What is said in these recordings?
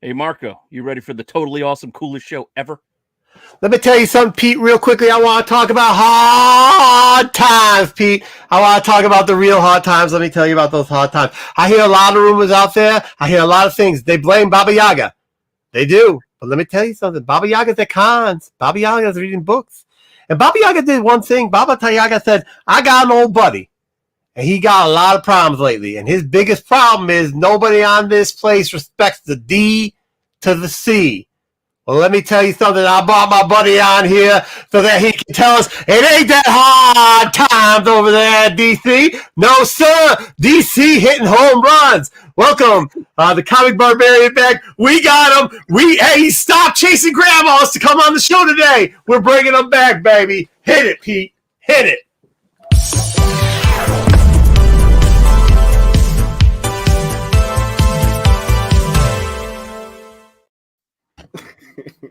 Hey, Marco, you ready for the totally awesome, coolest show ever? Let me tell you something, Pete, real quickly. I want to talk about hard times, Pete. I want to talk about the real hard times. Let me tell you about those hard times. I hear a lot of rumors out there. I hear a lot of things. They blame Baba Yaga. They do. But let me tell you something. Baba Yaga's at cons. Baba Yaga's reading books. And Baba Yaga did one thing. Baba Yaga said, I got an old buddy. And he got a lot of problems lately. And his biggest problem is nobody on this place respects the D to the C. Well, let me tell you something. I brought my buddy on here so that he can tell us it ain't that hard times over there at DC. No, sir. DC hitting home runs. Welcome, the comic barbarian back. We got him. Hey, stop chasing grandmas to come on the show today. We're bringing them back, baby. Hit it, Pete. Hit it.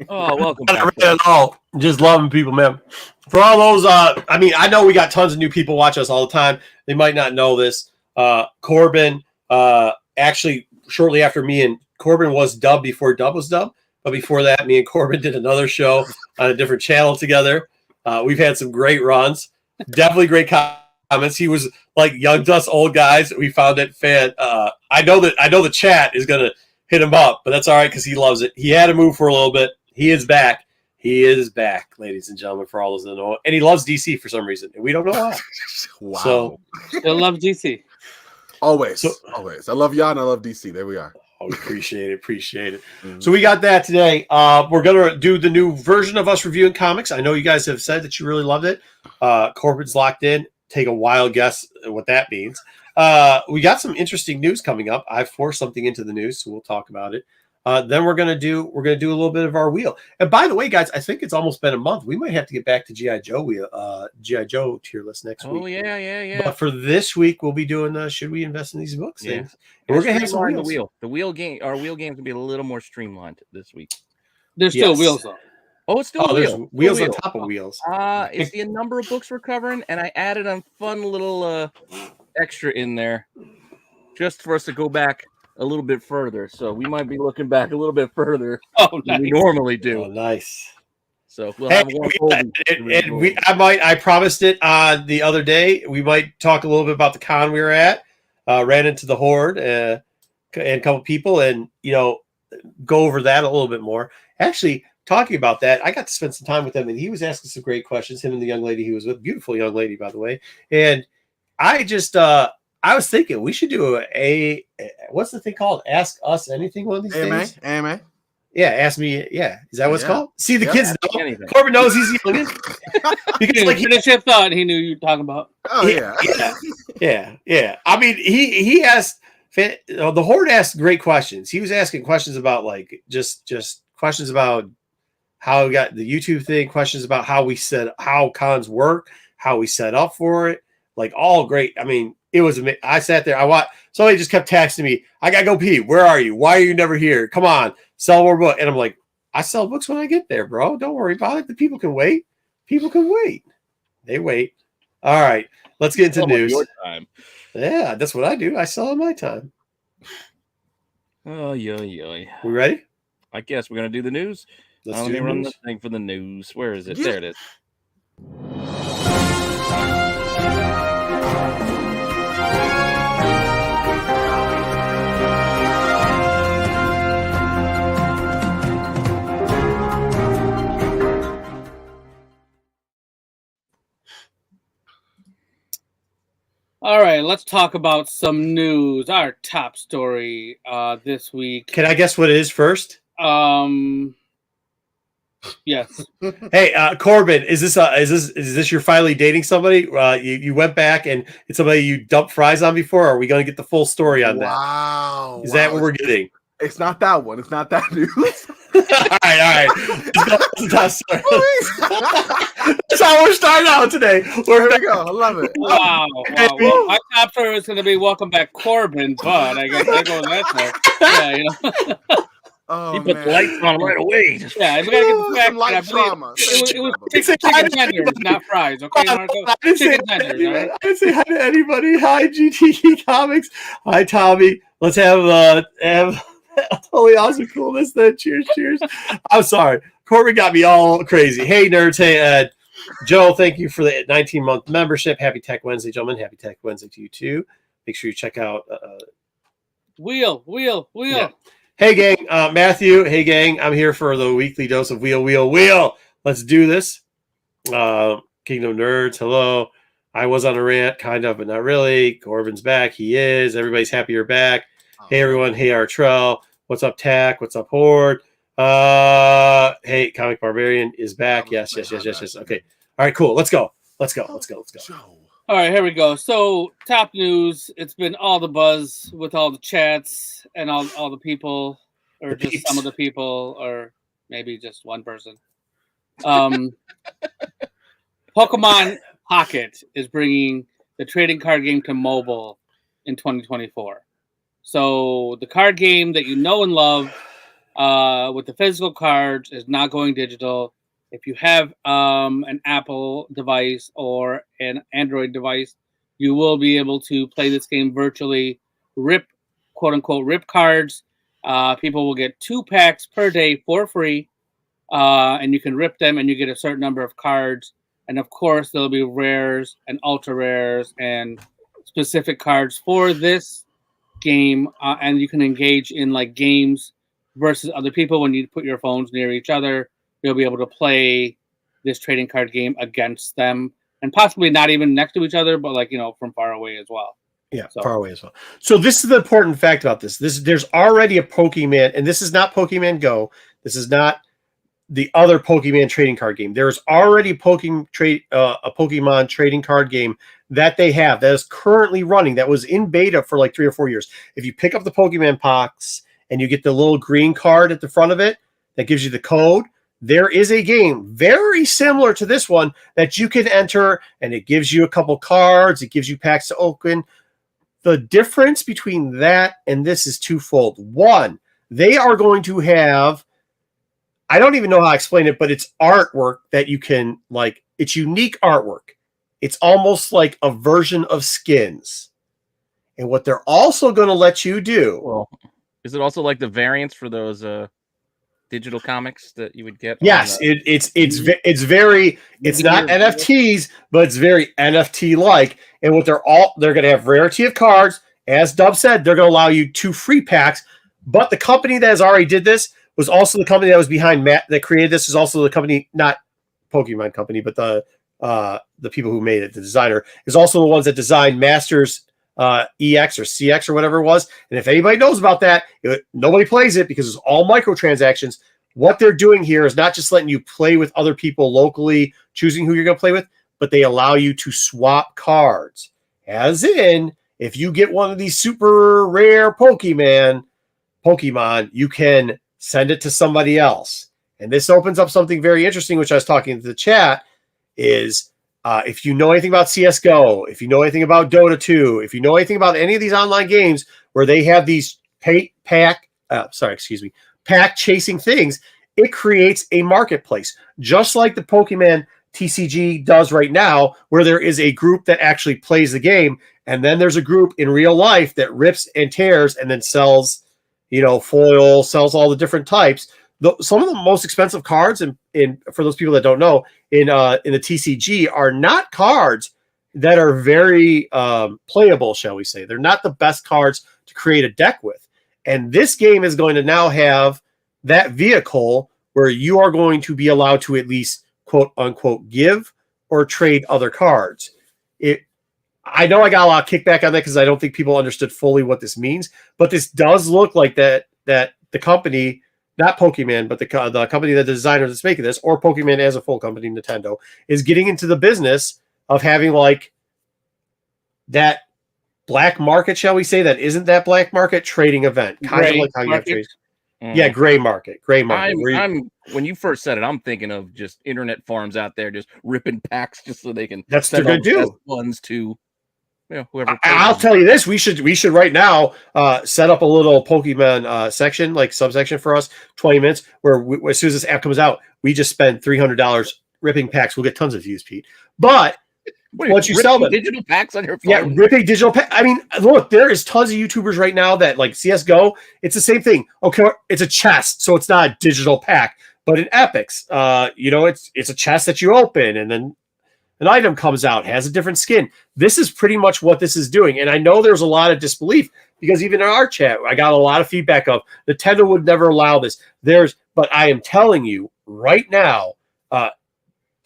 Oh, welcome back. Not at all. Just loving people, man. For all those, I know we got tons of new people watch us all the time. They might not know this. Corbin, actually, shortly after me and Corbin was dubbed before Dub was dubbed. But before that, me and Corbin did another show on a different channel together. We've had some great runs. Definitely great comments. He was like young to us old guys. We found it fan. I know the chat is going to hit him up, but that's all right because he loves it. He had to move for a little bit. He is back. He is back, ladies and gentlemen, for all those that know. And he loves DC for some reason. And we don't know why. Wow. So, still love DC. Always. Always. I love y'all and I love DC. There we are. Oh, we appreciate it. Mm-hmm. So we got that today. We're going to do the new version of us reviewing comics. I know you guys have said that you really loved it. Corbin's locked in. Take a wild guess at what that means. We got some interesting news coming up. I've forced something into the news, so we'll talk about it. Then we're gonna do a little bit of our wheel. And by the way, guys, I think it's almost been a month. We might have to get back to GI Joe Joe tier list next week. Oh yeah. But for this week, we'll be doing should we invest in these books? Yeah. Things. And we're gonna have some the wheel. The wheel game. Our wheel game can be a little more streamlined this week. There's still wheels on. Oh, it's still wheels on top of wheels. It's the number of books we're covering, and I added a fun little extra in there just for us to go back a little bit further. So we might be looking back a little bit further than we normally do. Oh, nice. So we'll have one. I promised it the other day. We might talk a little bit about the con we were at. Ran into the Horde and a couple people, and go over that a little bit more. Actually, talking about that, I got to spend some time with him, and he was asking some great questions. Him and the young lady he was with, beautiful young lady, by the way. And I just, I was thinking we should do a what's the thing called? Ask Us Anything one of these days? AMA? Yeah, ask me. Yeah. Is that what it's called? See, the kids know. Anything. Corbin knows he's young. Because like finish your thought, he knew you were talking about. Oh, yeah. I mean, he asked, the Horde asked great questions. He was asking questions about like, just questions about how we got the YouTube thing, questions about how cons work, how we set up for it. Like all great. I mean, it was amazing. I sat there. Somebody just kept texting me. I gotta go pee. Where are you? Why are you never here? Come on, sell more books. And I'm like, I sell books when I get there, bro. Don't worry about it. The people can wait. People can wait. They wait. All right, let's get into news. Your time. Yeah, that's what I do. I sell in my time. Oh, yeah. We ready? I guess we're gonna do the news. Let me run the thing for the news. Where is it? There it is. All right, let's talk about some news. Our top story this week. Can I guess what it is first? Yes. Hey, Corbin, is this you're finally dating somebody? You went back and it's somebody you dumped fries on before? Or are we going to get the full story on that? Wow. Is that what we're getting? It's not that one. It's not that news. all right. That's how we're starting out today. There we go. I love it. Wow. Well, my top story is going to be welcome back, Corbin, but I guess that goes that way. Yeah, Oh, he put the lights on right away. Yeah, we got to get the fact that I trauma. It was chicken tenders, not fries. Okay, Marco? Chicken tenders, right? I didn't say hi to anybody. Hi, GTE Comics. Hi, Tommy. Let's have Totally awesome coolness. Then cheers. I'm sorry. Corbin got me all crazy. Hey, nerds. Hey, Ed. Joe, thank you for the 19-month membership. Happy Tech Wednesday, gentlemen. Happy Tech Wednesday to you, too. Make sure you check out... Wheel. Yeah. Hey, gang. Matthew. Hey, gang. I'm here for the weekly dose of wheel. Let's do this. Kingdom Nerds. Hello. I was on a rant, kind of, but not really. Corbin's back. He is. Everybody's happy you're back. Hey, everyone. Hey, Artrell. What's up, Tack? What's up, Horde? Hey, Comic Barbarian is back. Yes. Okay. All right, cool. Let's go. All right, here we go. So, top news. It's been all the buzz with all the chats and all the people, or just some of the people, or maybe just one person. Pokemon Pocket is bringing the trading card game to mobile in 2024. So, the card game that you know and love with the physical cards is not going digital. If you have an Apple device or an Android device, you will be able to play this game virtually, quote unquote, rip cards. People will get 2 packs per day for free, and you can rip them and you get a certain number of cards. And of course, there'll be rares and ultra rares and specific cards for this game. And you can engage in like games versus other people when you put your phones near each other. You'll be able to play this trading card game against them, and possibly not even next to each other, but like, from far away as well. Yeah, far away as well. So this is the important fact about this. There's already a Pokemon, and this is not Pokemon Go. This is not the other Pokemon trading card game. There's already a Pokemon trading card game that they have that is currently running, that was in beta for like 3 or 4 years. If you pick up the Pokemon box and you get the little green card at the front of it that gives you the code, there is a game very similar to this one that you can enter, and it gives you a couple cards. It gives you packs to open. The difference between that and this is twofold. One, they are going to have, I don't even know how to explain it, but it's artwork that you can, like, it's unique artwork. It's almost like a version of skins. And what they're also going to let you do. Well, is it also like the variants for those digital comics that you would get? Yes, it's not NFTs, but it's very NFT like. And what they're going to have rarity of cards. As Dub said, they're going to allow you 2 free packs. But the company that has already did this was also the company that was behind that created this, is also the company, not Pokemon company, but the people who made it, the designer, is also the ones that designed Masters EX or CX or whatever it was. And if anybody knows about that, nobody plays it because it's all microtransactions. What they're doing here is not just letting you play with other people locally, choosing who you're going to play with, but they allow you to swap cards. As in, if you get one of these super rare Pokemon, you can send it to somebody else. And this opens up something very interesting, which I was talking to the chat, is if you know anything about CSGO, if you know anything about Dota 2, if you know anything about any of these online games where they have these pack chasing things, it creates a marketplace, just like the Pokemon TCG does right now, where there is a group that actually plays the game, and then there's a group in real life that rips and tears and then sells, foil, sells all the different types. Some of the most expensive cards, in for those people that don't know, in the TCG are not cards that are very playable, shall we say. They're not the best cards to create a deck with. And this game is going to now have that vehicle where you are going to be allowed to at least, quote unquote, give or trade other cards. I know I got a lot of kickback on that because I don't think people understood fully what this means, but this does look like that the company, not Pokemon, but the company, the designer that's making this, or Pokemon as a full company, Nintendo, is getting into the business of having like that black market, shall we say, that isn't that black market trading event. Kind of like how you have trades. Yeah, gray market. When you first said it, I'm thinking of just internet farms out there just ripping packs just so they can. That's what they're gonna do. Ones to whoever. I'll tell you this: we should right now set up a little Pokemon section, like subsection for us, 20 minutes, where as soon as this app comes out, we just spend $300 ripping packs. We'll get tons of views, Pete. But once you sell them. Digital packs on your phone. Yeah, ripping digital pack. I mean, look, there is tons of YouTubers right now that like CSGO. It's the same thing. Okay, it's a chest, so it's not a digital pack. But in Epics, it's a chest that you open, and then an item comes out, has a different skin. This is pretty much what this is doing. And I know there's a lot of disbelief because even in our chat, I got a lot of feedback of Nintendo would never allow this. But I am telling you right now,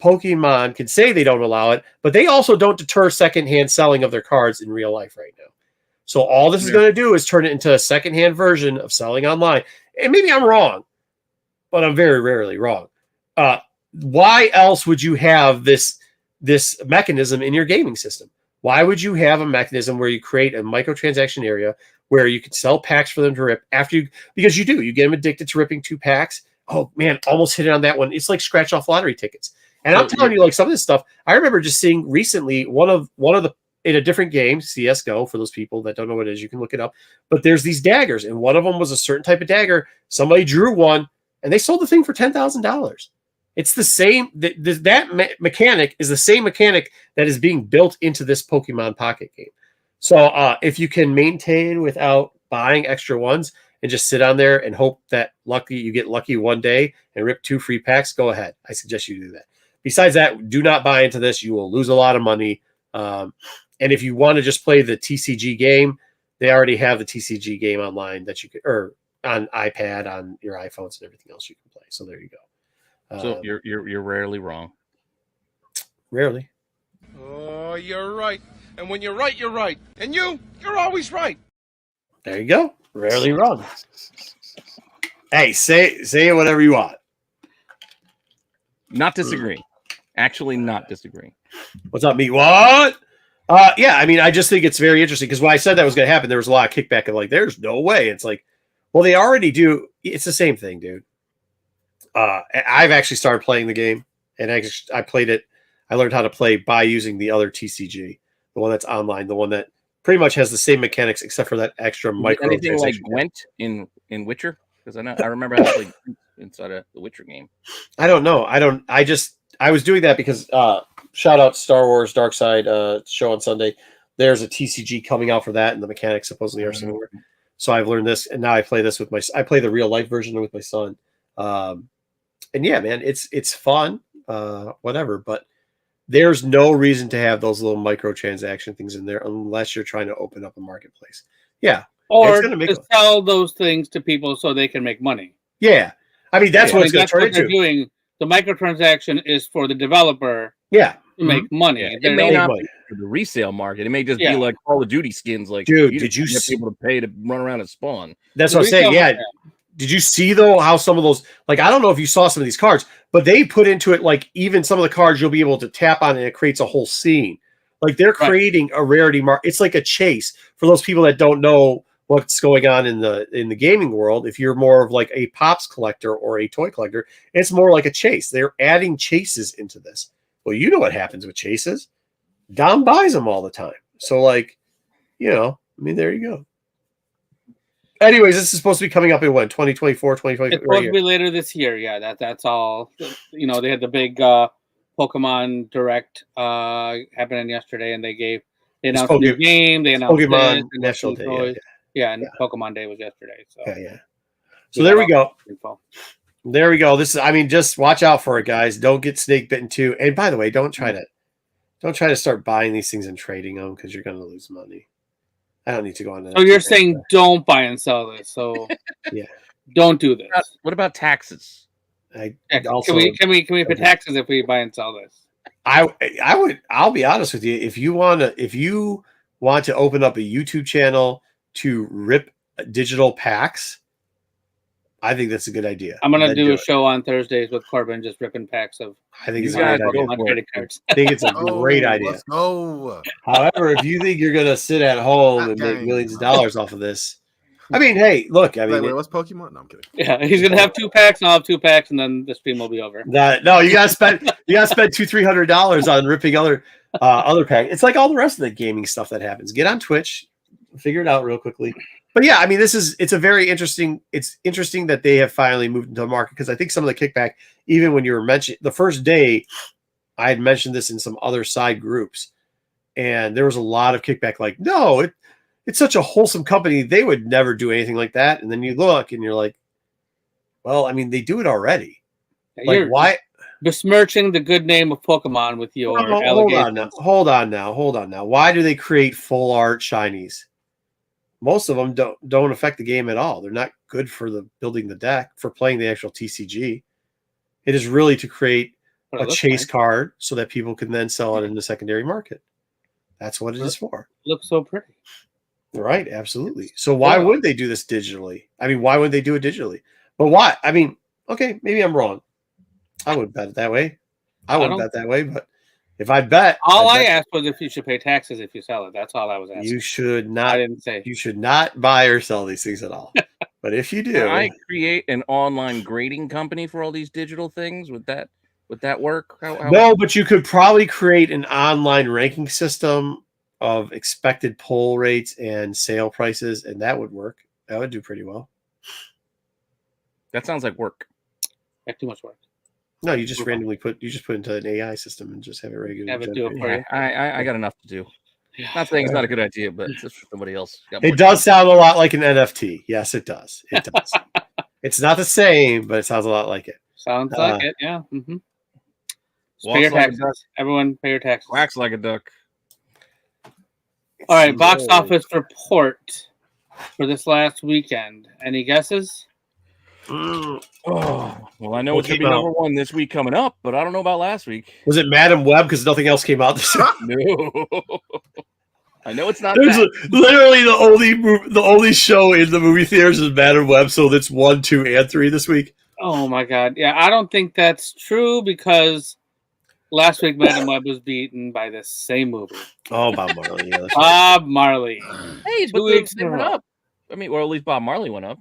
Pokemon can say they don't allow it, but they also don't deter secondhand selling of their cards in real life right now. So all this is going to do is turn it into a secondhand version of selling online. And maybe I'm wrong, but I'm very rarely wrong. Why else would you have this mechanism in your gaming system? Why would you have a mechanism where you create a microtransaction area where you can sell packs for them to rip because you get them addicted to ripping 2 packs. Oh man, almost hit it on that one. It's like scratch off lottery tickets. And I'm telling you, like some of this stuff, I remember just seeing recently one of the in a different game, CSGO, for those people that don't know what it is, you can look it up. But there's these daggers, and one of them was a certain type of dagger. Somebody drew one, and they sold the thing for $10,000. It's the same. That mechanic is the same mechanic that is being built into this Pokemon Pocket game. So if you can maintain without buying extra ones and just sit on there and hope that you get lucky one day and rip 2 free packs, go ahead. I suggest you do that. Besides that, do not buy into this. You will lose a lot of money. And if you want to just play the TCG game, they already have the TCG game online that you could, or on iPad, on your iPhones, and everything else you can play. So there you go. So you're rarely wrong. Rarely. Oh, you're right. And when you're right, you're right. And you're always right. There you go. Rarely wrong. Hey, say whatever you want. Not disagree. Actually, not disagree. What's up, me? What? Yeah, I mean, I just think it's very interesting because when I said that was going to happen, there was a lot of kickback of like, there's no way. It's like, well, they already do. It's the same thing, dude. I've actually started playing the game, and I played it. I learned how to play by using the other TCG, the one that's online, the one that pretty much has the same mechanics except for that extra micro. Anything like Gwent in Witcher? Because I remember how to play inside of the Witcher game. I don't know. I was doing that because shout out Star Wars Dark Side show on Sunday. There's a TCG coming out for that, and the mechanics supposedly are similar. So I've learned this, and now I play this I play the real life version with my son. And yeah, man, it's fun, whatever. But there's no reason to have those little microtransaction things in there unless you're trying to open up a marketplace. Yeah, or to sell those things to people so they can make money. Yeah, I mean that's what it's going to turn into. They're doing. The microtransaction is for the developer. Yeah. To make money. Yeah. It may not be for the resale market. It may just be like Call of Duty skins. Like, dude, did you get people to pay to run around and spawn? That's what I'm saying. Yeah. Did you see though how some of those, like, I don't know if you saw some of these cards, but they put into it like even some of the cards you'll be able to tap on and it creates a whole scene. Like they're creating a rarity market. It's like a chase for those people that don't know what's going on in the gaming world. If you're more of like a Pops collector or a toy collector, it's more like a chase. They're adding chases into this. Well, you know what happens with chases. Dom buys them all the time. So like, I mean, there you go. Anyways, this is supposed to be coming up in when? 2024, 2025? It's supposed to be later this year. Yeah, that's all. They had the big Pokemon Direct happening yesterday, and they announced a new game. They announced Pokemon National Day. Yeah, and Pokemon Day was yesterday. So yeah. So there we go. There we go. This is, I mean, just watch out for it, guys. Don't get snake bitten too. And by the way, don't try to start buying these things and trading them because you're going to lose money. I don't need to go on that. So you're saying don't buy and sell this. So yeah, don't do this. What about taxes? Can we pay taxes if we buy and sell this? I'll be honest with you. If you want to open up a YouTube channel to rip digital packs, I think that's a good idea. I'm gonna do a show on Thursdays with Corbin, just ripping packs of. I think it's a great idea. Cards. I think it's a great idea. Let's go. However, if you think you're gonna sit at home and make millions of dollars off of this, I mean, hey, look, I mean, wait, what's Pokemon? No, I'm kidding. Yeah, he's gonna have 2 packs, and I'll have 2 packs, and then the stream will be over. No, you gotta spend $200-$300 on ripping other packs. It's like all the rest of the gaming stuff that happens. Get on Twitch, figure it out real quickly. But yeah, I mean, it's interesting that they have finally moved into the market because I think some of the kickback, even when you were mentioning the first day, I had mentioned this in some other side groups. and there was a lot of kickback. Like, no, it's such a wholesome company; they would never do anything like that. And then you look, and you're like, well, I mean, they do it already. Like, why besmirching the good name of Pokemon with your allegations? Hold on now. Why do they create full art shinies? Most of them don't affect the game at all. They're not good for building the deck, for playing the actual TCG. It is really to create a chase card so that people can then sell it in the secondary market. That's what it is for. Looks so pretty. Right, absolutely. So why would they do this digitally? I mean, why would they do it digitally? But why? I mean, okay, maybe I'm wrong. I wouldn't bet it that way. But if I bet, I asked was if you should pay taxes if you sell it. That's all I was asking. You should not. I didn't say. You should not buy or sell these things at all. But if you do, can I create an online grading company for all these digital things? Would that work? No, but you could probably create an online ranking system of expected pull rates and sale prices, and that would work. That would do pretty well. That sounds like work. Too much work. No, you just randomly put into an AI system and just have it regularly. Have it do it for you. I got enough to do. Not saying it's not a good idea, but it's just for somebody else. It does sound a lot like an NFT. Yes, it does. It does. It's not the same, but it sounds a lot like it. Sounds like it. Yeah. Mm-hmm. Pay your taxes. Everyone, pay your taxes. Wax like a duck. All right, box office report for this last weekend. Any guesses? Oh, well, I know it's going to be number one this week coming up, but I don't know about last week. Was it Madam Web because nothing else came out this week? No. I know it's not. Literally the only show in the movie theaters is Madam Web, so that's 1, 2, and 3 this week. Oh my God! Yeah, I don't think that's true because last week Madam Web was beaten by the same movie. Oh, Bob Marley. Yeah, Bob Marley. Hey, 2 weeks they went up. I mean, or at least Bob Marley went up.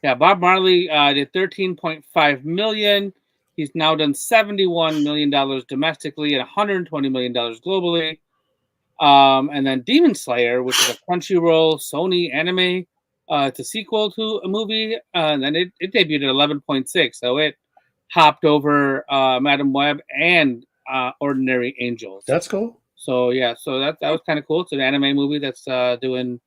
Yeah, Bob Marley did $13.5 million. He's now done $71 million domestically and $120 million globally. And then Demon Slayer, which is a Crunchyroll Sony anime, it's a sequel to a movie, and then it debuted at 11.6, so it hopped over Madam Web and Ordinary Angels. That's cool. So yeah, that was kind of cool. It's an anime movie that's doing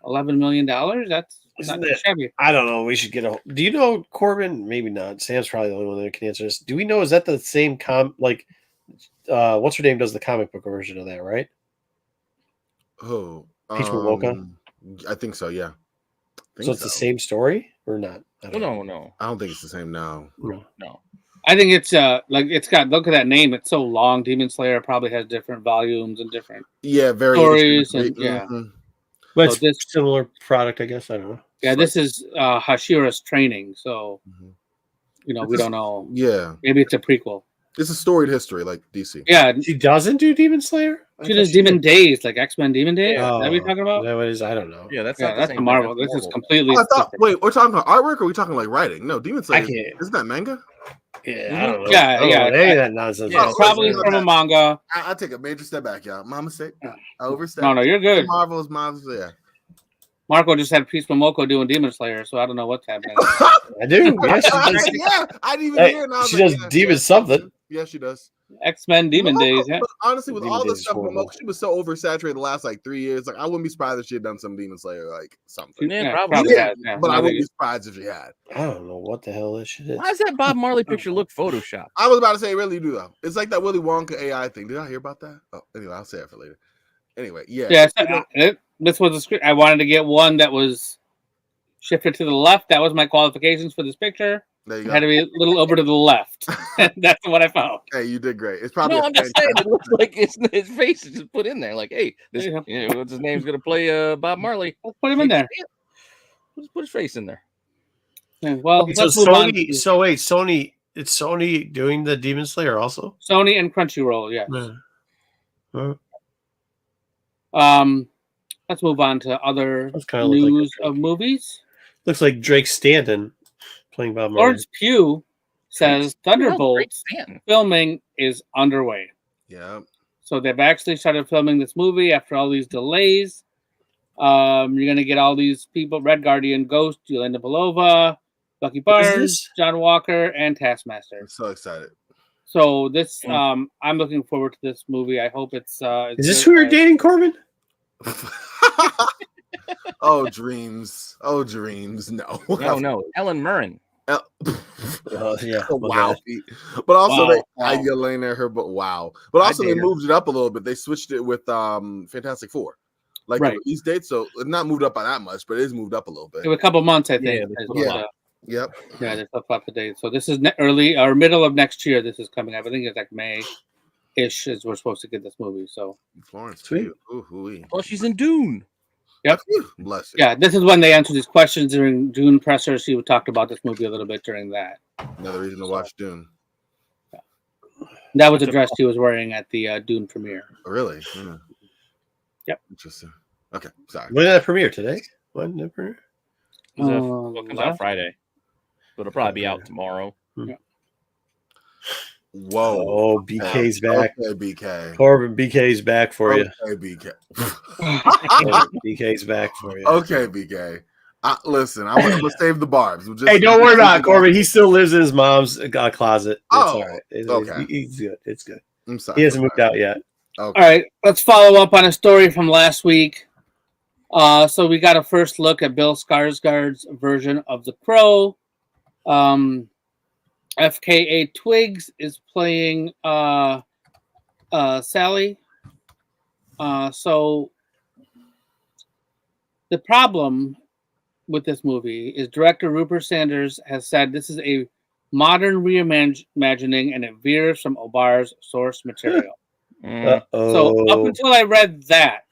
$11 million. That's not shabby. I don't know. We should get do you know, Corbin? Maybe not. Sam's probably the only one that can answer this. Do we know, is that the same what's her name does the comic book version of that, right? Oh, Peach Momoka? I think so, yeah. So it's the same story or not? No. I don't think it's the same now. No. I think it's it's got, look at that name. It's so long. Demon Slayer probably has different volumes and different stories. And, yeah. Mm-hmm. But so it's similar product, I guess. I don't know. Yeah, this is Hashira's training, so we don't know. Yeah, maybe it's a prequel. It's a storied history, like DC. Yeah, she doesn't do Demon Slayer. She does Demon Days, like X-Men Demon Days. Oh, is that what you're talking about? That is, I don't know. Yeah, that's a Marvel. This is completely. Wait, we're talking about artwork, or are we talking like writing? No, Demon Slayer. Isn't that manga? Yeah, I don't know. Yeah. Any of that nonsense. Yeah, probably from a manga. I take a major step back, y'all. My mistake. I overstepped. No, you're good. Marvel's, yeah. Marco just had Peach Momoko doing Demon Slayer, so I don't know what's happening. I do. Yeah, I didn't even hear it. She does Demon something. Yeah, she does. X-Men Demon Days, yeah. But honestly, with Demon all the Days stuff, she was so oversaturated the last 3 years. Like, I wouldn't be surprised if she had done some Demon Slayer, something. Yeah, probably. Yeah, but I wouldn't be surprised if she had. I don't know what the hell this shit is. Why does that Bob Marley picture look Photoshopped? I was about to say, really do though. It's like that Willy Wonka AI thing. Did I hear about that? Oh, anyway, I'll say it for later. Anyway, yeah. Yeah, this was the script. I wanted to get one that was shifted to the left. That was my qualifications for this picture. There you go. It had to be a little over to the left. That's what I found. Hey, you did great. It's probably. No, I'm just saying. It looks like his face is just put in there. Like, hey, this, what's his name's gonna play Bob Marley. Let's put him in there. Let's put his face in there. Yeah, well, so Sony. So wait, Sony. It's Sony doing the Demon Slayer also. Sony and Crunchyroll, yes. Let's move on to other news of movies. Looks like Drake Stanton playing Bob Marley. Lawrence Pugh says Thunderbolts filming is underway. Yeah. So they've actually started filming this movie after all these delays. You're going to get all these people: Red Guardian, Ghost, Yelena Belova, Bucky Barnes, John Walker, and Taskmaster. I'm so excited. So this, I'm looking forward to this movie. I hope it's. Is this who you're dating, Corbin? Oh, dreams. Oh, dreams. No. No. Ellen Mirren. Yeah. Wow. But also, Wow. you're laying there, her, but wow. But also, they moved it up a little bit. They switched it with Fantastic Four. Like the release date. So it's not moved up by that much, but it is moved up a little bit. It was a couple months, I think. Yeah. Yep. Yeah, they flip flop the date. So this is early or middle of next year. This is coming up. I think it's like May-ish as we're supposed to get this movie. So Florence, sweet. Well, she's in Dune. Yep. Bless you. Yeah, this is when they answer these questions during Dune presser. She talked about this movie a little bit during that. Another reason to watch Dune. That was the dress she was wearing at the Dune premiere. Really? Yeah. Yep. Interesting. Okay, sorry. When did that premiere today? When did that premiere? It comes out Friday, but it'll probably be out tomorrow. Yeah. Whoa. Oh, BK's back. Okay, BK. Corbin, BK's back for you. Okay, BK. BK's back for you. Okay, BK. Listen, I'm gonna save the barbs. Hey, don't worry about it, Corbin. He still lives in his mom's closet. It's all right. Okay. He's good. It's good. I'm sorry. He hasn't moved out yet. Okay. All right, let's follow up on a story from last week. So we got a first look at Bill Skarsgård's version of The Crow. FKA Twigs is playing Sally. So the problem with this movie is director Rupert Sanders has said this is a modern reimagining and it veers from Obar's source material. So up until I read that,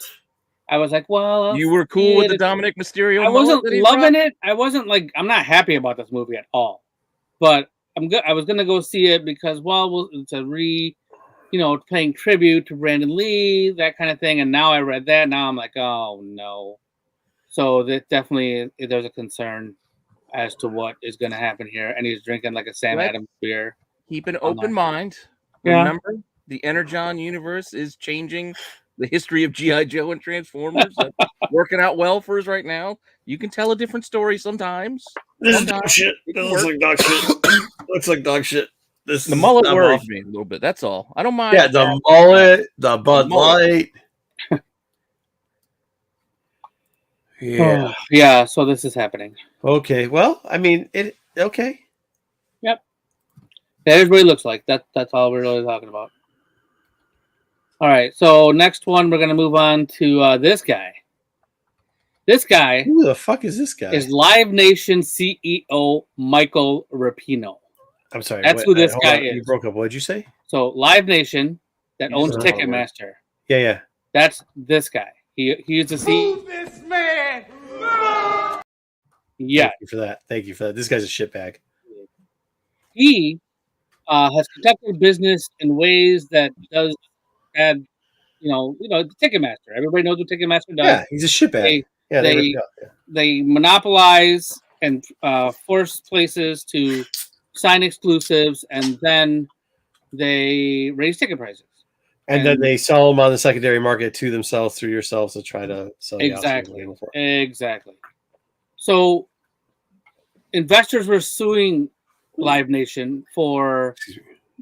I was like, well, you were cool with the Dominic Mysterio. I wasn't loving it. I wasn't like, I'm not happy about this movie at all. But I'm good. I was gonna go see it because, well, it's a paying tribute to Brandon Lee, that kind of thing. And now I read that. Now I'm like, oh no. So that definitely there's a concern as to what is going to happen here. And he's drinking like a Sam Adams beer. Keep an open mind. Yeah. Remember, the Energon universe is changing the history of G.I. Joe and Transformers. Working out well for us right now. You can tell a different story sometimes. This is dog shit. This looks like dog shit. Looks like dog shit. The mullet worries me a little bit. That's all. I don't mind. Yeah, the mullet, the Bud Light. Yeah. So this is happening. Okay. Well, I mean, okay. Yep. That is what it looks like. That's all we're really talking about. All right. So next one, we're gonna move on to this guy. This guy. Who the fuck is this guy? Is Live Nation CEO Michael Rapino. I'm sorry. That's who this guy is. You broke up. What did you say? So Live Nation that owns Ticketmaster. Yeah. That's this guy. He is the CEO. Who's this man? Yeah. Thank you for that. This guy's a shitbag. He has conducted business in ways that does add, Ticketmaster. Everybody knows what Ticketmaster does. Yeah, he's a shitbag. They monopolize and force places to sign exclusives, and then they raise ticket prices. And then they sell them on the secondary market to themselves through yourselves to try to sell. Exactly. So investors were suing Live Nation for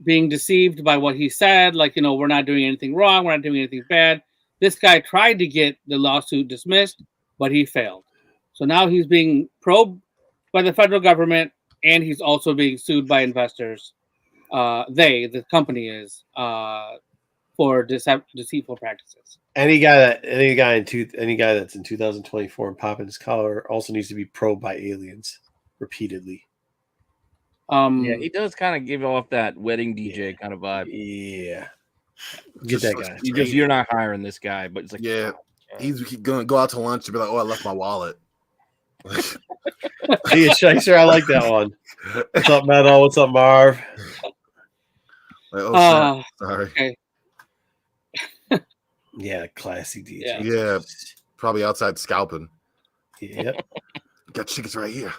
being deceived by what he said. Like, we're not doing anything wrong. We're not doing anything bad. This guy tried to get the lawsuit dismissed, but he failed. So now he's being probed by the federal government, and he's also being sued by investors. The company is, for deceitful practices. Any guy that's in 2024 and popping his collar also needs to be probed by aliens repeatedly. Yeah, he does kind of give off that wedding DJ kind of vibe. Yeah, get that guy. You're not hiring this guy, but it's like, he's gonna go out to lunch and be like, "Oh, I left my wallet." Hey, Shicer, I like that one. What's up, Metal? What's up, Marv? Like, sorry. Okay. Yeah, classy DJ. Yeah, probably outside scalping. Yep. Got chickens right here.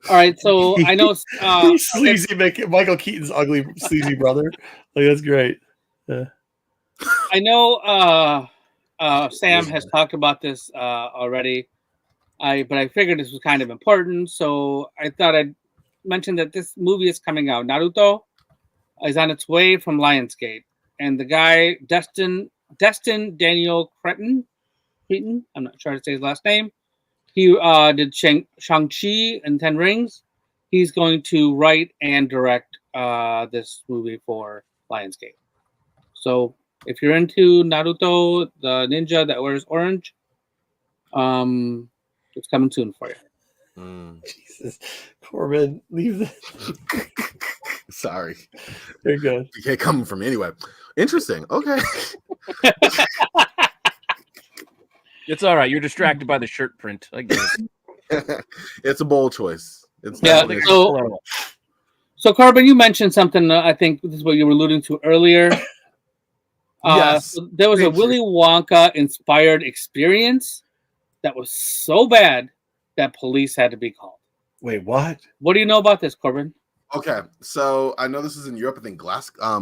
All right, so I know sleazy Michael Keaton's ugly sleazy brother. Like, that's great. Yeah. I know Sam has talked about this already. But I figured this was kind of important, so I thought I'd mention that this movie is coming out. Naruto. is on its way from Lionsgate, and the guy Destin Daniel Cretton, I'm not sure how to say his last name. He did Shang-Chi and 10 Rings. He's going to write and direct this movie for Lionsgate. So if you're into Naruto, the ninja that wears orange, it's coming soon for you. Jesus, Corbin, leave that. Sorry. Very good. You can't come from me anyway. Interesting. Okay. It's all right. You're distracted by the shirt print. I get it. It's a bold choice. It's Yeah. So Corbin, you mentioned something. I think this is what you were alluding to earlier. Yes. So there was a Willy Wonka inspired experience that was so bad that police had to be called. Wait, what? What do you know about this, Corbin? Okay, so I know this is in Europe. I think Glasgow. I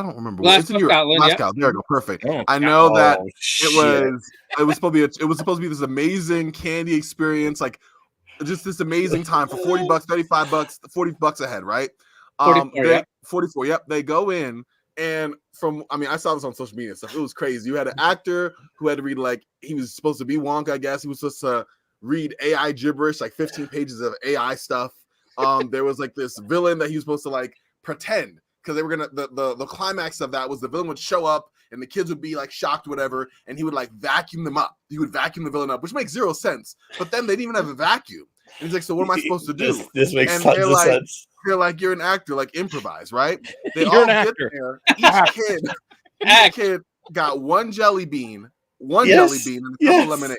don't remember. Glasgow, it's in Europe. Scotland. Glasgow. Yeah. There you go. Perfect. Oh, I know that shit. it was supposed to be this amazing candy experience, like just this amazing time for $40, $35, $40 a head, right? 44. Yep. They go in, and I saw this on social media and stuff. It was crazy. You had an actor who had to read, like, he was supposed to be Wonka, I guess. He was supposed to read AI gibberish, like 15 pages of AI stuff. There was like this villain that he was supposed to like pretend, because they were gonna the climax of that was the villain would show up and the kids would be like shocked, whatever, and he would like vacuum them up. He would vacuum the villain up, which makes zero sense. But then they didn't even have a vacuum. And he's like, so what am I supposed to do? This makes and tons of sense. They're like, you're an actor, like improvise, right? They You're all an get actor. there. Each kid got one jelly bean, and a cup of lemonade.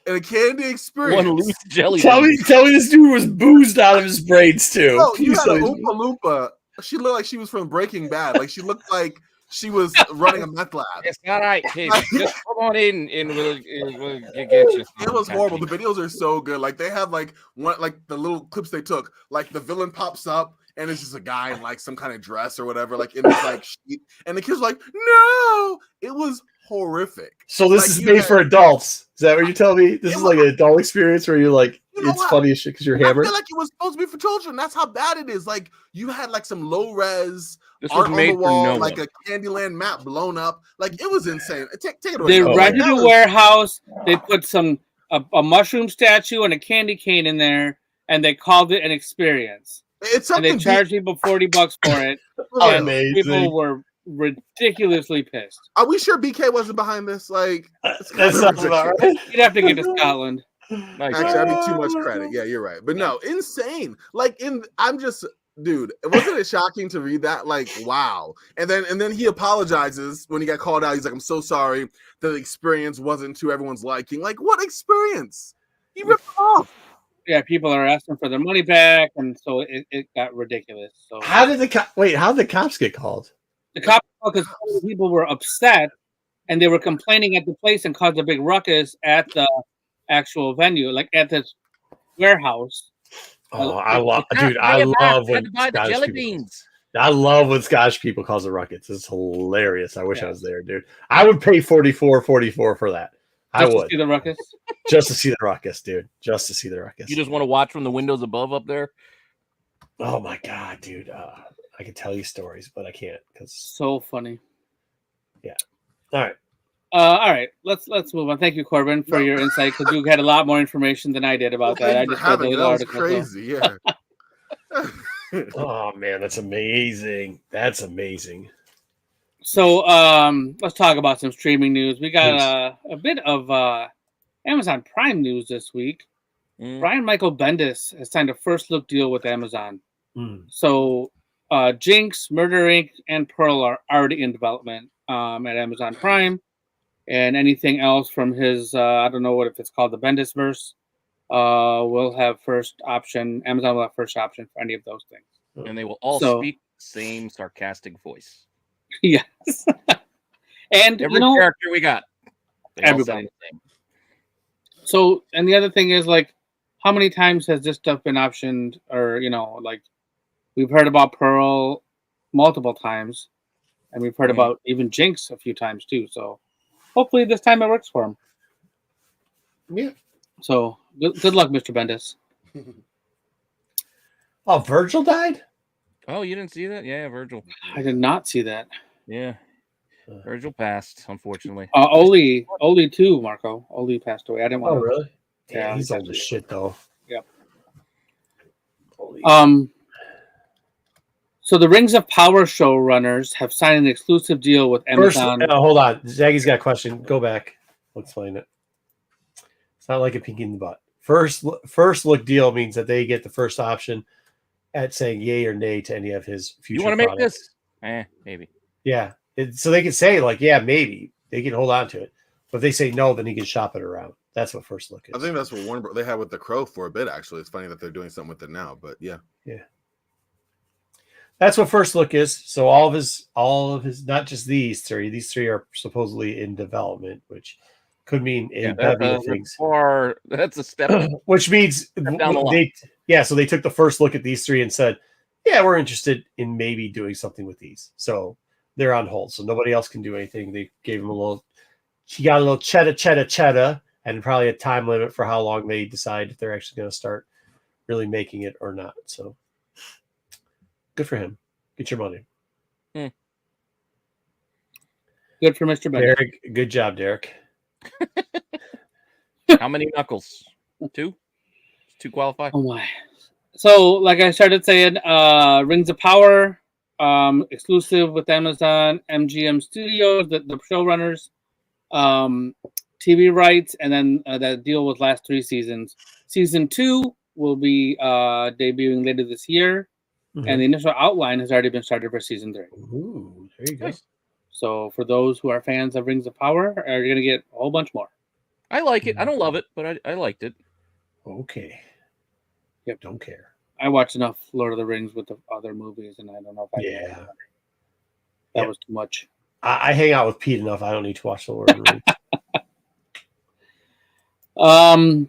And a candy experience. One loose jelly. Tell me this dude was boozed out of his brains too. No, you had an Oompa Loompa. She looked like she was from Breaking Bad. Like she looked like she was running a meth lab. It's all right, kids. Just come on in and we'll get you. It was horrible. The videos are so good. Like they have like one, like the little clips they took. Like the villain pops up and it's just a guy in like some kind of dress or whatever, like in this like sheet. And the kids were like, no, it was horrific. So this is made for adults. Is that what you're telling me? This is like an adult experience where you're like, it's funny as shit because you're hammered. I feel like it was supposed to be for children. That's how bad it is. Like you had like some low res art on the wall, like a Candyland map blown up. Like it was insane. Take it away. They rented a warehouse. They put a mushroom statue and a candy cane in there, and they called it an experience. It's something. And they charged people $40 for it. Amazing. People were ridiculously pissed. Are we sure BK wasn't behind this? Like that sounds about right. You'd have to get to Scotland. Nice. Actually, that'd be too much credit. Yeah, you're right. But no, insane. Like dude, wasn't it shocking to read that? Like, wow. And then he apologizes when he got called out. He's like, I'm so sorry that the experience wasn't to everyone's liking. Like, what experience? He ripped off. Yeah, people are asking for their money back, and so it got ridiculous. So How did the cops get called? The cops, because people were upset and they were complaining at the place and caused a big ruckus at the actual venue, like at the warehouse. Oh, I love when Scottish people. I love when Scottish people cause a ruckus. It's hilarious. I wish I was there, dude. I would pay $44 for that. I would. To see the ruckus? Just to see the ruckus, dude. Just to see the ruckus. You just want to watch from the windows above up there? Oh my god, dude. I can tell you stories, but I can't because so funny. Yeah. All right. All right. Let's move on. Thank you, Corbin, for your insight, because you had a lot more information than I did about that. I just read the article. Crazy, yeah. Oh man, that's amazing. That's amazing. So let's talk about some streaming news. We got a bit of Amazon Prime news this week. Brian Michael Bendis has signed a first look deal with Amazon. So Jinx, Murder Inc., and Pearl are already in development at Amazon Prime. And anything else from his, I don't know if it's called the Bendis verse, will have first option. Amazon will have first option for any of those things. And they will all speak the same sarcastic voice. Yes. And every character we got. Everybody. So, and the other thing is, like, how many times has this stuff been optioned? Or, like, we've heard about Pearl multiple times. And we've heard about even Jinx a few times, too. So, hopefully this time it works for him. Yeah. So, good luck, Mr. Bendis. Oh, Virgil died? Oh, you didn't see that? Yeah, Virgil. I did not see that. Yeah, Virgil passed, unfortunately. Oli too, Marco. Oli passed away. I didn't want to. really? Yeah, He's old as shit though. Yep. Holy So the Rings of Power showrunners have signed an exclusive deal with Amazon. Hold on. Zaggy's got a question. Go back. I'll explain it. It's not like a pinky in the butt. First look deal means that they get the first option at saying yay or nay to any of his future. You want to make products. this? Maybe. Yeah. So they can say like, yeah, maybe. They can hold on to it. But if they say no, then he can shop it around. That's what first look is. I think that's what Warner they had with The Crow for a bit. Actually, it's funny that they're doing something with it now. But yeah. That's what first look is. So all of his, not just these three. These three are supposedly in development, which could mean a bevy of things. That's a step. Which means down the line. So they took the first look at these three and said, yeah, we're interested in maybe doing something with these. So they're on hold. So nobody else can do anything. They gave him she got a little cheddar, and probably a time limit for how long they decide if they're actually going to start really making it or not. So good for him. Get your money. Good for Mr. Bennett. Derek, good job, Derek. How many knuckles? 2? 2 qualify? Oh my. So, like I started saying, Rings of Power, exclusive with Amazon, MGM Studios, the showrunners, TV rights, and then that deal with last 3 seasons. Season 2 will be debuting later this year, and the initial outline has already been started for season 3. Ooh, there you go. Nice. So, for those who are fans of Rings of Power, you're going to get a whole bunch more. I like it. I don't love it, but I liked it. Okay. Yep. Don't care. I watched enough Lord of the Rings with the other movies, and I don't know if that was too much. I hang out with Pete enough. I don't need to watch the Lord of the Rings.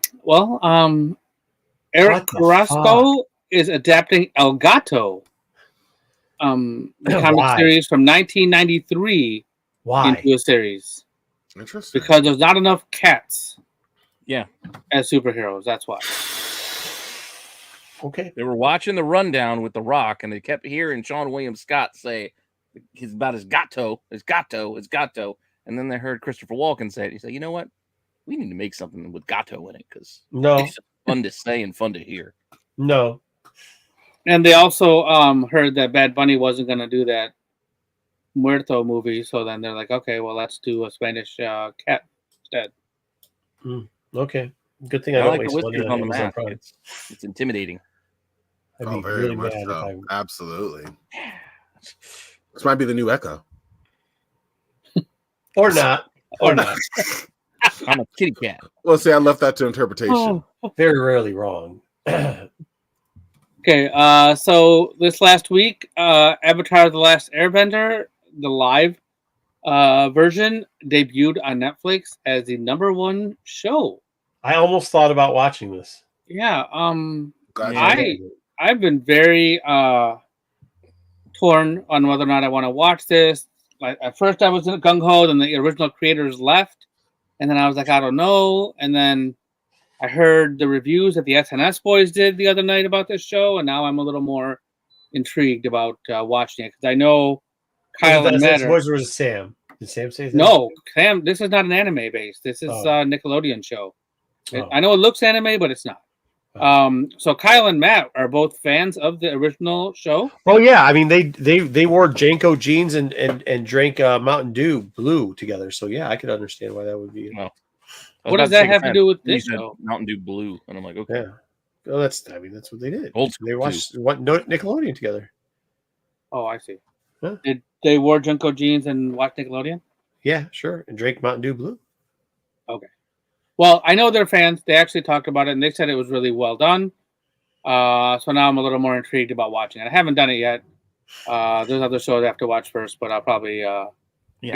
Eric Carrasco is adapting El Gato, the comic series from 1993 into a series. Interesting. Because there's not enough cats. Yeah. As superheroes. That's why. Okay. They were watching the rundown with The Rock, and they kept hearing Sean William Scott say about his gato. And then they heard Christopher Walken say it. He said, you know what? We need to make something with gato in it because it's fun to say and fun to hear. No. And they also heard that Bad Bunny wasn't going to do that Muerto movie. So then they're like, okay, well, let's do a Spanish cat instead. Okay. Good thing I don't waste money on Amazon Prime. It's intimidating. I'd be really mad if Absolutely. This might be the new Echo. Or not. Or not. I'm a kitty cat. Well, see, I left that to interpretation. Very rarely wrong. Okay, so this last week, Avatar: The Last Airbender, the live version, debuted on Netflix as the #1 show. I almost thought about watching this. Yeah, I've been very torn on whether or not I want to watch this. Like at first, I was in gung ho, then the original creators left, and then I was like, I don't know, and then I heard the reviews that the SNS boys did the other night about this show, and now I'm a little more intrigued about watching it because I know Kyle and Matt. Boys was Sam. Did Sam say that? No, Sam. This is not an anime based. This is a Nickelodeon show. I know it looks anime, but it's not. So Kyle and Matt are both fans of the original show. Oh yeah, I mean they wore Janko jeans and drank Mountain Dew Blue together. So yeah, I could understand why that would be. Well, what does that have to do with this show? Mountain Dew Blue, and I'm like, okay. Yeah. Well, that's what they did. Old school they watched Nickelodeon together. Oh, I see. Huh? Did they wore Junko jeans and watch Nickelodeon? Yeah, sure. And drank Mountain Dew Blue. Okay. Well, I know they're fans. They actually talked about it, and they said it was really well done. So now I'm a little more intrigued about watching it. I haven't done it yet. There's other shows I have to watch first, but I'll probably I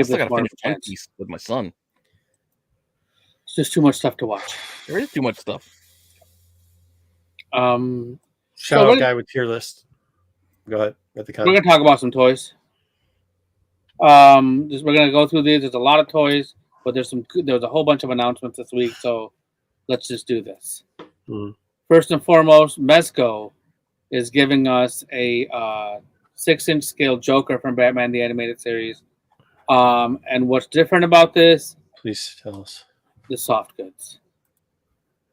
still got to finish One Piece with my son. It's just too much stuff to watch. There is too much stuff. Shout out guy with tier list. Go ahead. We're going to talk about some toys. We're going to go through these. There's a lot of toys, but there was a whole bunch of announcements this week, so let's just do this. First and foremost, Mezco is giving us a 6-inch scale Joker from Batman the Animated Series. And what's different about this? Please tell us. The soft goods.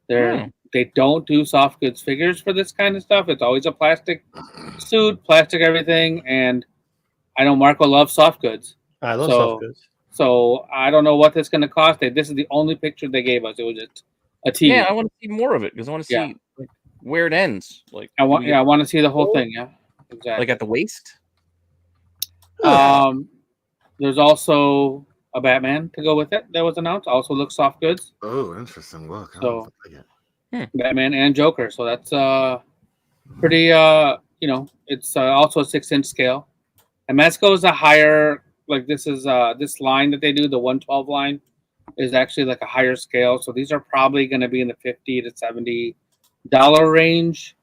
They don't do soft goods figures for this kind of stuff. It's always a plastic suit, plastic everything, and I know Marco loves soft goods. I love soft goods. So I don't know what this is going to cost. This is the only picture they gave us. It was just a tease. Yeah, I want to see more of it because I want to see like, where it ends. Like I want to see the whole thing. Yeah, exactly. Like at the waist. There's also a Batman to go with it that was announced. Also looks soft goods. Oh, interesting look. So Batman and Joker. So that's pretty. It's also a 6-inch scale. And Mezco is a higher. Like this is this line that they do, the 112 line, is actually like a higher scale. So these are probably going to be in the $50 to $70 range.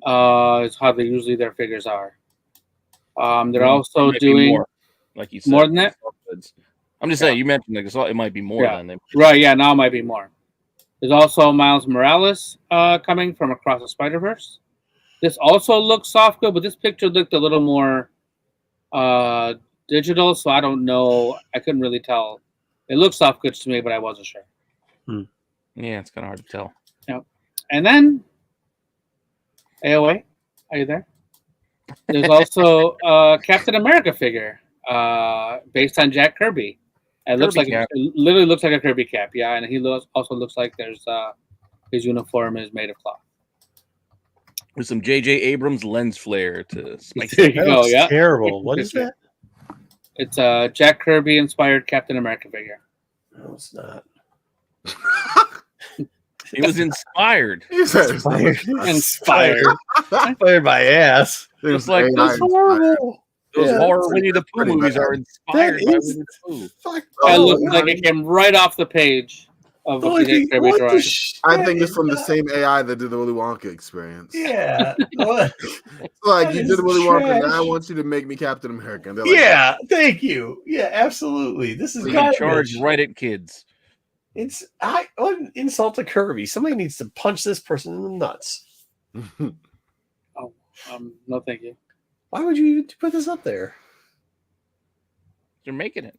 Is how they usually their figures are. They're also doing more, like you said, more than that. I'm just saying you mentioned it might be more than them. Right? Yeah, now it might be more. There's also Miles Morales coming from Across the Spider-Verse. This also looks soft good, but this picture looked a little more digital, so I don't know. I couldn't really tell. It looked soft goods to me, but I wasn't sure. Yeah, it's kind of hard to tell. Yeah. And then AOA, are you there? There's also a Captain America figure based on Jack Kirby. It literally looks like a Kirby cap, yeah, and he also looks like there's his uniform is made of cloth. With some J.J. Abrams lens flare to spice There it you up. go, yeah. Terrible. What is that? It's a Jack Kirby inspired Captain America figure. No, it's not. It was inspired. Inspired by ass. It was like those horrible. Those horror Winnie the Pooh movies are inspired by Winnie the Pooh. It looks like it came right off the page of the Jack Kirby drawing. I think it's from the same AI that did the Willy Wonka experience. Yeah. Like you did Willy Wonka, now I want you to make me Captain America. Like, yeah, thank you. Yeah, absolutely. This is being charged right at kids. What an insult to Kirby. Somebody needs to punch this person in the nuts. No, thank you. Why would you even put this up there? They're making it.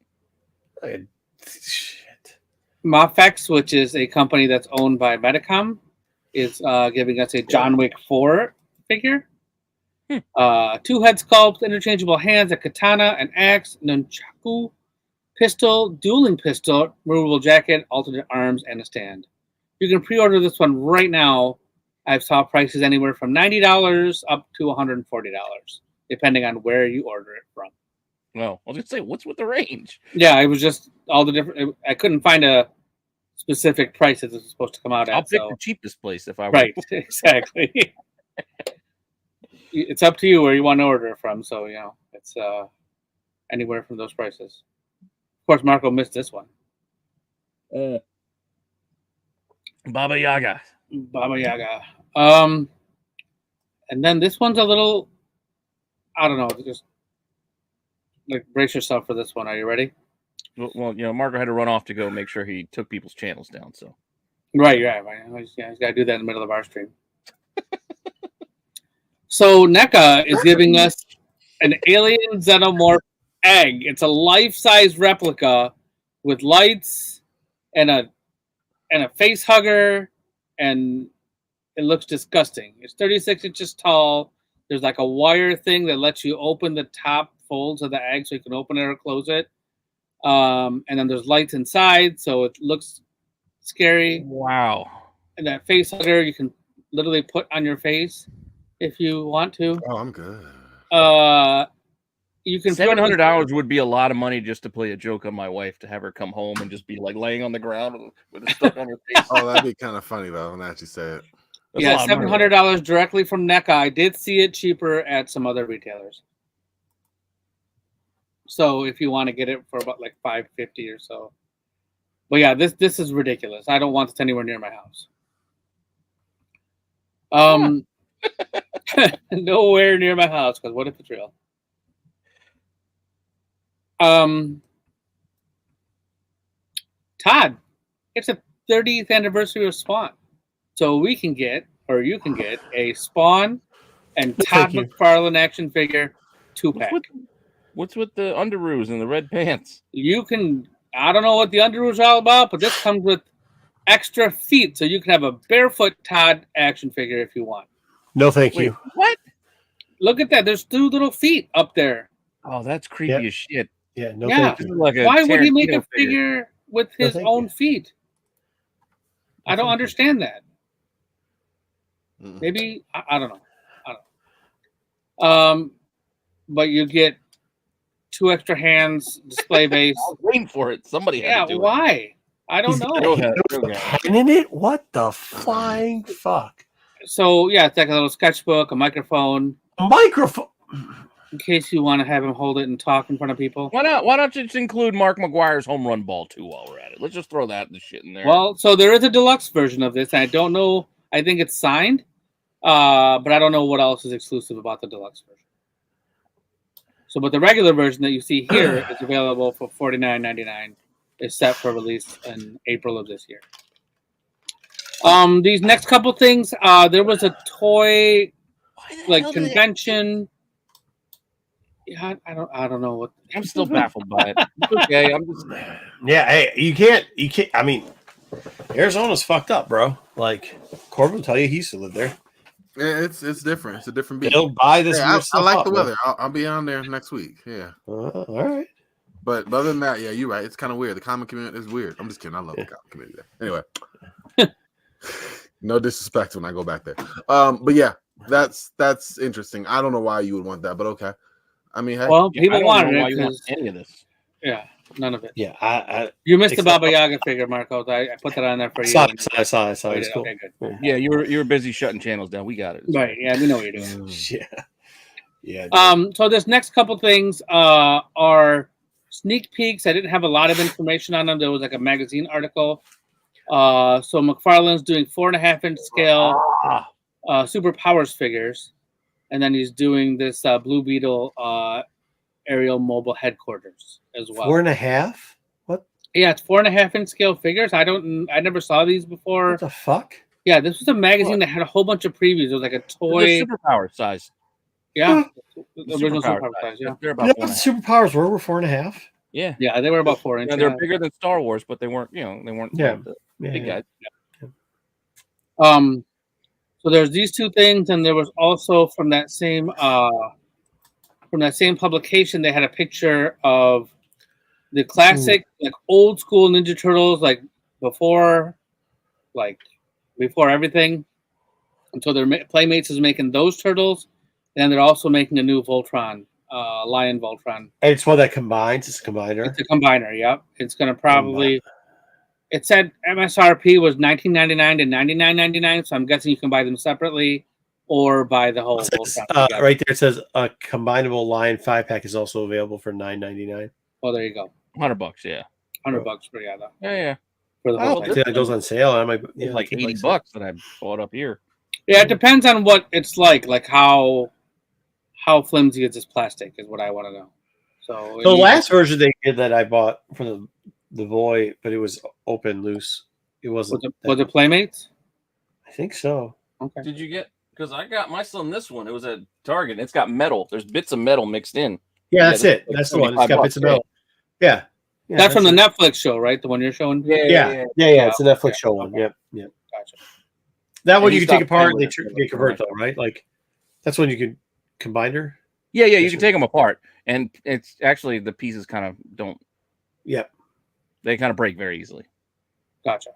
Shit. Mafex, which is a company that's owned by Medicom, is giving us a John Wick 4 figure. 2 head sculpts, interchangeable hands, a katana, an axe, nunchaku, pistol, dueling pistol, removable jacket, alternate arms, and a stand. You can pre-order this one right now. I've saw prices anywhere from $90 up to $140, depending on where you order it from. Well, I was going to say, what's with the range? Yeah, it was just all the different. I couldn't find a specific price that this was supposed to come out at. I'll pick the cheapest place if I were. Right, exactly. It's up to you where you want to order it from. So, it's anywhere from those prices. Of course, Marco missed this one. Baba Yaga. And then this one's a little, I don't know, just like brace yourself for this one. Are you ready? Well, Marco had to run off to go make sure he took people's channels down. So, right. He's got to do that in the middle of our stream. So NECA is giving us an alien xenomorph egg. It's a life-size replica with lights and a face hugger, and it looks disgusting. It's 36 inches tall. There's like a wire thing that lets you open the top folds of the egg so you can open it or close it. And then there's lights inside, so it looks scary. Wow. And that face hugger you can literally put on your face if you want to. Oh, I'm good. You can $700 would be a lot of money just to play a joke on my wife, to have her come home and just be like laying on the ground with it stuck on her face. Oh, that'd be kind of funny though when I actually say it. That's $700 directly from NECA. I did see it cheaper at some other retailers. So if you want to get it for about like $550 or so. But yeah, this is ridiculous. I don't want this anywhere near my house. Nowhere near my house, because what if it's real? Todd, it's a 30th anniversary of Spawn. So we can get, or you can get, a Spawn and Todd McFarlane action figure 2-pack. What's with the underoos and the red pants? You can. I don't know what the underoos are all about, but this comes with extra feet, so you can have a barefoot Todd action figure if you want. No, thank you. What? Look at that. There's 2 little feet up there. Oh, that's creepy as shit. Yeah, no, Yeah. thank you. Like a Why would he make Tarantino a figure with his thank own you. feet? I don't understand that. Mm-mm. Maybe I don't know. But you get 2 extra hands, display base. I was waiting for it. Somebody had to do Why? I don't He's know. Go ahead. got a pen in it? What the flying fuck? So yeah, it's like a little sketchbook, a microphone, A microphone. in case you want to have him hold it and talk in front of people. Why not? Why not just include Mark McGuire's home run ball too while we're at it? Let's just throw that shit in there. Well, so there is a deluxe version of this. And I don't know. I think it's signed, but I don't know what else is exclusive about the deluxe version. So, but the regular version that you see here is available for $49.99. Is set for release in April of this year. These next couple things, there was a toy convention. Yeah, I don't know what. I'm still baffled by it. It's okay. I'm just. Yeah, hey, you can't. I mean, Arizona's fucked up, bro. Like Corbin will tell you, he used to live there. Yeah, it's different. It's a different beat. He'll buy this. Hey, weird I stuff like up, the bro. weather. I'll be on there next week. Yeah. All right. But other than that, yeah, you're right. It's kind of weird. The comic community is weird. I'm just kidding. I love the comic community there. Anyway, no disrespect when I go back there. But yeah, that's interesting. I don't know why you would want that, but okay. I mean, hey, Well, I people don't wanted know it why you want 'cause- any of this. yeah, none of it. Yeah, I You missed the Except- Baba Yaga figure, Marco. I put that on there for you. saw it. I saw it. Oh, you It's did? cool. Okay, good. Yeah, you were busy shutting channels down. We got it. Right. Yeah, we know what you're doing. Yeah. Dude. So this next couple things are sneak peeks. I didn't have a lot of information on them. There was like a magazine article. So McFarlane's doing 4.5-inch scale Superpowers figures, and then he's doing this Blue Beetle aerial mobile headquarters as well. 4.5. What? Yeah, it's 4.5-inch scale figures. I never saw these before. What the fuck? Yeah, this was a magazine that had a whole bunch of previews. It was like a toy. Superpower size. Yeah, The the original superpower Superpower size. Yeah, They're You know about what the 4.5. superpowers were 4.5? Yeah. yeah, they were about 4 inches. They're bigger than Star Wars, but they weren't. They weren't. Yeah. the Yeah. big guys. So there's these 2 things, and there was also from that same publication, they had a picture of the classic, like old school Ninja Turtles, like before everything. And so their Playmates is making those turtles, and they're also making a new Voltron, Lion Voltron. And it's one that combines. It's a combiner. It's a combiner. Yep, it's gonna probably. It said MSRP was $19.99 to $99.99, so I'm guessing you can buy them separately or buy the whole. It says, Voltron together. right there, it says a combinable Lion 5-pack is also available for $9.99. Well, there you go. $100. Yeah. $100 for Yeah. for the I whole don't thing. think that goes on sale. I might, It's like $80 that I bought up here. Yeah, it depends on what it's like how flimsy is this plastic is what I want to know. So The last version they did that I bought for the boy, but it was open loose. It wasn't. was it Playmates? I think so. Okay. Did you get? Because I got my son this one. It was at Target. It's got metal. There's bits of metal mixed in. Yeah, that's it. like That's the one. It's got $75 bits of metal. Yeah. That's from the it. Netflix show, right? The one you're showing? Yeah. It's a Netflix show one. Okay. Yep. Gotcha. That one And you you can take stop apart. playing They with it. convert though, right? Like that's when you can combine her. Yeah. You can take them apart, and it's actually the pieces kind of don't. Yep. They kind of break very easily. Gotcha.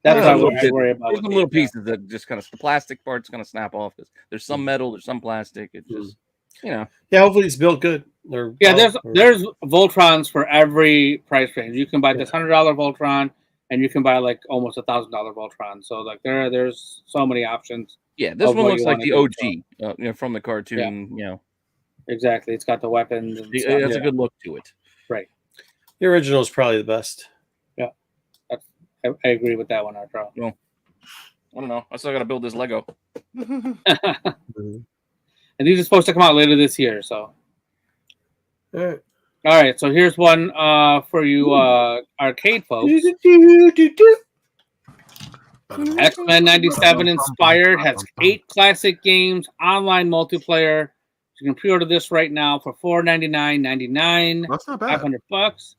That's what I There's worry about. some little pieces that just kind of the plastic part's going to snap off. There's some metal, there's some plastic. It's just Yeah, hopefully it's built good. Or there's Voltrons for every price range. You can buy this $100 Voltron, and you can buy like almost $1,000 Voltron. So like there's so many options. Yeah, this of one what looks you like wanna the do, OG, from the cartoon. Exactly. It's got the weapons. And It stuff. has a good look to it. The original is probably the best. I agree with that one, Arturo. I don't know. I still got to build this Lego. And these are supposed to come out later this year. So, All right. So here's one for you arcade folks. X-Men 97 inspired, has 8 classic games, online multiplayer, You can pre-order this right now for $499.99. That's not bad. $500.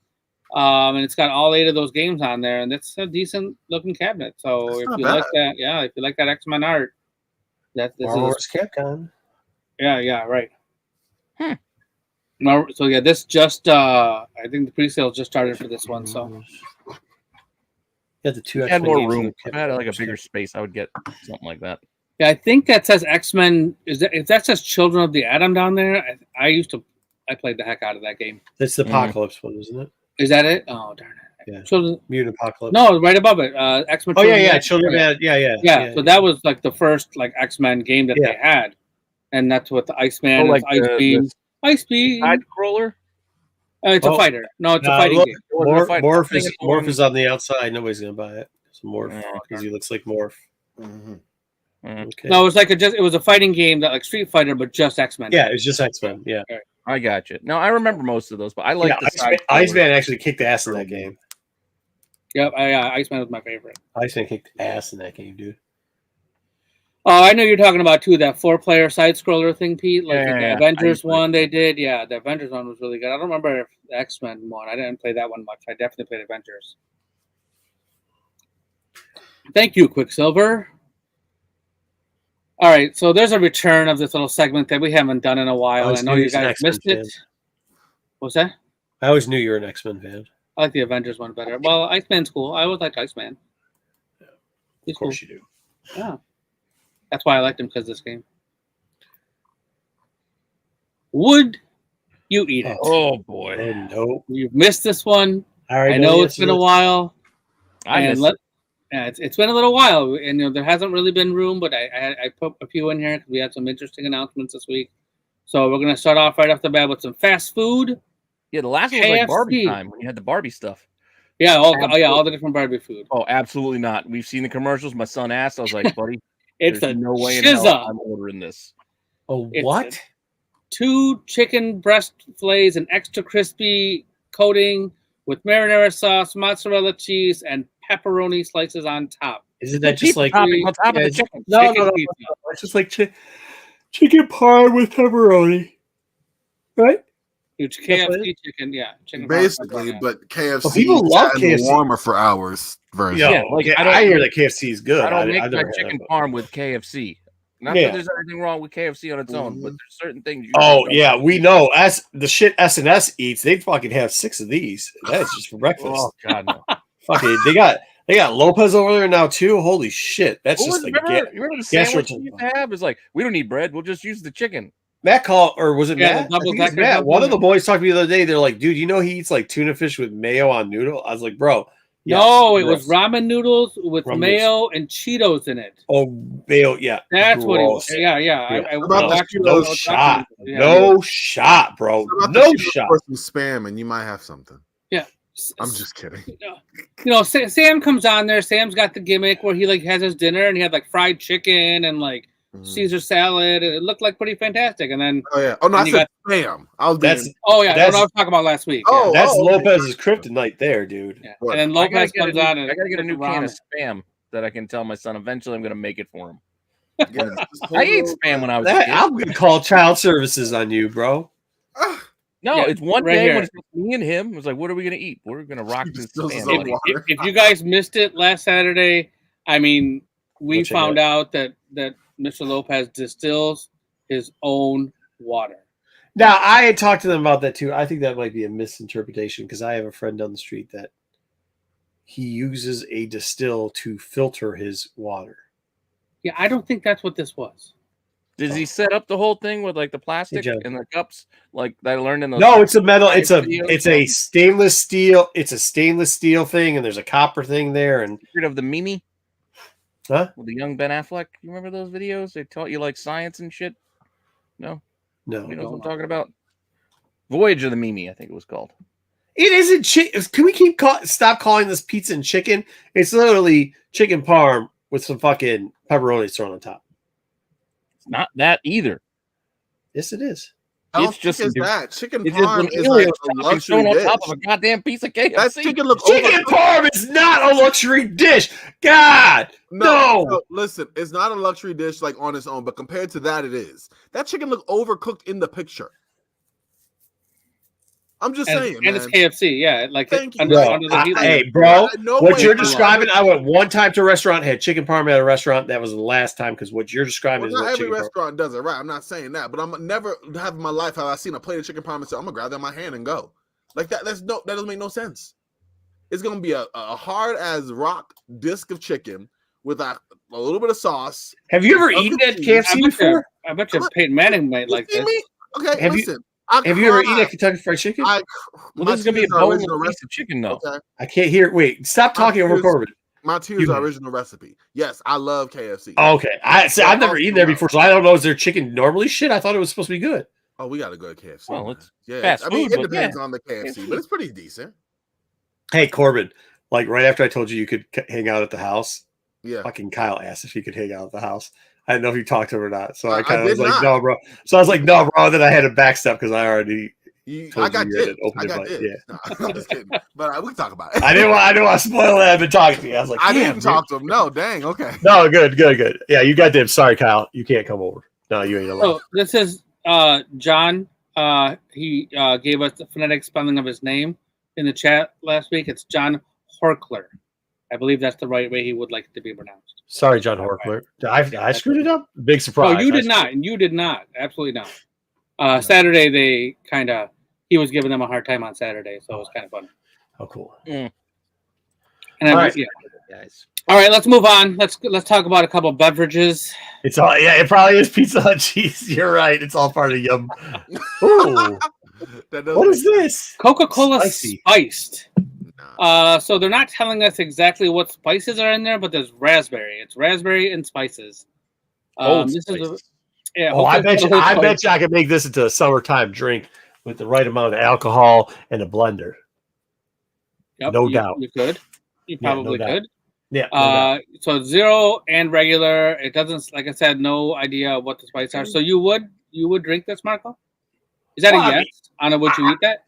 And it's got all 8 of those games on there, and that's a decent looking cabinet. So That's if not you bad. like that, if you like that X-Men art, this is Capcom. yeah, right. No, so yeah, this just I think the pre-sale just started for this one. So Yeah, the 2 If I had X-Men more games room. in If I had like a bigger space, I would get something like that. yeah, I think that says X-Men. If that says Children of the Atom down there, I played the heck out of that game. That's the Apocalypse one, isn't it? Is that it? Oh darn it! Yeah. Children. Mutant Apocalypse. No, right above it. X-Men. Oh Children yeah, of the Children Atom. of yeah. Yeah, so that was like the first like X-Men game that Yeah. they had, and that's what the Iceman, Oh, like Ice Beam, Ice Beam. Side scroller. It's a fighter. No, it's a fighting look, game. Morph is on the outside. Nobody's gonna buy it. It's Morph Yeah, because he looks like Morph. Mhm. Okay. No, it was a fighting game that like Street Fighter, but just X-Men. Yeah, it's just X-Men. Yeah. I got you. No, I remember most of those, but I like the Iceman, side. Iceman actually kicked ass in that game. Yep. Iceman was my favorite. Iceman kicked ass in that game, dude. Oh, I know you're talking about too that 4-player side scroller thing, Pete. Like Yeah, the yeah. Avengers one they did. Yeah, the Avengers one was really good. I don't remember if the X-Men one. I didn't play that one much. I definitely played Avengers. Thank you, Quicksilver. All right, so there's a return of this little segment that we haven't done in a while. I know you guys missed it. What's that? I always knew you were an X-Men fan. I like the Avengers one better. Well, Iceman's cool. I always liked Iceman. He's Of course cool. you do. Yeah. That's why I liked him, because this game. Would you eat it? Oh boy, Nope. You've missed this one. I already I know the it's been answer a to this. while. I And missed it. it's been a little while, and there hasn't really been room, but I put a few in here because we had some interesting announcements this week. So we're gonna start off right off the bat with some fast food. Yeah, the last one was like Barbie KFC. time when you had the Barbie stuff. Yeah, all the different Barbie food. Oh, absolutely not. We've seen the commercials. My son asked. I was like, buddy, It's there's a no way in hell shizza. I'm ordering this. Oh, It's what? 2 chicken breast fillets and extra crispy coating with marinara sauce, mozzarella cheese, and pepperoni slices on top. Isn't that just like topping on top of the it's- chicken? No, Chicken no, no, pizza. no. It's just like chicken parm with pepperoni, right? Huge KFC chicken, yeah. Chicken Basically, parm, but KFC Well, people love and KFC. warmer for hours version. Yeah, like, I hear that KFC is good. I don't make I've my never had chicken it, but- parm with KFC. Not Yeah. that there's anything wrong with KFC on its own, but there's certain things. You Oh don't yeah, like. we know. As the shit S&S eats, they'd fucking have 6 of these. That's just for breakfast. Oh God, no. Fucking, they got Lopez over there now too. Holy shit, that's What just was- like remember the sandwich gastro- we used to have? Is like, we don't need bread. We'll just use the chicken. Matt called, or was it Yeah, Matt? the I double think it was decker Matt. double One of the decker. boys talked to me the other day. They're like, dude, you know he eats like tuna fish with mayo on noodle. I was like, bro. No, it was gross. ramen noodles with Ramen mayo and Cheetos in it. Oh, mayo, yeah. That's what it was. Gross. Yeah. Yeah. I About the watched Cheetos, No those shot. documentaries. Yeah. No shot, bro. How about No the Cheetos shot. for some spam, and you might have something. Yeah. I'm just kidding. Sam comes on there. Sam's got the gimmick where he like has his dinner and he had like fried chicken and like Caesar salad. It looked like pretty fantastic. And then Oh yeah. Oh no, I And you said spam. I was being. That's that's what I That's- was talking about last week. Oh, that's okay. Lopez's kryptonite there, dude. Yeah. What? And then I gotta Lopez get a comes new- on and I gotta get a new can of ramen. spam that I can tell my son. Eventually, I'm gonna make it for him. Yeah, I ate spam when I was a That, kid. I'm gonna call child services on you, bro. No, Yeah, it's one right day here. when it's just me and him. It was like, what are we gonna eat? We're gonna rock He this distills his spam. own buddy. water. If you guys missed it last Saturday, I mean, we We'll check found it out that Mr. Lopez distills his own water. Now, I had talked to them about that too. I think that might be a misinterpretation because I have a friend down the street that he uses a distill to filter his water. Yeah, I don't think that's what this was. Does he set up the whole thing with like the plastic Joe. and the cups, like that I learned in the? No, it's a metal. It's a videos? stainless steel. It's a stainless steel thing, and there's a copper thing there. And Secret of the Mimi. Huh? With the young Ben Affleck. You remember those videos? They taught you like science and shit. No, no, you know what I'm talking about. Voyage of the Mimi, I think it was called. it isn't. Can we stop calling this pizza and chicken? It's literally chicken parm with some fucking pepperoni thrown on top. It's not that either. Yes, it is. I don't It's just think it's that. Chicken It's just parm an is Elio like a topping luxury shown on dish. top of a goddamn piece of KFC. That chicken look Chicken parm is not a luxury dish. God, no. Listen, it's not a luxury dish like on its own, but compared to that, it is. That chicken look overcooked in the picture. I'm just saying, and it's KFC, yeah. Like Thank you. under Bro, the heat. hey, bro, what you're describing, describing, I went one time to a restaurant, had chicken parm at a restaurant. That was the last time because what you're describing is not what every chicken restaurant does it, right? I'm not saying that, but I'm never have in my life have I seen a plate of chicken parm and said, I'm gonna grab that in my hand and go. Like that. That doesn't make no sense. It's gonna be a hard as rock disc of chicken with a little bit of sauce. Have you ever eaten at KFC before? I bet you Peyton Manning might like this. Okay, listen. Have you ever eaten at Kentucky Fried Chicken? Well, this is gonna be a boneless piece of chicken, though. Okay. I can't hear. Wait, stop talking over Corbin. My tears are original recipe. Yes, I love KFC. Okay, I've never eaten there before, so I don't know. Is their chicken normally shit? I thought it was supposed to be good. Oh, we gotta go to KFC. Well, it's fast food, it depends on the KFC, but it's pretty decent. Hey, Corbin, like right after I told you could hang out at the house, fucking Kyle asked if he could hang out at the house. I didn't know if you talked to him or not, so I kind of was like, no, bro. So I was like, no, bro. Then I had to backstep because I already. I got dibs. Yeah. No, I'm just kidding. But we can talk about it. I didn't want to spoil that. I've been talking to you. I was like, I didn't talk to him. No, dang. Okay. No, good. Yeah, you got dibs. Sorry, Kyle. You can't come over. No, you ain't allowed. Oh, this is John. He gave us the phonetic spelling of his name in the chat last week. It's John Horkler. I believe that's the right way he would like it to be pronounced. Sorry, John Horkler. I screwed it up? Big surprise. Oh, you did not. You did not. Absolutely not. Saturday, he was giving them a hard time on Saturday, so it was kind of fun. Oh, cool. And all right, guys. All right, let's move on. Let's talk about a couple of beverages. It's all it probably is Pizza Hut cheese. You're right. It's all part of Yum. Ooh. What is this? Coca-Cola spiced. So they're not telling us exactly what spices are in there, but there's raspberry. It's raspberry and spices. This is I bet you I could make this into a summertime drink with the right amount of alcohol and a blender. Yep, no doubt. You could. You probably could. Yeah. So zero and regular. It doesn't, like I said, no idea what the spices are. So you would drink this, Marco? Is that a yes? Anna, would you eat that?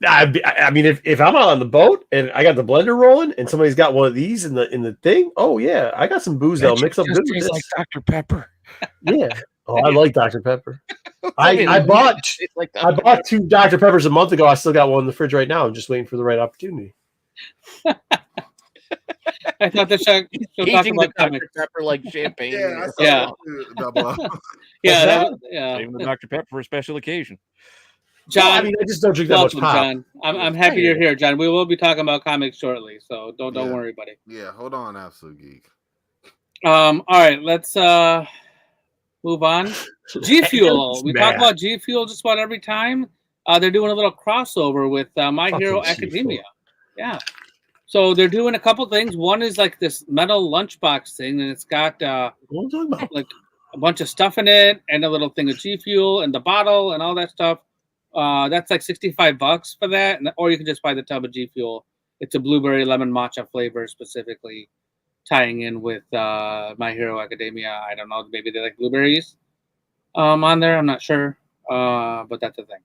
I mean, if I'm out on the boat and I got the blender rolling and somebody's got one of these in the thing, oh yeah, I got some booze that'll mix up good with this. Like Dr. Pepper. Yeah. Oh, I like Dr. Pepper. I bought 2 Dr. Peppers a month ago. I still got one in the fridge right now. I'm just waiting for the right opportunity. I thought that she'll talk about Dr. Pepper like champagne. Yeah. Same with Dr. Pepper for a special occasion. John, I mean, I just don't drink that much pop. John. I'm happy you're here, John. We will be talking about comics shortly, so don't worry, buddy. Yeah, hold on, Absolute Geek. All right, let's move on. G Fuel. We talk about G Fuel just about every time. They're doing a little crossover with My Hero Academia. Yeah. So they're doing a couple things. One is like this metal lunchbox thing, and it's got like a bunch of stuff in it, and a little thing of G Fuel, and the bottle, and all that stuff. That's like $65 for that, or you can just buy the tub of G Fuel. It's a blueberry lemon matcha flavor, specifically tying in with My Hero Academia. I don't know, maybe they like blueberries on there. I'm not sure, but that's the thing.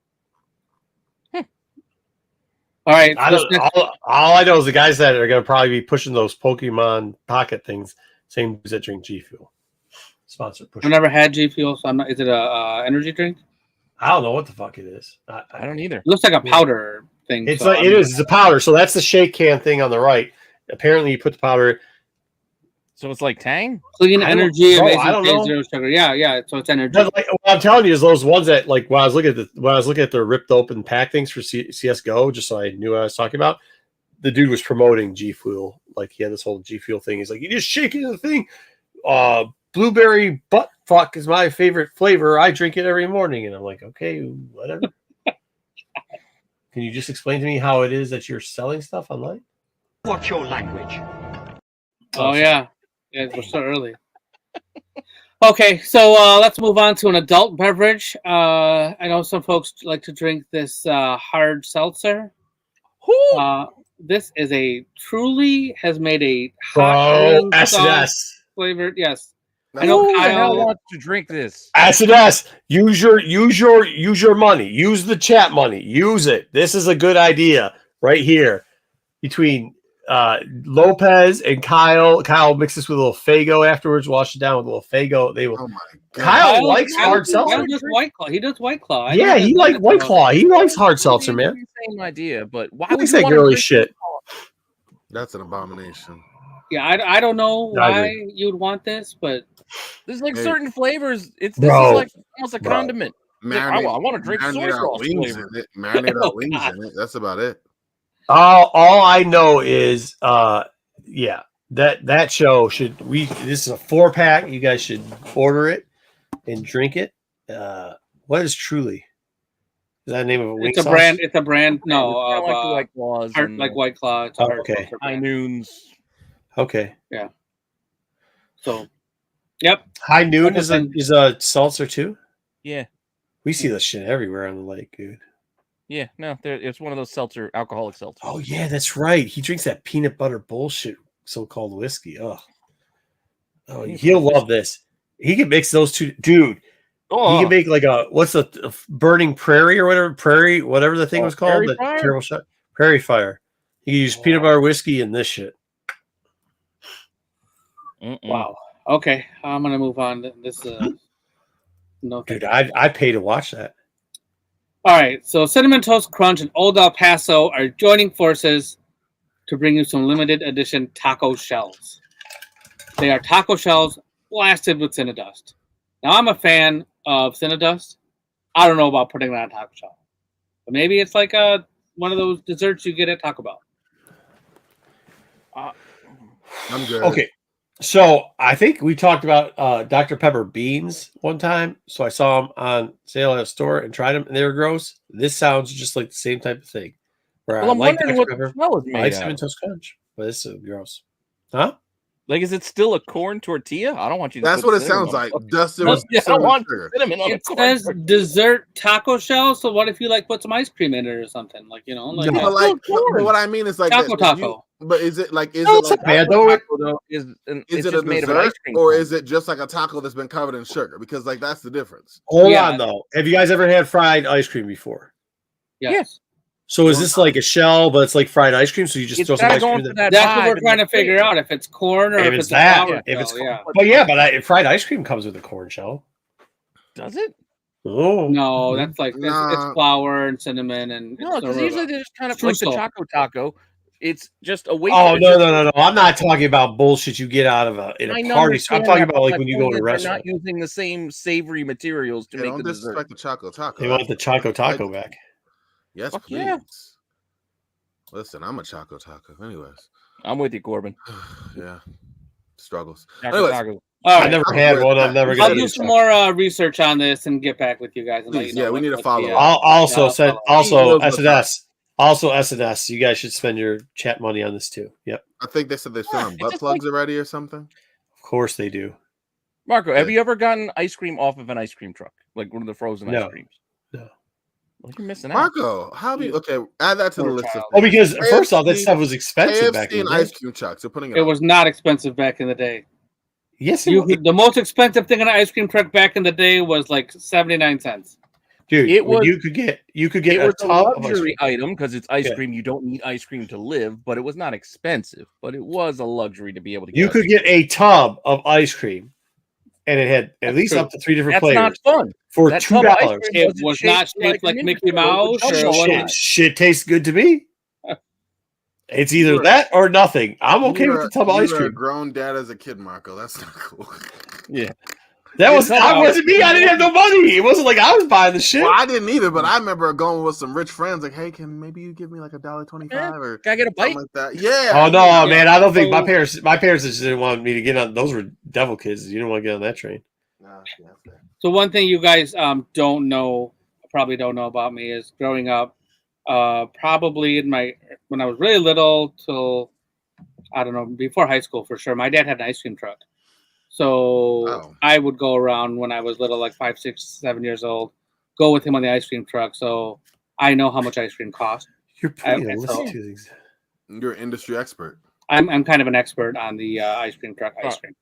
All right. All I know is the guys that are going to probably be pushing those Pokemon pocket things, same as that drink G Fuel. Sponsor push. I've never had G Fuel, so I'm not. Is it a energy drink? I don't know what the fuck it is. I don't either. It looks like a powder thing. It's like, it is. It's a powder. So that's the shake can thing on the right. Apparently, you put the powder. So it's like Tang? Clean energy. I don't know. Zero sugar. Yeah. So it's energy. But like, what I'm telling you is those ones that, like, when I was looking at the ripped open pack things for CS:GO, just so I knew what I was talking about. The dude was promoting G Fuel. Like, he had this whole G Fuel thing. He's like, you just shake it in the thing. Blueberry butt fuck is my favorite flavor. I drink it every morning. And I'm like, okay, whatever. Can you just explain to me how it is that you're selling stuff online? What's your language? Oh, yeah. Yeah, we're so early. Okay, so let's move on to an adult beverage. I know some folks like to drink this hard seltzer. This is has made a hot SS flavored. Yes. I know Who the hell Kyle. wants to drink this? S&S, use your money. Use the chat money. Use it. This is a good idea right here between Lopez and Kyle. Kyle mixes with a little Faygo afterwards. Wash it down with a little Faygo. They will. Oh my god. Kyle likes hard seltzer. Kyle does White Claw. He does White Claw. Yeah, he likes White Claw. He likes hard seltzer, man. Same idea, but why He would likes you that want to girly drink shit. That's an abomination. Yeah, I don't know I why agree. you'd want this, but There's like Hey. certain flavors. This Bro. is like almost a Bro. condiment. Like, I want to drink soy marinate our sauce wings flavor. in it. Marinate Oh, our wings God. in it. That's about it. All I know is, yeah, that show should this is a 4-pack. You guys should order it and drink it. What is Truly? Is that the name of a wing it's a sauce? brand. It's a brand. No, It's kinda of, like the White Claws, hard, and like White Claw. It's a Oh, hard okay. seltzer High brand. Noons. Okay. So, yep. High Noon Like I is said- a seltzer too. Yeah, We see this shit everywhere on the lake, dude. yeah. No, it's one of those alcoholic seltzers. Oh yeah, that's right. He drinks that peanut butter bullshit so-called whiskey. Oh, he'll love this. He can mix those two, dude. Oh, He can make like a burning prairie or whatever the thing was called. Prairie The Fire? terrible shot. Prairie Fire. He can use peanut butter whiskey and this shit. Wow. Okay, I'm gonna move on. This no. thank Dude, you. I pay to watch that. All right, so Cinnamon Toast Crunch and Old El Paso are joining forces to bring you some limited edition taco shells. They are taco shells blasted with Cinnadust. Now, I'm a fan of Cinnadust. I don't know about putting it on a taco shell, but maybe it's like one of those desserts you get at Taco Bell. I'm good. Okay. So I think we talked about Dr. Pepper beans one time. So I saw them on sale at a store and tried them, and they were gross. This sounds just like the same type of thing. Where Well, I I'm like wondering Dr. what Pepper, the shell is I made like out Cinnamon of. Toast Crunch, but this is gross. Huh? Like, is it still a corn tortilla? I don't want you to. That's put what it cinnamon sounds on like. it. Dusted No, with yeah, I don't cinnamon want sugar. cinnamon on a It corn says tortilla. dessert taco shell. So what if you like put some ice cream in it or something? Like like But No. like, Still but what I mean is like Taco this, if you- taco. but is it like No, it's not bad, though. Taco, though, is is it's it a just made of an ice dessert cream or cone. is it just like a taco that's been covered in sugar? Because like that's the difference. Hold Yeah. on, though. Have you guys ever had fried ice cream before? Yes. So is this like a shell, but it's like fried ice cream? So you just It's throw some gotta ice go cream into in that That's what vibe we're and trying to that figure flavor. out. If it's corn or If if it's it's a that, flour if it's shell. Yeah. But yeah, but fried ice cream comes with a corn shell. Does it? Oh No, that's like it's Nah. flour and cinnamon and No, because usually they just kind of True like the salt. Choco Taco. It's just a wafer. Oh It's no, just- no! I'm not talking about bullshit you get out of a I party. I'm understand talking that, about but like my when you go point to a is they're restaurant. not using the same savory materials to Yeah, make don't the dessert. disrespect the Choco Taco. They want the Choco Taco back. Yes, Fuck please. yeah. Listen, I'm a Choco Taco. Anyways, I'm with you, Corbin. yeah, struggles. Choco Anyways, Taco. All I right. never I'm had with one. that. I'm never I'll gonna I'll do do some more research on this and get back with you guys and let you Please, know. yeah, we need to what follow the, up. I'll also Yeah, said I'll also He knows what's SNS. Also SNS. You guys should spend your chat money on this too. Yep, I think they said they're selling it's butt just plugs already or something. of course they do. Marco, have Yeah. you ever gotten ice cream off of an ice cream truck? Like one of the frozen No. ice creams? No. Well, you're missing out. Marco, how do you? Okay, add that to the Poor list. Of child. Oh, because things. first off, that KFC stuff was expensive back KFC in and the day. ice cream trucks. They're putting it. It on. was not expensive back in the day. Yes, The most expensive thing on an ice cream truck back in the day was like 79 cents. dude. It was- you could get It a was a tub of ice luxury cream. item because it's ice Yeah. cream. You don't need ice cream to live, but it was not expensive. But it was a luxury to be able to get. You ice could cream. get a tub of ice cream, and it had at That's least true. up to 3 different That's not flavors fun. for That $2. tub of ice cream It wasn't was not shaped like a Mickey Ninja Turtle. It was Mouse double or what wide. Shit tastes good to me. It's either that or nothing. I'm okay with the tub of ice You were a cream. grown dad as a kid, Marco. That's not cool. Yeah. That was tub of that ice wasn't me. I didn't have no money. It wasn't like I was buying the shit. Well, I didn't either, but I remember going with some rich friends. Like, hey, can maybe you give me like $1.25 or Can I get a bite? something like that? Yeah. Oh no, Yeah. man! I don't think So- my parents just didn't want me to get on. Those were devil kids. You didn't want to get on that train. Nah, yeah, that's fair. So one thing you guys probably don't know about me is growing up, probably when I was really little till I don't know, before high school for sure. My dad had an ice cream truck. So Oh. I would go around when I was little, like 5, 6, 7 years old, go with him on the ice cream truck. So I know how much ice cream costs. You're putting a Okay, list so- of two things. You're an industry expert. I'm kind of an expert on the ice cream truck ice Huh. cream.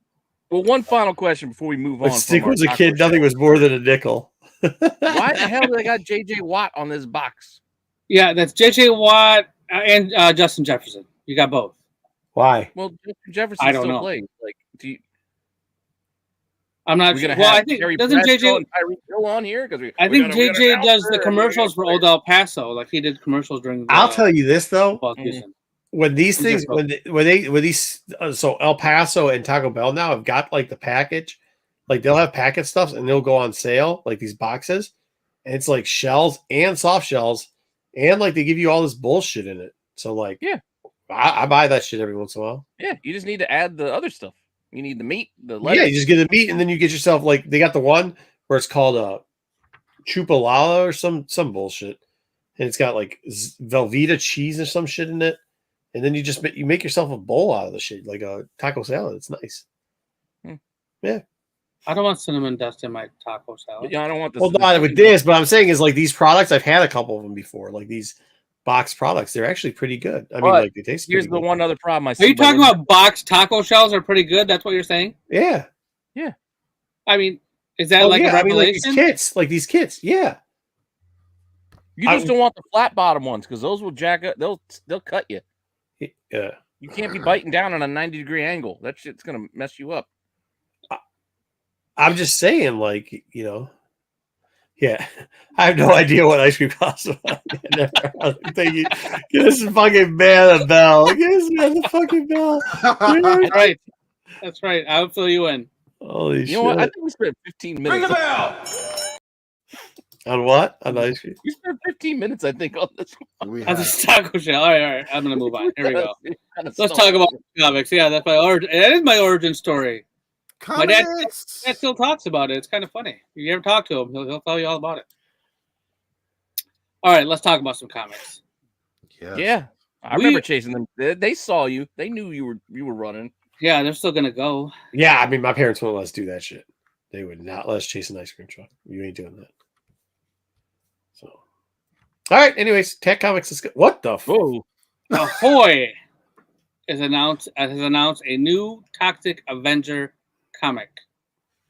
Well, one final question before we move on. When Stick from our was a taco kid, nothing shell. was more than a nickel. Why the hell do they got JJ Watt on this box? Yeah, that's J.J. Watt and Justin Jefferson. You got both. Why? Well, Justin Jefferson I don't still know. plays. Like, I'm not we're sure. gonna Well, have I think Terry doesn't Bradshaw JJ. and Tyreek Hill on here because I think JJ does the commercials for Old El Paso. Like he did commercials during. The, I'll tell you this though. football season. When these These are things, when these, so El Paso and Taco Bell now have got like the package, like they'll have packet stuff and they'll go on sale, like these boxes, and it's like shells and soft shells, and like they give you all this bullshit in it. So like, Yeah. I buy that shit every once in a while. Yeah, you just need to add the other stuff. You need the meat, the lettuce. Yeah, you just get the meat, and then you get yourself like they got the one where it's called chupalala or some bullshit, and it's got like Velveeta cheese or some shit in it, and then you make yourself a bowl out of the shit, like a taco salad. It's nice. Yeah. I don't want cinnamon dust in my taco salad. Yeah, I don't want this. Well, not with this, but I'm saying is like these products. I've had a couple of them before, like these box products. They're actually pretty good. I mean, like they taste. Here's the good. one other problem I see. Are you talking about boxed taco shells are pretty good? That's what you're saying? Yeah. I mean, is that Oh, like yeah. a revelation? Like these kits. Yeah. You just don't want the flat bottom ones because those will jack up. They'll cut you. Yeah. You can't be biting down on a 90-degree angle. That shit's gonna mess you up. I'm just saying, like, yeah. I have no idea what ice cream costs. Thank you. Give this fucking man a bell. Give this man the fucking bell. That's right. That's right. I'll fill you in. Holy shit. You know what? I think we spent 15 minutes. Ring the bell! On what? On ice cream? We spent 15 minutes, I think, on this one. We On have. this taco shell. All right. I'm gonna move on. Here we go. Let's Let's talk about comics. Yeah, that's my origin. That is my origin story. My dad still talks about it. It's kind of funny. If you ever talk to him, he'll tell you all about it. All right, let's talk about some comics. Yeah, I remember chasing them. They saw you. They knew you were running. Yeah, they're still gonna go. Yeah, I mean, my parents wouldn't let us do that shit. They would not let us chase an ice cream truck. You ain't doing that. So, all right. Anyways, Tech Comics is good. What the? Whoa! Ahoy has announced a new Toxic Avenger comic.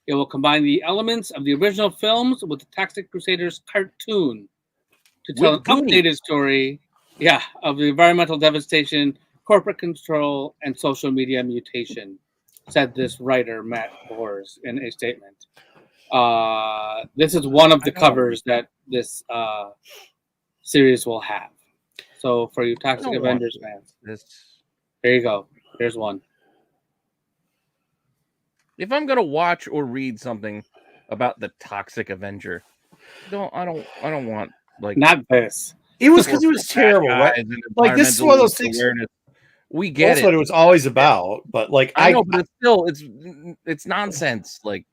It will combine the elements of the original films with the Toxic Crusaders cartoon to tell an updated story, of the environmental devastation, corporate control, and social media mutation, said this writer, Matt Bors, in a statement. This is one of the covers that this series will have. So for you Toxic Avengers fans, there you go. Here's one. If I'm gonna watch or read something about the Toxic Avenger, I don't want like not this. It was because it was terrible, right? Like this is one of those things. We get That's what it was always about, but like I know, but it's still it's nonsense. Like,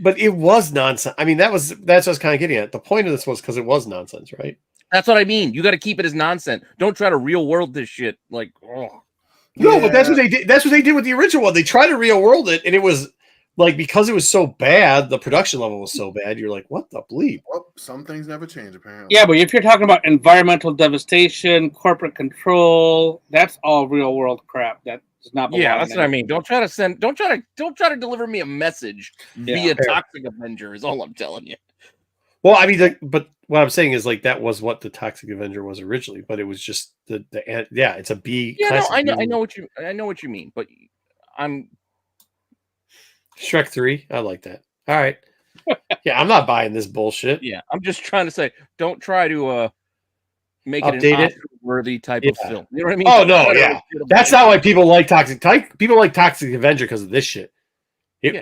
but it was nonsense. I mean, that's what I was kind of getting at. The point of this was because it was nonsense, right? That's what I mean. You got to keep it as nonsense. Don't try to real world this shit. Like, no, but that's what they did. That's what they did with the original one. They tried to real world it, and it was like because it was so bad, the production level was so bad. You're like, what the bleep? Well, some things never change, apparently. Yeah, but if you're talking about environmental devastation, corporate control, that's all real world crap. That does not belong. Yeah, that's what I mean. Don't try to deliver me a message via Toxic Avenger. Is all I'm telling you. Well, I mean, but what I'm saying is like that was what the Toxic Avenger was originally, but it was just it's a B. Yeah, no, I know what you mean, but I'm Shrek 3. I like that. All right. Yeah, I'm not buying this bullshit. Yeah, I'm just trying to say, don't try to make Update it an it. Oscar-worthy type of film. You know what I mean? Oh no, yeah, that's not why people like Toxic. People like Toxic Avenger because of this shit. B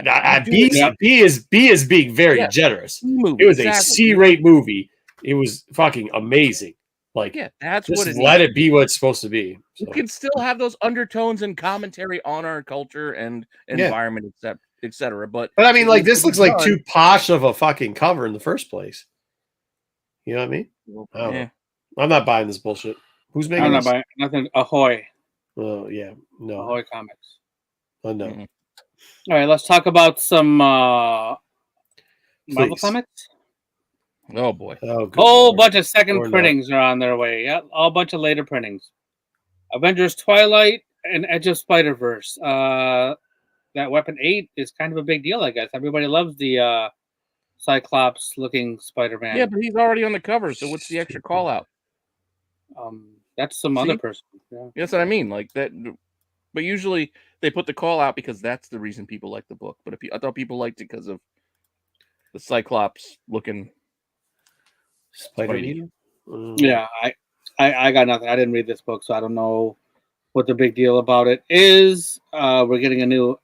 is being very generous. Movie, it was a C-rate movie. It was fucking amazing. Like, yeah, that's just what it let needs. it be what it's supposed to be. So. You can still have those undertones and commentary on our culture and environment, etc. But I mean, like this looks like too posh of a fucking cover in the first place. You know what I mean? Yeah. I'm not buying this bullshit. Who's making? I'm not buying nothing. Ahoy. Oh yeah, no. Ahoy Comics. Oh no. Mm-hmm. All right, let's talk about some Marvel comics. Oh boy! Oh, good whole Lord. bunch of second printings are on their way. Yeah, all bunch of later printings. Avengers Twilight and Edge of Spider-Verse. The that Weapon 8 is kind of a big deal, I guess. Everybody loves the Cyclops-looking Spider-Man. Yeah, but he's already on the cover, so what's the extra call out? That's some other person. Yeah. That's what I mean. Like that, but usually they put the call out because that's the reason people like the book. But I thought people liked it because of the Cyclops looking Spider-Man. Yeah, I got nothing. I didn't read this book, so I don't know what the big deal about it is. We're getting a new,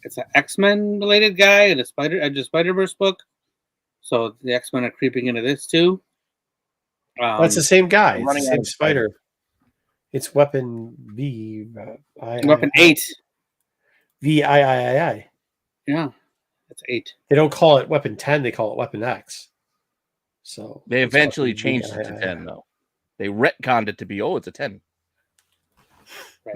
it's an X-Men related guy and a Spider-Verse book. So the X-Men are creeping into this too. That's the same guy. It's the running out same of spider. It's Weapon V. Weapon 8. VIII. Yeah, that's 8. They don't call it Weapon 10. They call it Weapon X. So They it's eventually Weapon changed it to VIII. 10, though. They retconned it to be, it's a 10. Right.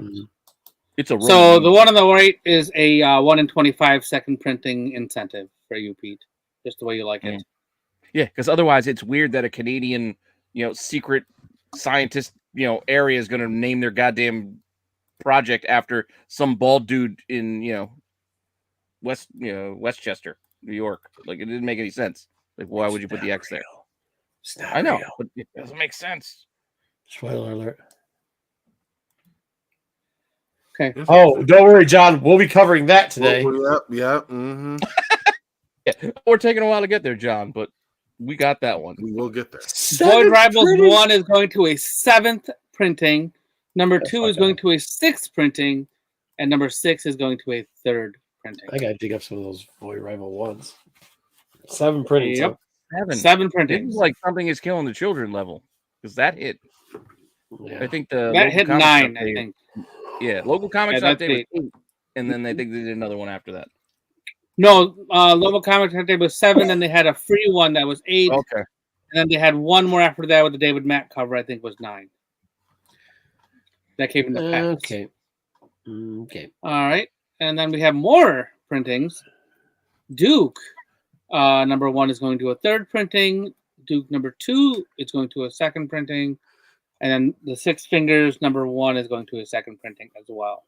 It's a So the one on the right is a 1 in 25 second printing incentive for you, Pete. Just the way you like it. Yeah, because otherwise it's weird that a Canadian, secret scientist, area is going to name their goddamn project after some bald dude in, Westchester, New York. Like, it didn't make any sense. Like, why would you put the X there? It's not I know, real. but it doesn't make sense. Spoiler alert. Okay. Oh, don't worry, John. We'll be covering that today. Yep. Mm-hmm. Yeah, we're taking a while to get there, John, but we got that one. We will get there. Void Rivals 1 is going to a 7th printing. Number 2 is going to a 6th printing. And number 6 is going to a 3rd printing. I gotta dig up some of those Void Rival ones. 7 printings. Yep. Huh? 7 This printings. is like Something Is Killing the Children level, because that hit. Yeah. I think the That local hit comics 9, I update- think. Yeah, local comics Yeah, that's update was 8, and then I think they did another one after that. No, Local Comics Update was 7, and they had a free one that was 8. Okay. And then they had one more after that with the David Mack cover, I think was 9. That came in the past. Okay. Okay. All right. And then we have more printings. Duke, number 1 is going to a 3rd printing. Duke number 2 is going to a 2nd printing. And then the Six Fingers, number 1 is going to a 2nd printing as well.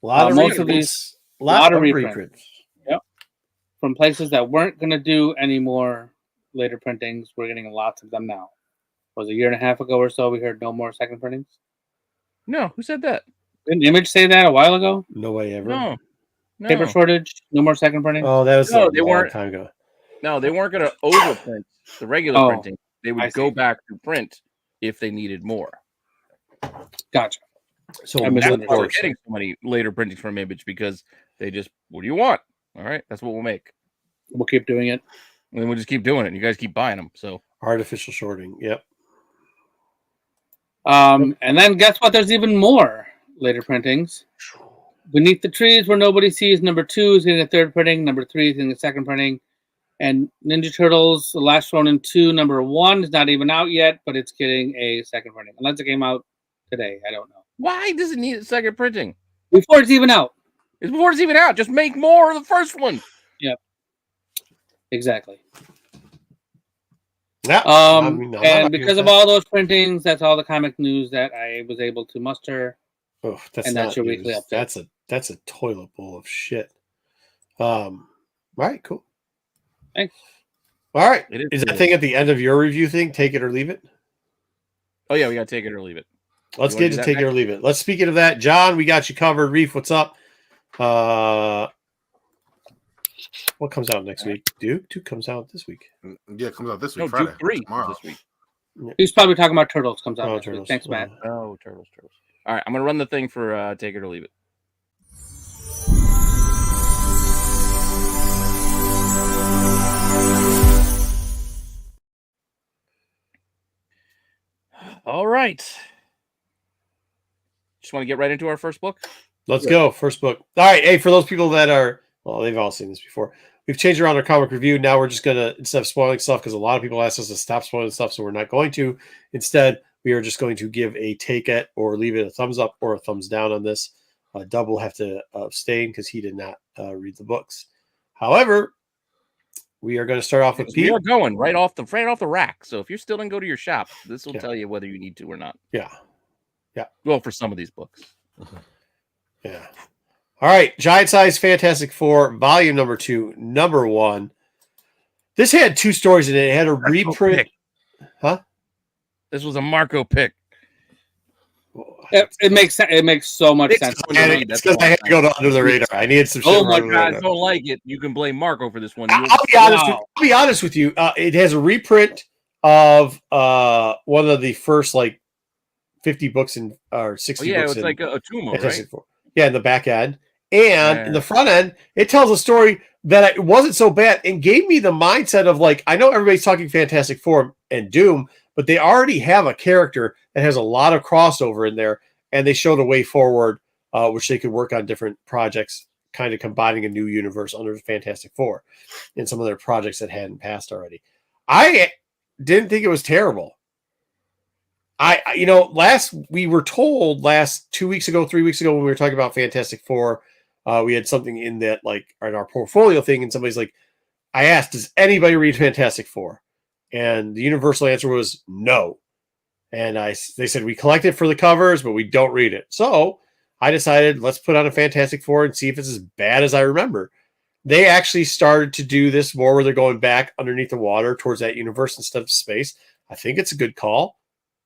A lot of most of reprints. these- A lot of reprints. reprints. From places that weren't going to do any more later printings, we're getting lots of them now. Was a year and a half ago or so, we heard no more 2nd printings. No, who said that? Didn't Image say that a while ago? No way ever. No. Paper shortage, no more 2nd printing. Oh, that was No, a they long weren't. time ago. No, they weren't going to overprint the regular Oh, printing. They I would see. go back to print if they needed more. Gotcha. So I And that's why we're misunderstood. getting so many later printings from Image, because they just, what do you want? All right, that's what we'll make. We'll keep doing it. And then we'll just keep doing it. And you guys keep buying them. So artificial shorting. Yep. And then guess what? There's even more later printings. Beneath the Trees Where Nobody Sees, number 2 is getting a 3rd printing. Number 3 is getting a 2nd printing. And Ninja Turtles, The Last Ronin 2, number 1 is not even out yet, but it's getting a 2nd printing. Unless it came out today. I don't know. why does it need a 2nd printing? Before it's even out. It's before it's even out. Just make more of the first one. Exactly. Yeah. And not because of all those printings, that's all the comic news that I was able to muster. Oh, that's and not that's your weekly news. update. That's a toilet bowl of shit. All right, cool. Thanks. All right. It Is that thing at the end of your review thing? Take it or leave it? Oh, yeah, we got to take it or leave it. Let's You wanna get do to that take it or leave it. Let's speaking of that, John, we got you covered. Reef, what's up? What comes out next week? Duke? Duke comes out this week. Yeah, it comes out this week, No, Friday. Duke 3 tomorrow. this week. He's probably talking about Turtles. Comes out Oh, next week. Turtles. Thanks, Matt. Oh, Turtles. All right, I'm going to run the thing for take it or leave it. All right. Just want to get right into our first book. Let's go. First book. All right. Hey, for those people that are, well, they've all seen this before. We've changed around our comic review. Now we're just going to, instead of spoiling stuff, because a lot of people ask us to stop spoiling stuff, so we're not going to. Instead, we are just going to give a take it or leave it a thumbs up or a thumbs down on this. Dub will have to abstain because he did not read the books. However, we are going to start off with We Pete. are going right off the rack. So if you still didn't go to your shop, this will Yeah. tell you whether you need to or not. Yeah. Well, for some of these books. Yeah. All right, Giant Size Fantastic Four, volume number 2, number 1. This had 2 stories in it. It had a reprint. Pick. Huh? This was a Marco pick. It makes sense. It makes so much sense. And it's because I had to go to under the radar. I needed some shit. Oh my god, I don't like it. You can blame Marco for this one. I'll be honest with you. It has a reprint of one of the first like 50 books in or 60 yeah, books. It's like a Tumo, right? Yeah, in the back end. And in the front end, it tells a story that it wasn't so bad and gave me the mindset of like, I know everybody's talking Fantastic Four and Doom, but they already have a character that has a lot of crossover in there, and they showed a way forward, which they could work on different projects, kind of combining a new universe under Fantastic Four in some of their projects that hadn't passed already. I didn't think it was terrible. We were told 2 weeks ago, 3 weeks ago, when we were talking about Fantastic Four, we had something in that, like, in our portfolio thing, and somebody's like, I asked, does anybody read Fantastic Four? And the universal answer was no. And they said, we collect it for the covers, but we don't read it. So I decided, let's put on a Fantastic Four and see if it's as bad as I remember. They actually started to do this more where they're going back underneath the water towards that universe instead of space. I think it's a good call.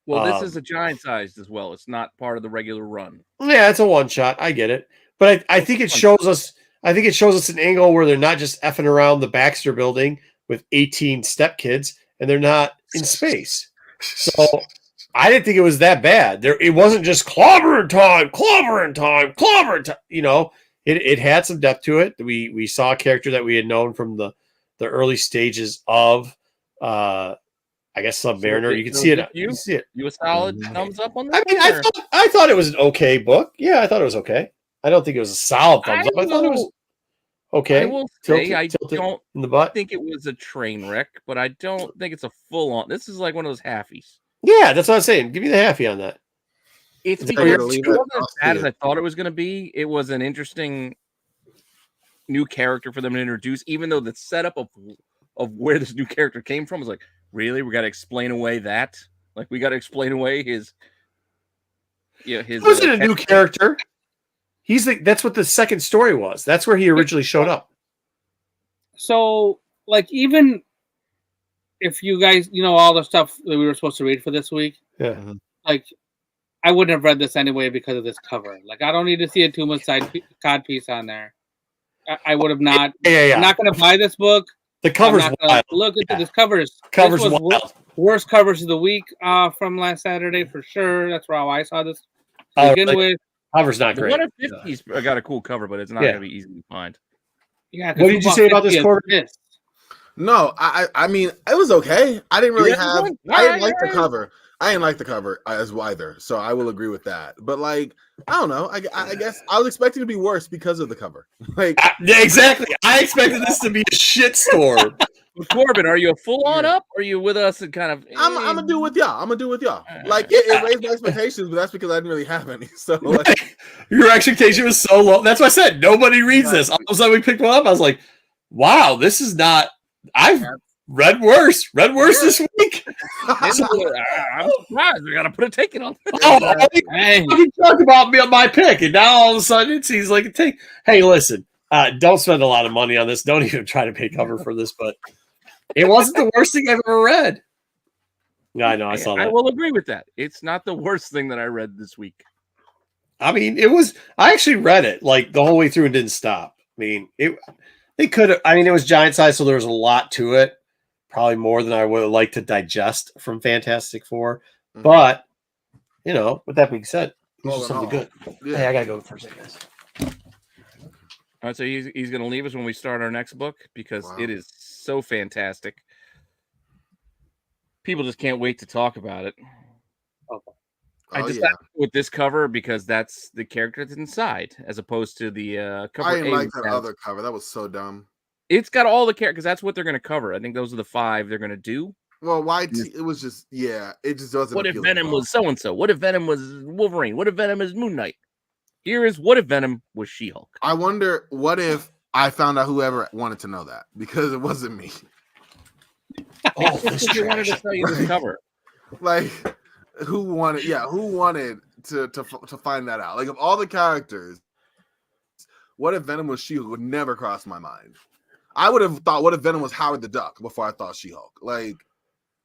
Well, this is a giant sized as well. It's not part of the regular run. Yeah, it's a one shot. I get it. But I think it shows us. I think it shows us an angle where they're not just effing around the Baxter building with 18 stepkids, and they're not in space. So I didn't think it was that bad. It wasn't just clobbering time. You know, it had some depth to it. We saw a character that we had known from the early stages of, I guess, Submariner. You can see it. You can see it. You a solid thumbs up on that? I mean, I thought it was an okay book. Yeah, I thought it was okay. I don't think it was a solid thumbs up. I thought it was okay. I will say I tilted don't in the butt. think it was a train wreck, but I don't think it's a full on. This is like one of those halfies. Yeah, that's what I'm saying. Give me the halfie on that. It's because it wasn't as bad as I thought it was going to be. It was an interesting new character for them to introduce, even though the setup of where this new character came from was like, really? We got to explain away that? Like, we got to explain away his. Yeah, his. He wasn't a new character. That's what the second story was. That's where he originally showed up. So, like, even if you guys, all the stuff that we were supposed to read for this week, yeah, like, I wouldn't have read this anyway because of this cover. Like, I don't need to see a Tuma side cod piece on there. I would have not. Yeah. I'm not going to buy this book. The cover's wild. Look at this cover's wild. Worst covers of the week from last Saturday for sure. That's how I saw this to begin with. Cover's not great. 150's got a cool cover, but it's not going to be easy to find. Yeah. What did you say about this Corbin? No, I mean, it was okay. I didn't really I didn't like the cover. I didn't like the cover as either, so I will agree with that. But like, I don't know. I guess I was expecting it to be worse because of the cover. Like, exactly. I expected this to be a shitstorm. Corbin, are you a full on up? Or are you with us and kind of? I'm gonna do with y'all. Like, it raised my expectations, but that's because I didn't really have any. So like, your expectation was so low. That's why I said nobody reads this. All of a sudden we picked one up. I was like, wow, this is not. I've read worse this week. I'm surprised. I gotta put a ticket on. You talk about me on my pick, and now all of a sudden it seems like a take. Hey, listen, don't spend a lot of money on this. Don't even try to pay cover for this, but it wasn't the worst thing I've ever read. Yeah, I know. I saw that. I will agree with that. It's not the worst thing that I read this week. I mean, it was. I actually read it like the whole way through and didn't stop. I mean, they could have. I mean, it was giant size, so there was a lot to it. Probably more than I would have liked to digest from Fantastic Four. Mm-hmm. But, with that being said, this is something good. Yeah. Hey, I got to go for a second, guys. All right, so he's going to leave us when we start our next book because it is so fantastic. People just can't wait to talk about it. Okay. I decided with this cover because that's the character that's inside as opposed to the cover. I didn't like that other cover. That was so dumb. It's got all the characters because that's what they're going to cover. I think those are the 5 they're going to do. Well, it was just, it just doesn't. What if Venom was so and so? What if Venom was Wolverine? What if Venom is Moon Knight? Here is what if Venom was She-Hulk. I wonder what if I found out whoever wanted to know that because it wasn't me. Oh, you wanted to tell you this cover. Like, who wanted to find that out? Like, of all the characters, what if Venom was She-Hulk would never cross my mind. I would have thought, what if Venom was Howard the Duck before I thought She-Hulk? Like,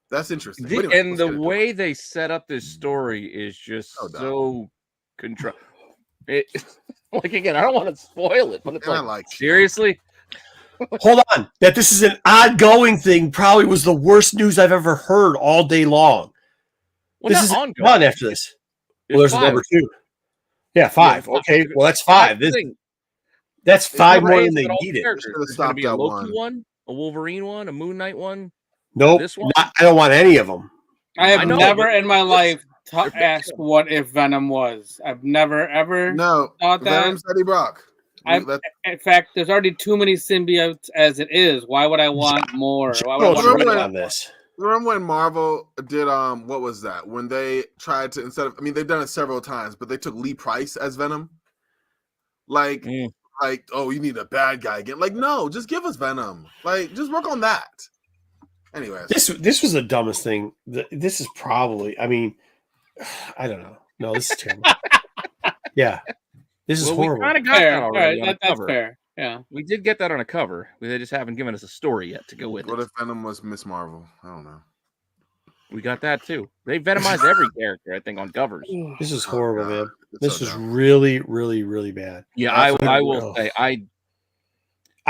that's interesting. But anyway, And let's the get into way it. they set up this story is just Oh, dumb. so control. It like again, I don't want to spoil it, but it's And I like like seriously. Hold on. That this is an ongoing thing probably was the worst news I've ever heard all day long. Well, This not is ongoing. done after this. Well, there's a five. number 2. Yeah, 5. Yeah, Okay, well, that's 5. That's the thing. That's 5 more Hey, than they all needed. characters. Should've There's going to be a stopped at Loki one. one, a Wolverine one, a Moon Knight one. Nope. This one? I don't want any of them. I have I know, never but in my life they're asked what if Venom was. I've never ever No, thought that. Venom's Eddie Brock. In fact, there's already too many symbiotes as it is. Why would I want more? Why would I John's want right more? on this. Remember when Marvel did what was that? When they tried to they've done it several times, but they took Lee Price as Venom. Like, oh, you need a bad guy again. Like, no, just give us Venom. Like, just work on that. Anyways. This was the dumbest thing. This is probably, I mean, I don't know. No, this is terrible. Yeah. This is horrible. We kind of got fair. that already. Right, that's fair. Yeah. We did get that on a cover. They just haven't given us a story yet to go with What it. if Venom was Miss Marvel? I don't know. We got that too. They venomized every character, I think, on covers. This is horrible, man. It's This so is dumb. really, really, really bad. Yeah, That's I will say I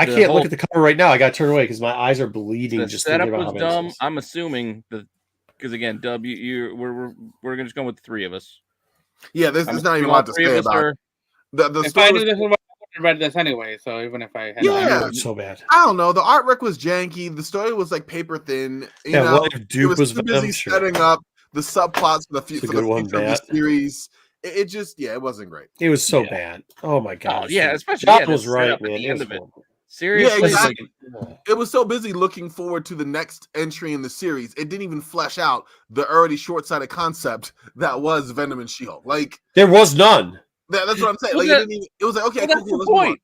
the can't whole- look at the cover right now. I got to turn away because my eyes are bleeding. the Just setup thinking about was how bad dumb. this is. I'm assuming because again, we're just going with the three of us. Yeah, there's not even a lot to say about it. The If story I was, knew this, I would have read this anyway. So even if I had, Yeah. I know it's so bad. I don't know. The artwork was janky. The story was like paper thin. You Yeah, know, what if it Duke was was too Venom? busy Sure. setting up the subplots for the It's a future good one, of the Matt. series. It just, it wasn't great. It was so Yeah. bad. Oh my god. yeah, especially Josh the was right, setup at man. the It end was of it. horrible. Seriously, Yeah, like, exactly. It was so busy looking forward to the next entry in the series, it didn't even flesh out the already short-sighted concept that was Venom and She-Hulk. Like, There was none. that's what I'm saying. Well, Like, it was like, okay, well, cool, that's cool, the let's move on. point.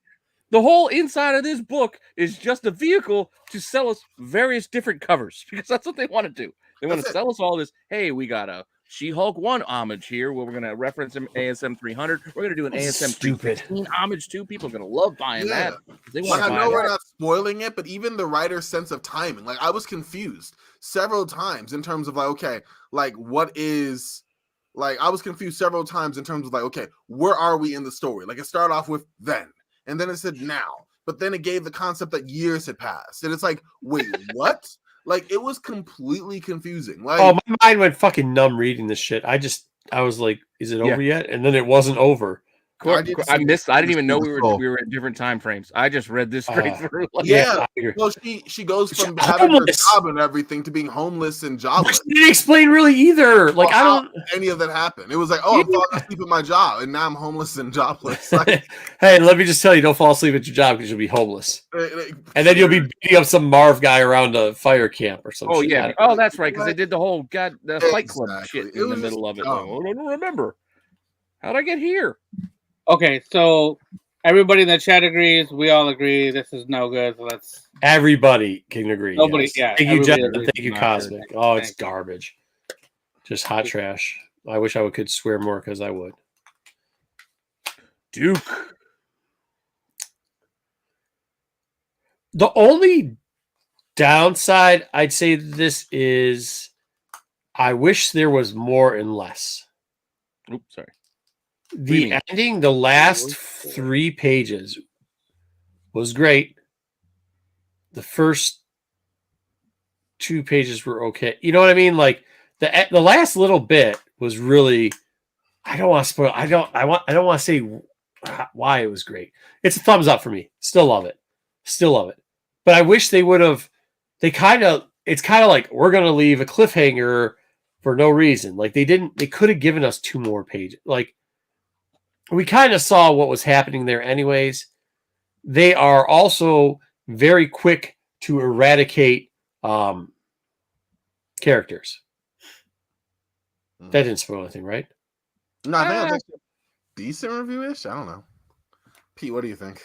The whole inside of this book is just a vehicle to sell us various different covers because that's what they want to do. They want to That's it. sell us all this. Hey, we got a She-Hulk 1 homage here where we're going to reference him ASM 300. We're going to do an ASM Stupid. 315 homage too. People are going to love buying Yeah. that. They Like, want I to know buy we're that. not spoiling it, but even the writer's sense of timing, like I was confused several times in terms of like, okay, like what is, like I was confused several times in terms of like, okay, where are we in the story? Like it started off with then, and then it said now, but then it gave the concept that years had passed, and it's like, wait, what? Like it was completely confusing. Like, Oh, my mind went fucking numb reading this shit. I was like, is it over yet? And then it wasn't over. I didn't even know we Oh. were in different time frames. I just read this straight through. Like, Yeah. I agree. well, she goes from She's having her homeless. job and everything to being homeless and jobless. She didn't explain really either. Like, I How don't. any of that happened. It was like, oh, I'm falling asleep at my job, and now I'm homeless and jobless. Like, Hey, let me just tell you, don't fall asleep at your job because you'll be homeless. And then you'll be beating up some Marv guy around a fire camp or something. oh yeah. Oh, that's right. Because they did the whole Fight Club Exactly. shit It in the was middle just of it. dumb. Like, I don't remember. How'd I get here? okay, so everybody in the chat agrees. We all agree this is no good. So let's. Everybody can agree. Nobody- yes. yeah, Thank you, everybody Jeff. agrees Thank you, it's not Cosmic. good. Oh, it's Thank you. garbage. Just hot trash. I wish I could swear more because I would. Duke. The only downside I'd say to this is I wish there was more and less. Oops, sorry. do you The mean? ending, the last 3 pages was great. The first 2 pages were okay. You know what I mean? Like the last little bit was really. I don't want to spoil. I don't want to say why it was great. It's a thumbs up for me. Still love it. Still love it. But I wish they would have. It's kind of like we're gonna leave a cliffhanger for no reason. Like they didn't. They could have given us 2 more pages. Like we kind of saw what was happening there, anyways. They are also very quick to eradicate characters. That didn't spoil anything, right? No, I think it was actually a decent review-ish. I don't know. Pete, what do you think?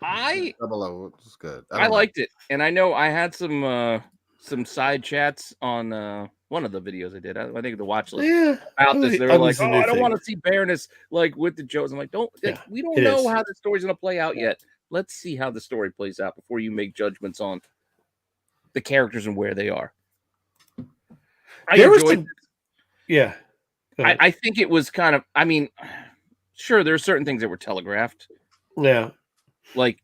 Double O, it was good. I liked it, and I know I had some side chats on One of the videos I did. I think the watch list Yeah, about this. They were like, a "Oh, new I don't thing. want to see Baroness like with the Joes." I'm like, "Don't. Yeah, we don't it know is. how the story's gonna play out yet. Let's see how the story plays out before you make judgments on the characters and where they are." I There was enjoyed. some, yeah. Go ahead. I think it was kind of. I mean, sure, there are certain things that were telegraphed. Yeah. Like,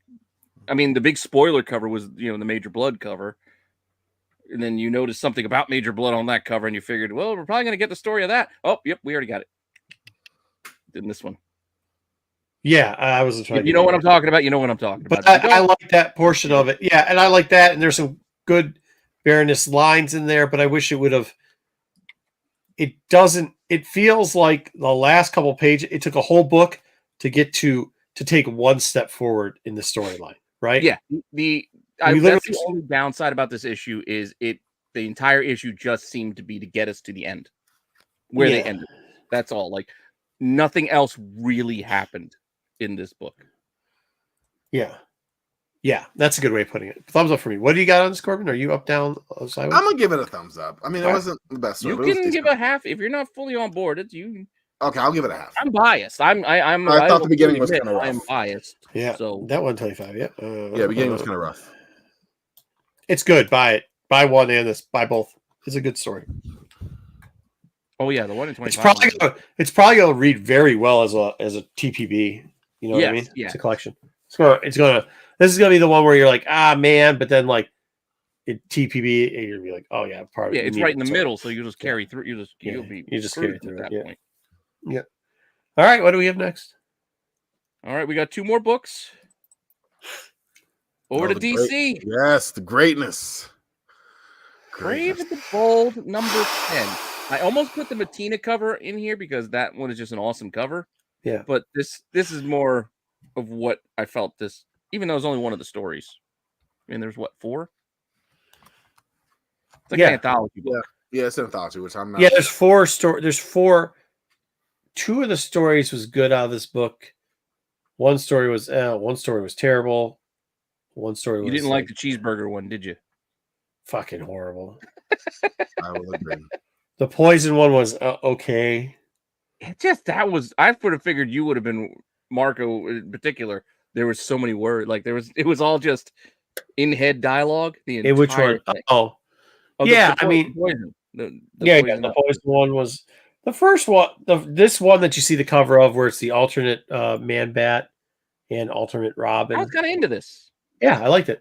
I mean, the big spoiler cover was the Major Blood cover. And then you noticed something about Major Blood on that cover, and you figured, well, we're probably going to get the story of that. Oh, yep, we already got it. In this one. Yeah, I wasn't trying If you know what I'm talking about, you know what I'm talking about. But I like that portion of it. Yeah, and I like that. And there's some good Baroness lines in there, but I wish it would have. It doesn't. It feels like the last couple pages, it took a whole book to get to take one step forward in the storyline, right? Yeah. We That's literally- the only downside about this issue is the entire issue just seemed to be to get us to the end where they ended. That's all. Like nothing else really happened in this book. Yeah. Yeah, that's a good way of putting it. Thumbs up for me. What do you got on this, Corbin? Are you up, down, sideways? I'm gonna give it a thumbs up. I mean, it All right. wasn't the best. You story, but it was can give decent. a half if you're not fully on board. It's you. Okay, I'll give it a half. I'm biased. I thought the beginning was admit kinda rough. I'm biased. Yeah, So that 125. Yeah, Yeah, beginning was kind of rough. It's good. Buy it. Buy one and this. Buy both. It's a good story. oh yeah, the one in 25. It's probably gonna read very well as a TPB. You know what I Yes, mean? yeah. It's a collection. It's gonna. This is gonna be the one where you're like, ah man, but then like it TPB, and you're gonna be like, oh yeah, part. Yeah, it's you right in need the it. middle, so you just carry through. You'll be you just carry cruising through at it, that yeah. point. All right, what do we have next? All right, we got 2 more books. Over Oh, to the DC. Yes, the greatness. Brave and the Bold number 10. I almost put the Matina cover in here because that one is just an awesome cover. Yeah. But this is more of what I felt this, even though it's only one of the stories. I mean, there's what, 4? It's like Yeah. an anthology book. Yeah, it's an anthology, which I'm not. Yeah, there's 4 stories. There's 4. 2 of the stories was good out of this book. One story was terrible. One story was You didn't like the cheeseburger one, did you? fucking horrible. I will agree. The poison one was okay. It just I would have figured you would have been Marco in particular. There was so many words, like it was all just in head dialogue. The entire Which one? thing. Oh, The I mean, poison. The the poison one was the first one. This one that you see the cover of, where it's the alternate Man Bat and alternate Robin. I was kind of into this. Yeah, I liked it.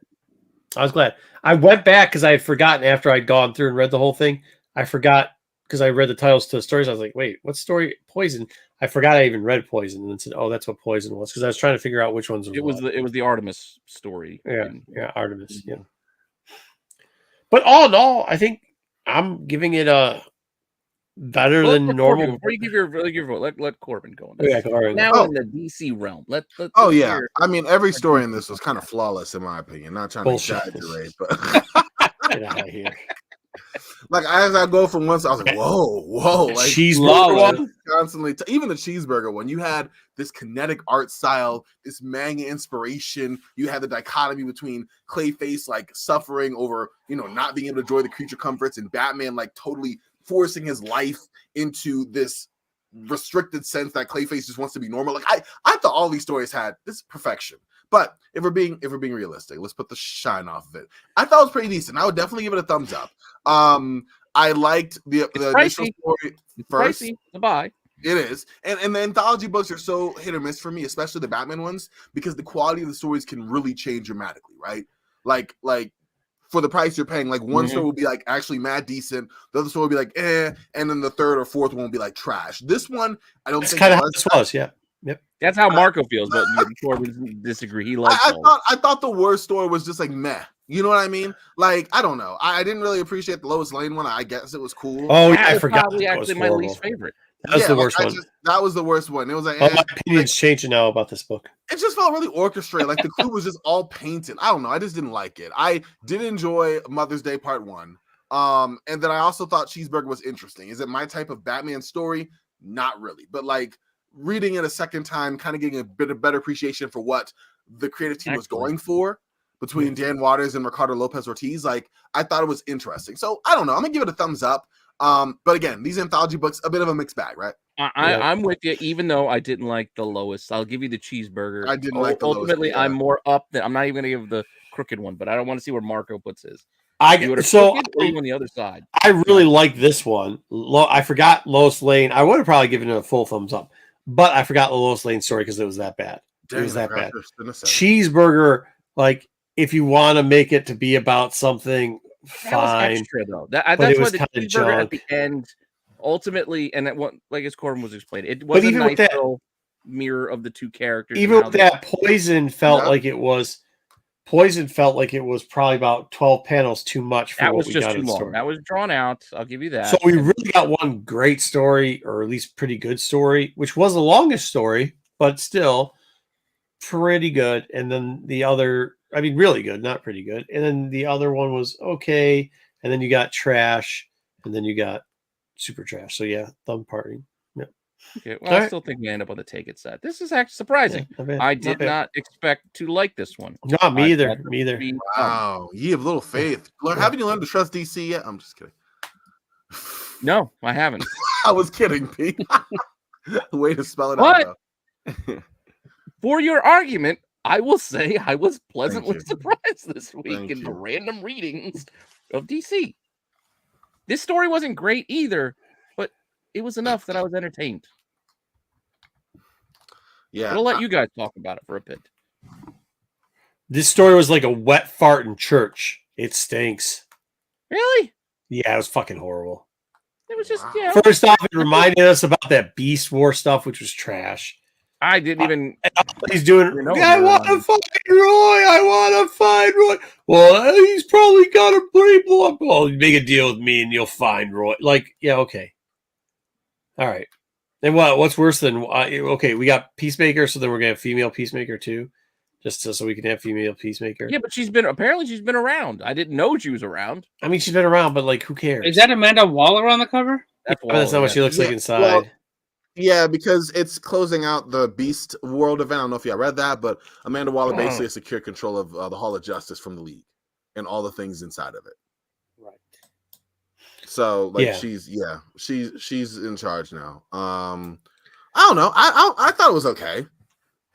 I was glad. I went back because I had forgotten after I'd gone through and read the whole thing. I forgot because I read the titles to the stories. I was like, wait, what story? Poison. I forgot I even read Poison and then said, oh, that's what Poison was, because I was trying to figure out which ones It was the Artemis story. yeah, Artemis. Yeah. But all in all, I think I'm giving it a better than normal. Corbin, before you give your vote, let Corbin go on Oh, yeah, this. all right. Now in the DC realm, let's Oh yeah, hear- I mean every story in this was kind of flawless in my opinion. Not trying Bullshit. to exaggerate, but Get out of here. like as I go from one, I was like, whoa, like Cheeseburger one. constantly. Even the cheeseburger one, you had this kinetic art style, this manga inspiration. You had the dichotomy between Clayface like suffering over not being able to enjoy the creature comforts, and Batman like totally forcing his life into this restricted sense that Clayface just wants to be normal. Like I thought all these stories had this perfection. But if we're being realistic, let's put the shine off of it. I thought it was pretty decent. I would definitely give it a thumbs up. I liked the initial story first. Pricey to buy. It is. And the anthology books are so hit or miss for me, especially the Batman ones, because the quality of the stories can really change dramatically, right? Like for the price you're paying, like one story will be like actually mad decent, the other story will be like and then the third or fourth one will be like trash. This one, I don't That's think kind of how this was, yeah. Yep. That's how Marco feels, but Corbin disagree. He likes I thought the worst story was just like meh. You know what I mean? Like, I don't know. I didn't really appreciate the Lois Lane one. I guess it was cool. Oh, yeah, that I was forgot. probably That was actually my horrible. least favorite. That was the worst one. That was the worst one. It was like All my opinion's changing now about this book. it just felt really orchestrated. Like the clue was just all painted. I don't know. I just didn't like it. I did enjoy Mother's Day Part 1. And then I also thought Cheeseburger was interesting. Is it my type of Batman story? Not really. But like reading it a second time, kind of getting a bit of better appreciation for what the creative team was going for between Dan Waters and Ricardo Lopez Ortiz. Like I thought it was interesting. So I don't know. I'm gonna give it a thumbs up. But again, these anthology books, a bit of a mixed bag, right? I'm with you, even though I didn't like the lowest. I'll give you the cheeseburger. I didn't like the lowest, ultimately, yeah. I'm more up than I'm not even gonna give the crooked one, but I don't want to see where Marco puts his. I You on the other side. I really like this one. I forgot Lois Lane. I would have probably given it a full thumbs up, but I forgot the Lois Lane story because it was that bad. Dang, it was that bad. Innocent. Cheeseburger, like if you want to make it to be about something, That fine. was extra though. But That's it why was the kinda cheeseburger at junk. the end, ultimately, and it, like as Corbin was explaining, it But was a even with nice that- little mirror of the two characters. Even with that, Poison felt Yeah. like it was. Poison felt like it was probably about 12 panels too much for that what was we just got too in the long. story. That was drawn out. I'll give you that. So we really got one great story, or at least pretty good story, which was the longest story, but still pretty good. And then the other, I mean, really good, not pretty good. And then the other one was okay. And then you got trash, and then you got super trash. So yeah, thumb parting. Yeah. Okay, well, All I right. still think we end up on the take it side. This is actually surprising. Not bad, I not did bad. not expect to like this one. No, I me either. thought this Me either. would be fun. Wow, ye have little faith. Haven't you learned to trust DC yet? I'm just kidding. No, I haven't. I was kidding, Pete. Way to spell it But- out, though. For your argument, I will say I was pleasantly you. surprised this week Thank in the you. random readings of DC. This story wasn't great either, but it was enough that I was entertained. Yeah, But I'll let you guys talk about it for a bit. This story was like a wet fart in church. It stinks. Really? Yeah, it was fucking horrible. It was just, Wow. yeah. First off, it reminded us about that Beast War stuff, which was trash. I didn't even. He's doing. You know, I want to find Roy. I want to find Roy. Well, he's probably got a pretty blood. Well, you make a deal with me, and you'll find Roy. Like, yeah, okay, all right. And what's worse than okay? We got Peacemaker, so then we're gonna have female Peacemaker too, just so we can have female Peacemaker. Yeah, but she's been around. I didn't know she was around. I mean, she's been around, but like, who cares? Is that Amanda Waller on the cover? That's not what she looks like Yeah, inside. well, yeah, because it's closing out the Beast World event. I don't know if you read that, but Amanda Waller basically has secured control of the Hall of Justice from the League and all the things inside of it. Right. So, like, Yeah. she's in charge now. I don't know. I thought it was okay.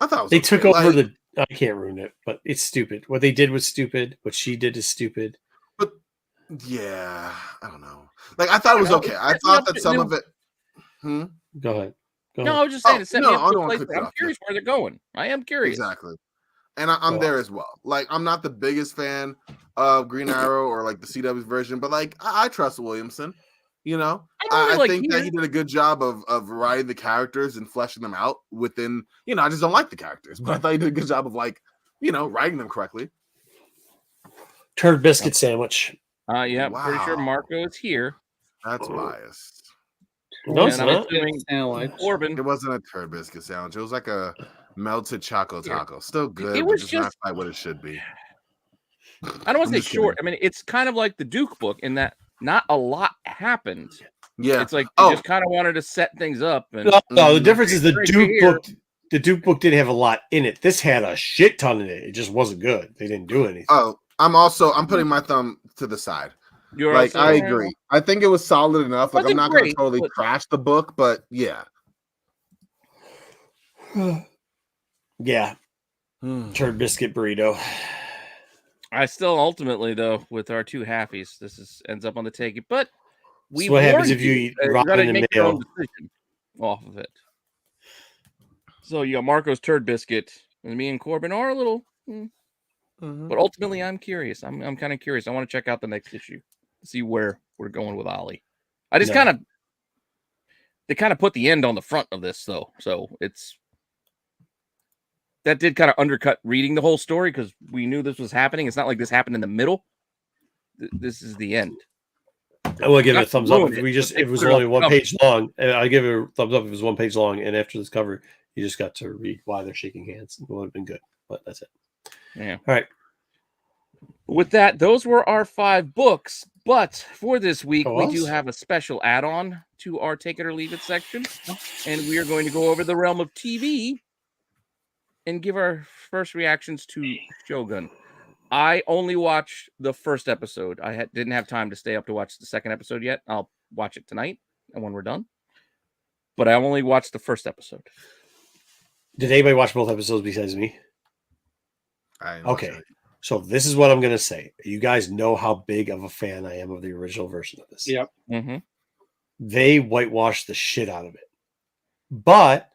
I thought it was They okay. took over Like, the. I can't ruin it, but it's stupid. What they did was stupid. What she did is stupid. But yeah, I don't know. Like, I thought it was okay. I thought that some of it. Go ahead. No, I was just saying it set me no, up I to don't a wanna place cut where you I'm off, curious where they're going. I am curious. Exactly. And I'm there as well. Like, I'm not the biggest fan of Green Arrow or like the CW version, but like I trust Williamson. You know, I think that he did a good job of writing the characters and fleshing them out within. You know, I just don't like the characters, but I thought he did a good job of like, you know, writing them correctly. Turd biscuit sandwich. Yeah, pretty sure Wow. Marco is here. That's biased. No, it's And I'm not. assuming Sandwich. Corbin. It wasn't a turd biscuit sandwich. It was like a melted choco taco. Still good. It but was just not just- quite what it should be. I don't want I'm to say just short. I mean, it's kind of like the Duke book in that not a lot happened. Yeah. It's like they just kind of wanted to set things up. And No, the difference is the Right Duke here. book. The Duke book didn't have a lot in it. This had a shit ton in it. It just wasn't good. They didn't do anything. Oh, I'm putting my thumb to the side. you're Like, also- I agree. I think it was solid enough. Like, I'm Wasn't not going to great, totally but- trash the book, but yeah. Yeah, turd biscuit burrito. I still ultimately though with our two halfies, ends up on the take it. But we what happens warned if you eat you ramen gotta and make your own mayo? decision off of it. So you got Marco's turd biscuit, and me and Corbin are a little. But ultimately, I'm curious. I'm kind of curious. I want to check out the next issue, see where we're going with Ollie. I just No. they kind of put the end on the front of this though, so that did kind of undercut reading the whole story because we knew this was happening. It's not like this happened in the middle. This is the end. I will give it a Not thumbs up ruin if it, we just but if it was put it on only the one cover. page long. I give it a thumbs up if it was one page long, and after this cover, you just got to read why they're shaking hands. It would have been good, but that's it. Yeah. All right. With that, those were our 5 books. But for this week, Oh, we us? do have a special add-on to our Take It or Leave It section, and we are going to go over the realm of TV and give our first reactions to Shogun. I only watched the first episode. Didn't have time to stay up to watch the second episode yet. I'll watch it tonight and when we're done. But I only watched the first episode. Did anybody watch both episodes besides me? Okay. So this is what I'm going to say. You guys know how big of a fan I am of the original version of this. Yep. Mm-hmm. They whitewashed the shit out of it. But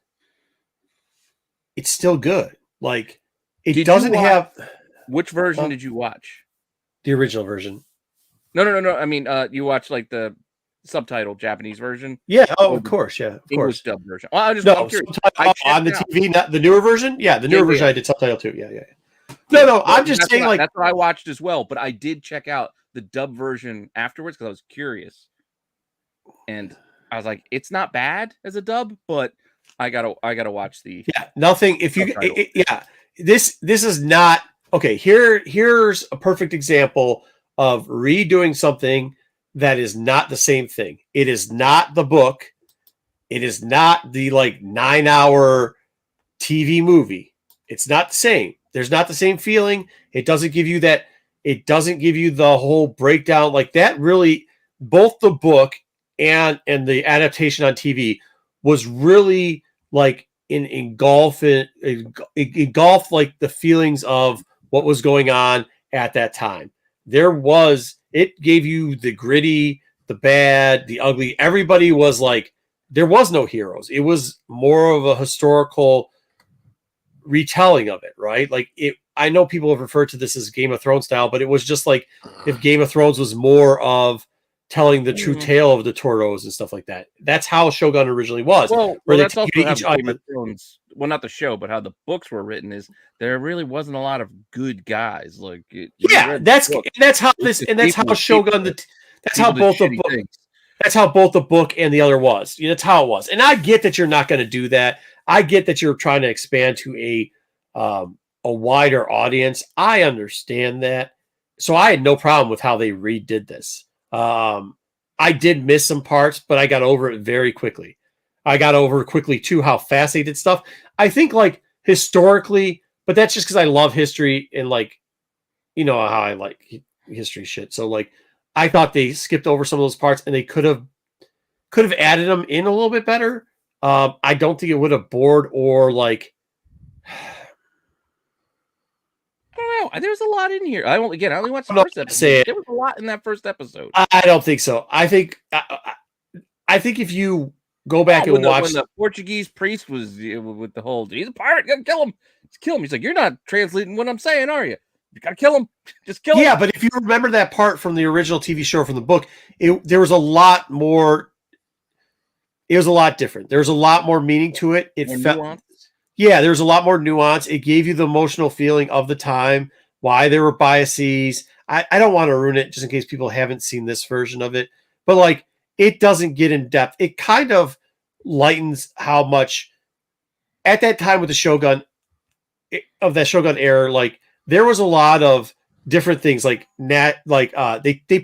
it's still good. Like, it doesn't have... Which version did you watch? The original version. No. I mean, you watched like the subtitled Japanese version? Yeah. Oh, of course. Yeah. Of English course. dub version. Well, I'm on the TV, not the newer version. Yeah, the newer version. I did subtitle too. Yeah. No. I'm just saying, that's what I watched as well. But I did check out the dub version afterwards because I was curious, and I was like, it's not bad as a dub, but I gotta watch the nothing. If you this is not. Okay, here's a perfect example of redoing something that is not the same thing. It is not the book. It is not the 9-hour TV movie. It's not the same. There's not the same feeling. It doesn't give you that. It doesn't give you the whole breakdown like that. Really, both the book and the adaptation on TV was really engulf like the feelings of what was going on at that time. It gave you the gritty, the bad, the ugly. Everybody was there was no heroes. It was more of a historical retelling of it, right? I know people have referred to this as Game of Thrones style, but it was just if Game of Thrones was more of telling the true tale of the Toros and stuff like that. That's how Shogun originally was. Well that's also how Game of Thrones, well, not the show, but how the books were written is there really wasn't a lot of good guys. That's how both the book and the other was. That's how it was. And I get that you're not going to do that. I get that you're trying to expand to a wider audience. I understand that. So I had no problem with how they redid this. I did miss some parts, but I got over it very quickly. I got over quickly too how fast they did stuff. I think historically, but that's just because I love history and how I like history shit. So I thought they skipped over some of those parts and they could have added them in a little bit better. I don't think it would have bored or I don't know. There's a lot in here. I only watched the first episode. There was a lot in that first episode. I don't think so. I think if you go back and watch when the Portuguese priest was with the whole he's a pirate, you gotta kill him. Just kill him. He's like, you're not translating what I'm saying, are you? You gotta kill him. Just kill him. Yeah, but if you remember that part from the original TV show from the book, there was a lot more. It was a lot different. There was a lot more meaning to it. It felt nuance. Yeah, there was a lot more nuance. It gave you the emotional feeling of the time, why there were biases. I don't want to ruin it just in case people haven't seen this version of it, but it doesn't get in depth. It kind of lightens how much at that time with the Shogun of that Shogun era, there was a lot of different things they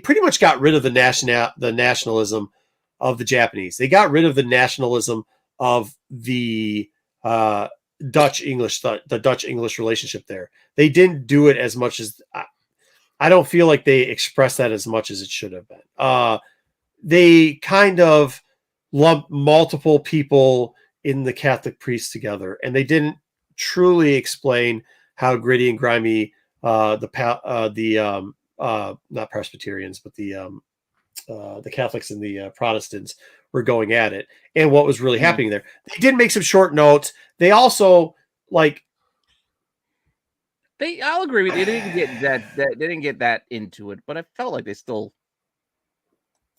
pretty much got rid of the nationalism of the Japanese. They got rid of the nationalism of the Dutch English relationship there. They didn't do it as much as I don't feel like they expressed that as much as it should have been. They kind of lumped multiple people in the Catholic priests together, and they didn't truly explain how gritty and grimy not Presbyterians, but the Catholics and the Protestants were going at it, and what was really happening there. They did make some short notes. They also I'll agree with you. They didn't get that. They didn't get that into it, but I felt like they still.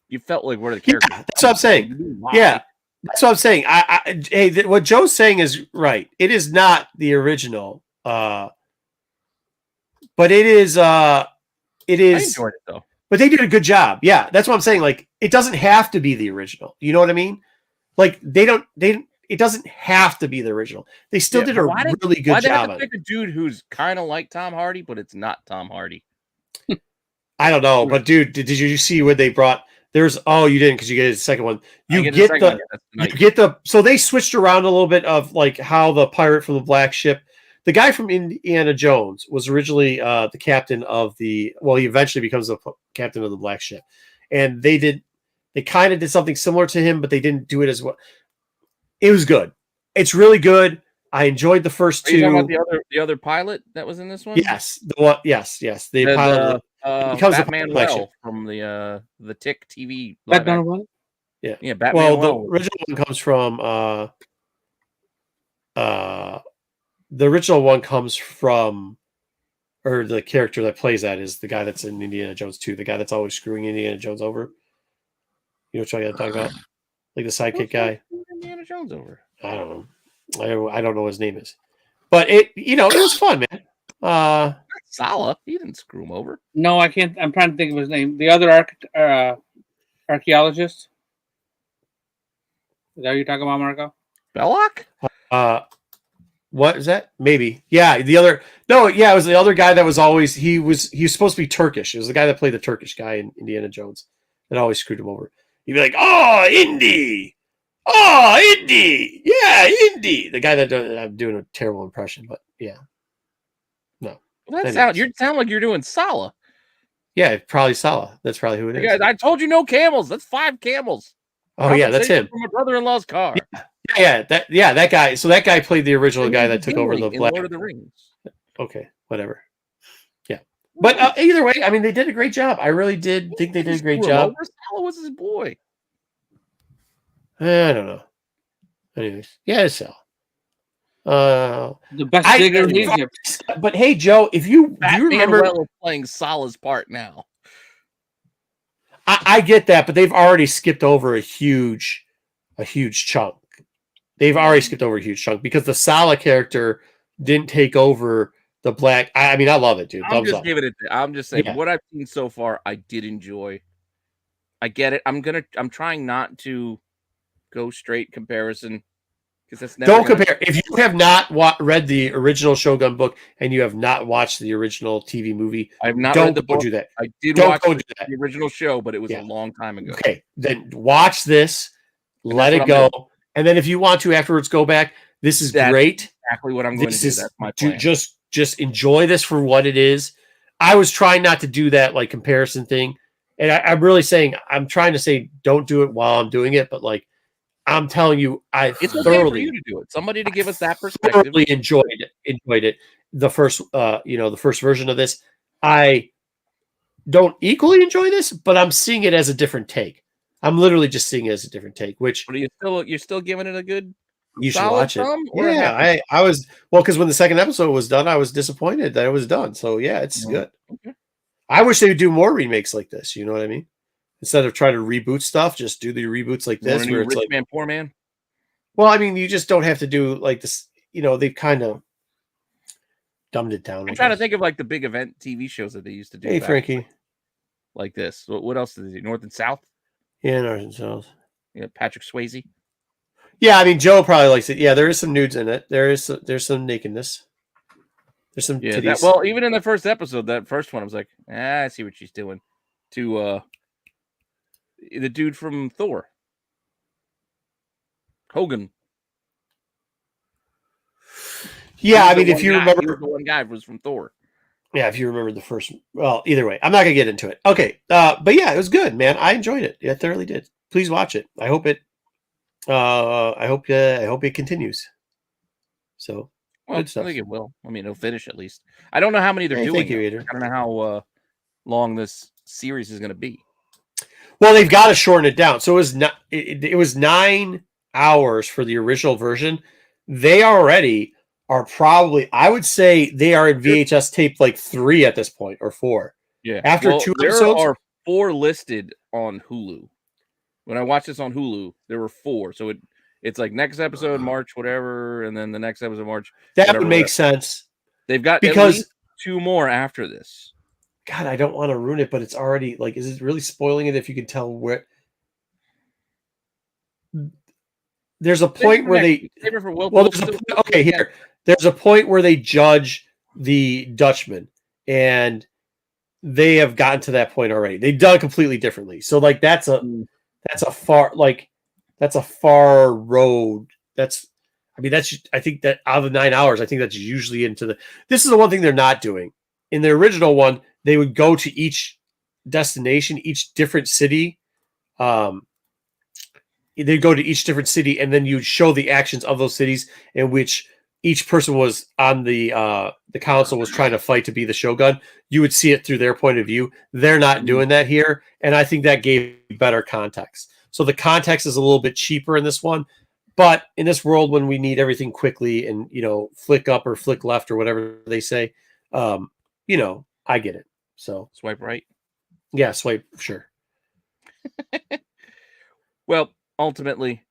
You felt like where the characters. Yeah, that's what I'm saying. Yeah, that's what I'm saying. What Joe's saying is right. It is not the original, but it is. It is. I enjoyed it though. But they did a good job. Yeah, that's what I'm saying. It doesn't have to be the original. You know what I mean? It doesn't have to be the original. They still did a really good job. Why pick a dude who's kind of like Tom Hardy, but it's not Tom Hardy? I don't know, but dude, did you see what they brought? You didn't because you get the second one. So they switched around a little bit of how the pirate from the black ship. the guy from Indiana Jones was originally the captain of the. Well, he eventually becomes the captain of the Black Ship, and they kind of did something similar to him, but they didn't do it as well. It was good. It's really good. I enjoyed the first two. Are you talking about the other pilot that was in this one? Yes, the one. Yes. The pilot becomes Batman Black Ship. from the Tick TV. Batman what? Yeah, Batman. Well, the original one comes from the original one comes from, or the character that plays that is the guy that's in Indiana Jones 2, the guy that's always screwing Indiana Jones over. You know what I'm talking about? Like the sidekick guy. Indiana Jones over. I don't know. I don't know what his name is, but it was fun, man. Sala, he didn't screw him over. No, I can't. I'm trying to think of his name. The other archaeologist. Is that what you're talking about, Marco? Belloc? What is that? Maybe. Yeah, the other. No, yeah, it was the other guy that was always. He was supposed to be Turkish. It was the guy that played the Turkish guy in Indiana Jones that always screwed him over. He'd be like, "Oh, Indy! Oh, Indy! Yeah, Indy!" The guy that I'm doing a terrible impression, but yeah. No. Well, you sound like you're doing Sala. Yeah, probably Sala. That's probably who it is. Guys, I told you no camels. That's 5 camels. Oh yeah, that's him. From my brother-in-law's car. Yeah, that guy. So that guy played the original guy that took over the Black. Lord of the Rings. Okay, whatever. Yeah, but either way, I mean, they did a great job. I really did think they did a great job. Sala was his boy. I don't know. Anyways, yeah, it's Sala. The best digger in Egypt. But hey, Joe, do you remember playing Sala's part now? I get that, but they've already skipped over a huge chunk. They've already skipped over a huge chunk because the Sala character didn't take over the Black. I mean, I love it, dude. I'm just saying what I've seen so far, I did enjoy. I get it. I'm trying not to go straight comparison because that's never don't compare. If you have not read the original Shogun book and you have not watched the original TV movie, I've not read the book. Do that. I did watch the original show, but it was a long time ago. Okay, then watch this. Let it go, and then if you want to afterwards, go back. This is great. Exactly what I'm going to do. That's my plan. Just enjoy this for what it is. I was trying not to do that like comparison thing, and I'm really saying I'm trying to say don't do it while I'm doing it, but like. I'm telling you, it's thoroughly okay for you to do it. Somebody to give us that perspective. Thoroughly enjoyed it. The first, the first version of this. I don't equally enjoy this, but I'm seeing it as a different take. I'm literally just seeing it as a different take. Which, but you're still giving it a good. You should watch it. Yeah, I was because when the second episode was done, I was disappointed that it was done. So yeah, it's good. Okay. I wish they would do more remakes like this. You know what I mean? Instead of trying to reboot stuff, just do the reboots like this. Where it's rich like man, poor man. Well, I mean, you just don't have to do like this. They've kind of dumbed it down. I'm trying to think of like the big event TV shows that they used to do. Hey, Frankie. Like this. What else did they do? North and South? Yeah, North and South. Yeah, Patrick Swayze. Yeah, I mean, Joe probably likes it. Yeah, there is some nudes in it. There's some nakedness. There's some titties. Even in the first episode, that first one, I was like, I see what she's doing. To the dude from Thor. Hogan. Yeah, I mean, if you remember, the one guy was from Thor. Yeah, if you remember the first. Well, either way, I'm not gonna get into it. Okay, but yeah, it was good, man. I enjoyed it. I thoroughly did. Please watch it. I hope it. I hope it continues. So, I think it will. I mean, it'll finish at least. I don't know how many they're doing. Thank you, Ader. I don't know how long this series is going to be. Well, they've got to shorten it down. So it was 9 hours for the original version. They already are probably, I would say they are in VHS tape like 3 at this point or 4. Yeah. After 2 episodes, there are 4 listed on Hulu. When I watched this on Hulu, there were 4. So it's like next episode March, whatever, and then the next episode March. That would make sense. They've got at least 2 more after this. God, I don't want to ruin it, but it's already like, is it really spoiling it if you can tell where? There's a point where they. There's a point where they judge the Dutchman, and they have gotten to that point already. They've done it completely differently. So like that's a far road. I mean, I think that out of the 9 hours, I think that's usually this is the one thing they're not doing. In the original one, they would go to each destination, each different city. They'd go to each different city, and then you'd show the actions of those cities in which each person was on the council was trying to fight to be the Shogun. You would see it through their point of view. They're not doing that here, and I think that gave better context. So the context is a little bit cheaper in this one, but in this world when we need everything quickly and flick up or flick left or whatever they say, I get it. So Swipe right. Yeah, swipe, sure. Well, ultimately,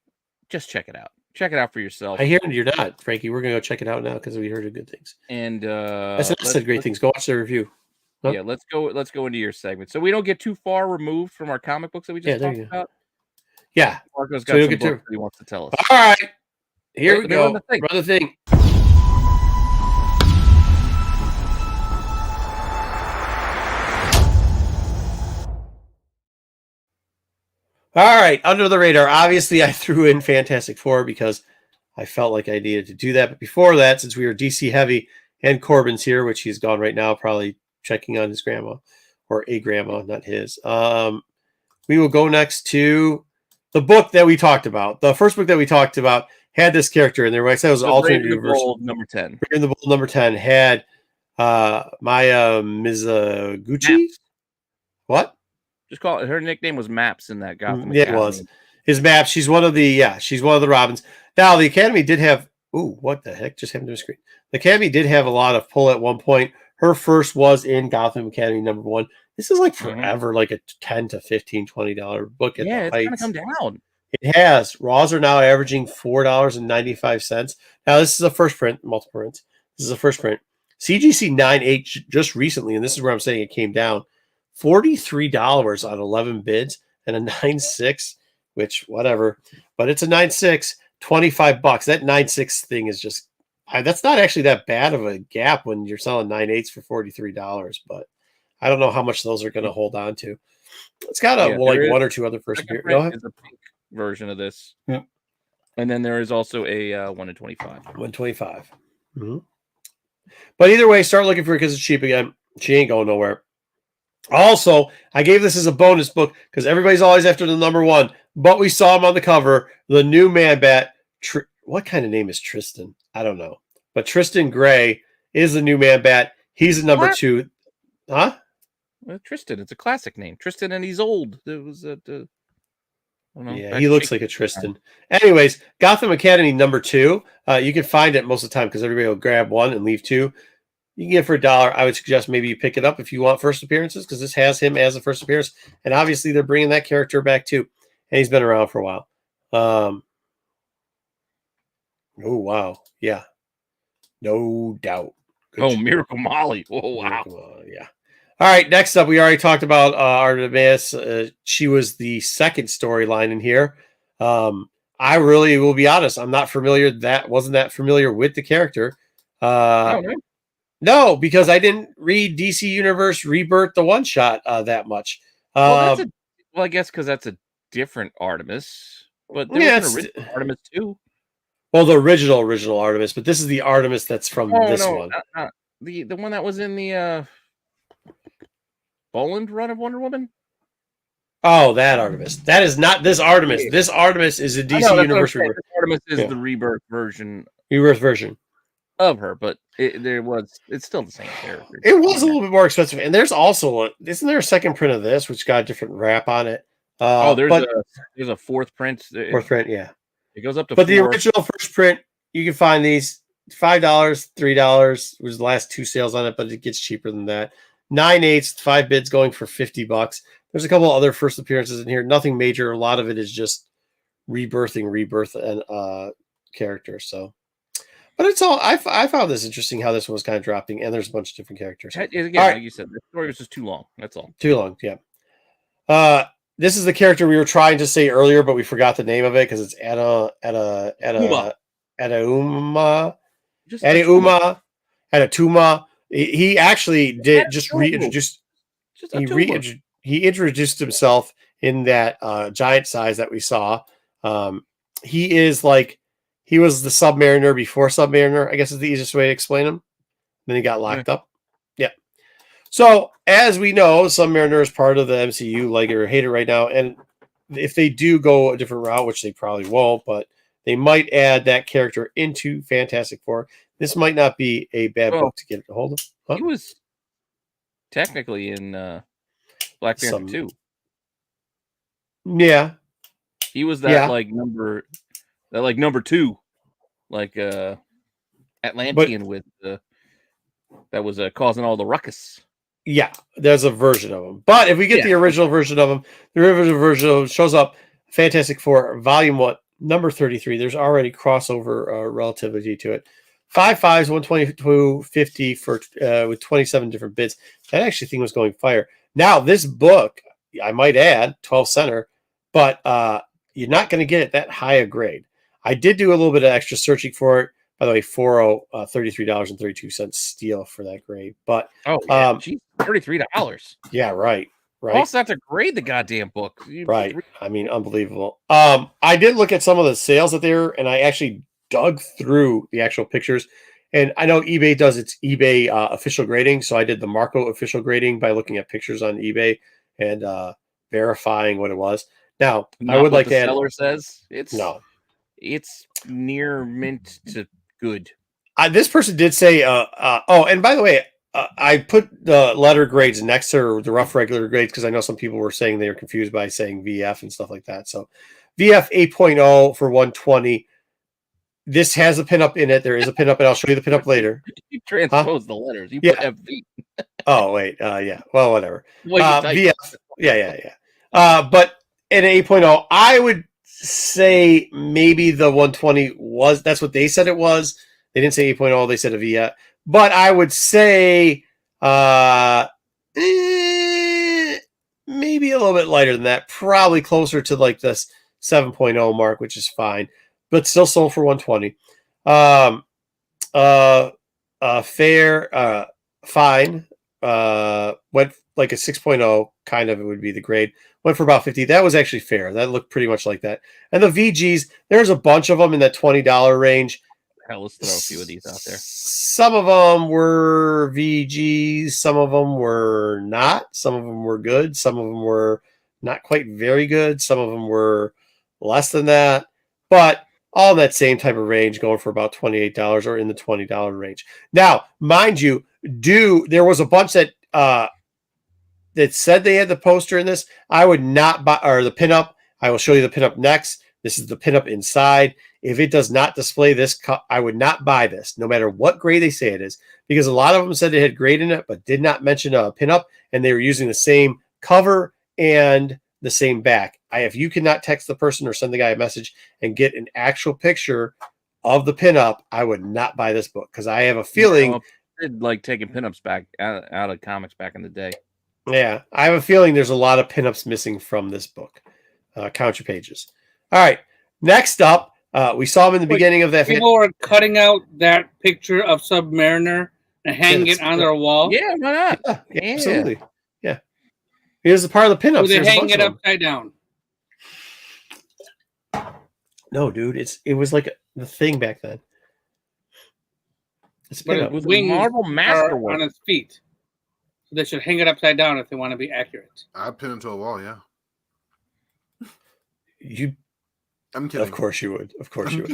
just check it out. Check it out for yourself. I hear you're not, Frankie. We're gonna go check it out now because we heard good things. And I said great things. Go watch the review. Huh? Yeah, let's go into your segment. So we don't get too far removed from our comic books that we just talked about. Yeah. Marco's got some books that he wants to tell us. All right. Here we go. Run the thing. All right, under the radar. Obviously, I threw in Fantastic Four because I felt like I needed to do that. But before that, since we were DC heavy and Corbin's here, which he's gone right now, probably checking on his grandma or a grandma, not his. We will go next to the book that we talked about. The first book that we talked about had this character in there. I said it was alternate universe. Number 10. Brave and the Bold number 10 had Maya Mizuguchi. What? Just call it. Her nickname was Maps in that Gotham. Yeah, it was. His Maps. She's one of the Robins. Now the Academy did have. Ooh, what the heck just happened to the screen? The Academy did have a lot of pull at one point. Her first was in Gotham Academy number 1. This is like forever, like a $10 to $15, $20 book at the heights. It's gonna come down. It has. Raws are now averaging $4.95. Now this is a first print, multiple prints. This is a first print. CGC 9.8 just recently, and this is where I'm saying it came down. $43 on 11 bids and a 9.6, which whatever, but it's a 9.6, $25. That 9.6 thing is just that's not actually that bad of a gap when you're selling 9.8s for $43, but I don't know how much those are going to hold on to. It's got one or two other first appearances. Go ahead. Is a pink version of this. Yeah. And then there is also a 1 in 25. 125. Mm-hmm. But either way, start looking for it because it's cheap again. She ain't going nowhere. Also, I gave this as a bonus book because everybody's always after the number 1, but we saw him on the cover. The new Man-Bat. What kind of name is Tristan? I don't know. But Tristan Gray is the new Man-Bat. He's the number 2. Huh? Tristan. It's a classic name. Tristan, and he's old. It was I don't know. Yeah, he looks like a Tristan. Anyways, Gotham Academy number 2. You can find it most of the time because everybody will grab 1 and leave 2. You can get it for $1. I would suggest maybe you pick it up if you want first appearances because this has him as a first appearance. And obviously they're bringing that character back too. And he's been around for a while. Oh, wow. Yeah. No doubt. Good Miracle Molly. Oh, wow. Yeah. All right. Next up, we already talked about Artemis. She was the second storyline in here. I really will be honest. I'm not familiar. Wasn't that familiar with the character. No, because I didn't read DC Universe Rebirth, the one shot that much. I guess because that's a different Artemis, but there was an original Artemis too. Well, the original Artemis, but this is the Artemis that's from this one. The one that was in the Boland run of Wonder Woman. Oh, that Artemis. That is not this Artemis. This Artemis is a DC Universe Rebirth. This Artemis is the Rebirth version. Rebirth version of her, but it's still the same character. It was a little bit more expensive, and there's also isn't there a second print of this which got a different wrap on it? There's a fourth print. Fourth print, yeah. It goes up to. But the original first print, you can find these $5, $3 was the last 2 sales on it, but it gets cheaper than that. 9/8, 5 bids going for $50. There's a couple other first appearances in here. Nothing major. A lot of it is just rebirth and character. So. But it's all I found this interesting how this one was kind of dropping, and there's a bunch of different characters. Again, like you said, the story was just too long. That's all. Too long, yeah. This is the character we were trying to say earlier, but we forgot the name of it because it's Adatuma. He actually did he introduced himself in that giant size that we saw. He is like He was the Submariner before Submariner, I guess is the easiest way to explain him. Then he got locked up. Yeah. So, as we know, Submariner is part of the MCU, like it or hate it right now. And if they do go a different route, which they probably won't, but they might add that character into Fantastic Four. This might not be a bad book to get a hold of. Huh? He was technically in Black Panther 2. Yeah. He was that number 2, like Atlantean with that was causing all the ruckus. Yeah, there's a version of him. But if we get the original version of him, the original version of him shows up Fantastic Four, Volume 1, number 33. There's already crossover relativity to it. 5 5s, 122.50 for with 27 different bids. That actually thing was going fire. Now, this book, I might add, 12 center, but you're not going to get it that high a grade. I did do a little bit of extra searching for it. By the way, $33.32 steal for that grade. But geez, $33. Yeah, right. Also, have to grade the goddamn book. Right. I mean, unbelievable. I did look at some of the sales that there, and I actually dug through the actual pictures. And I know eBay does its eBay official grading, so I did the Marco official grading by looking at pictures on eBay and verifying what it was. Now, I would like to add. Seller says it's near mint to good. This person did say, and by the way, I put the letter grades next to the rough regular grades because I know some people were saying they were confused by saying VF and stuff like that. So VF 8.0 for 120. This has a pinup in it. There is a pinup, and I'll show you the pinup later. You transpose the letters. You put FV. Oh, wait. Yeah. Well, whatever. Well, VF. Yeah. But in 8.0, I would say maybe the 120 was, that's what they said it was. They didn't say 8.0, they said a VF. But I would say maybe a little bit lighter than that. Probably closer to like this 7.0 mark, which is fine. But still sold for 120. Fair, fine. Went like a 6.0, kind of, it would be the grade. Went for about 50. That was actually fair. That looked pretty much like that. And the VGs, there's a bunch of them in that $20 range. Hell, let's throw a few of these out there. Some of them were VGs. Some of them were not. Some of them were good. Some of them were not quite very good. Some of them were less than that. But all in that same type of range, going for about $28 or in the $20 range. Now, mind you, there was a bunch that said they had the poster in this. I would not buy, or the pinup. I will show you the pinup next. This is the pinup inside. If it does not display this, I would not buy this, no matter what grade they say it is, because a lot of them said it had grade in it, but did not mention a pinup, and they were using the same cover and the same back. If you cannot text the person or send the guy a message and get an actual picture of the pinup, I would not buy this book because I have a feeling like taking pinups back out of comics back in the day. Yeah, I have a feeling there's a lot of pinups missing from this book. Count your pages. All right, next up, we saw him in the beginning of that. People were cutting out that picture of Submariner and hanging it on their wall. Yeah, why not? Yeah, absolutely. Yeah, here's a part of the pinups. So they hang it upside down. No, dude, it was like the thing back then. But it was Marvel masterwork on its feet. So they should hang it upside down if they want to be accurate. I'd pin it to a wall, yeah. I'm kidding. Of course you would. Of course you would.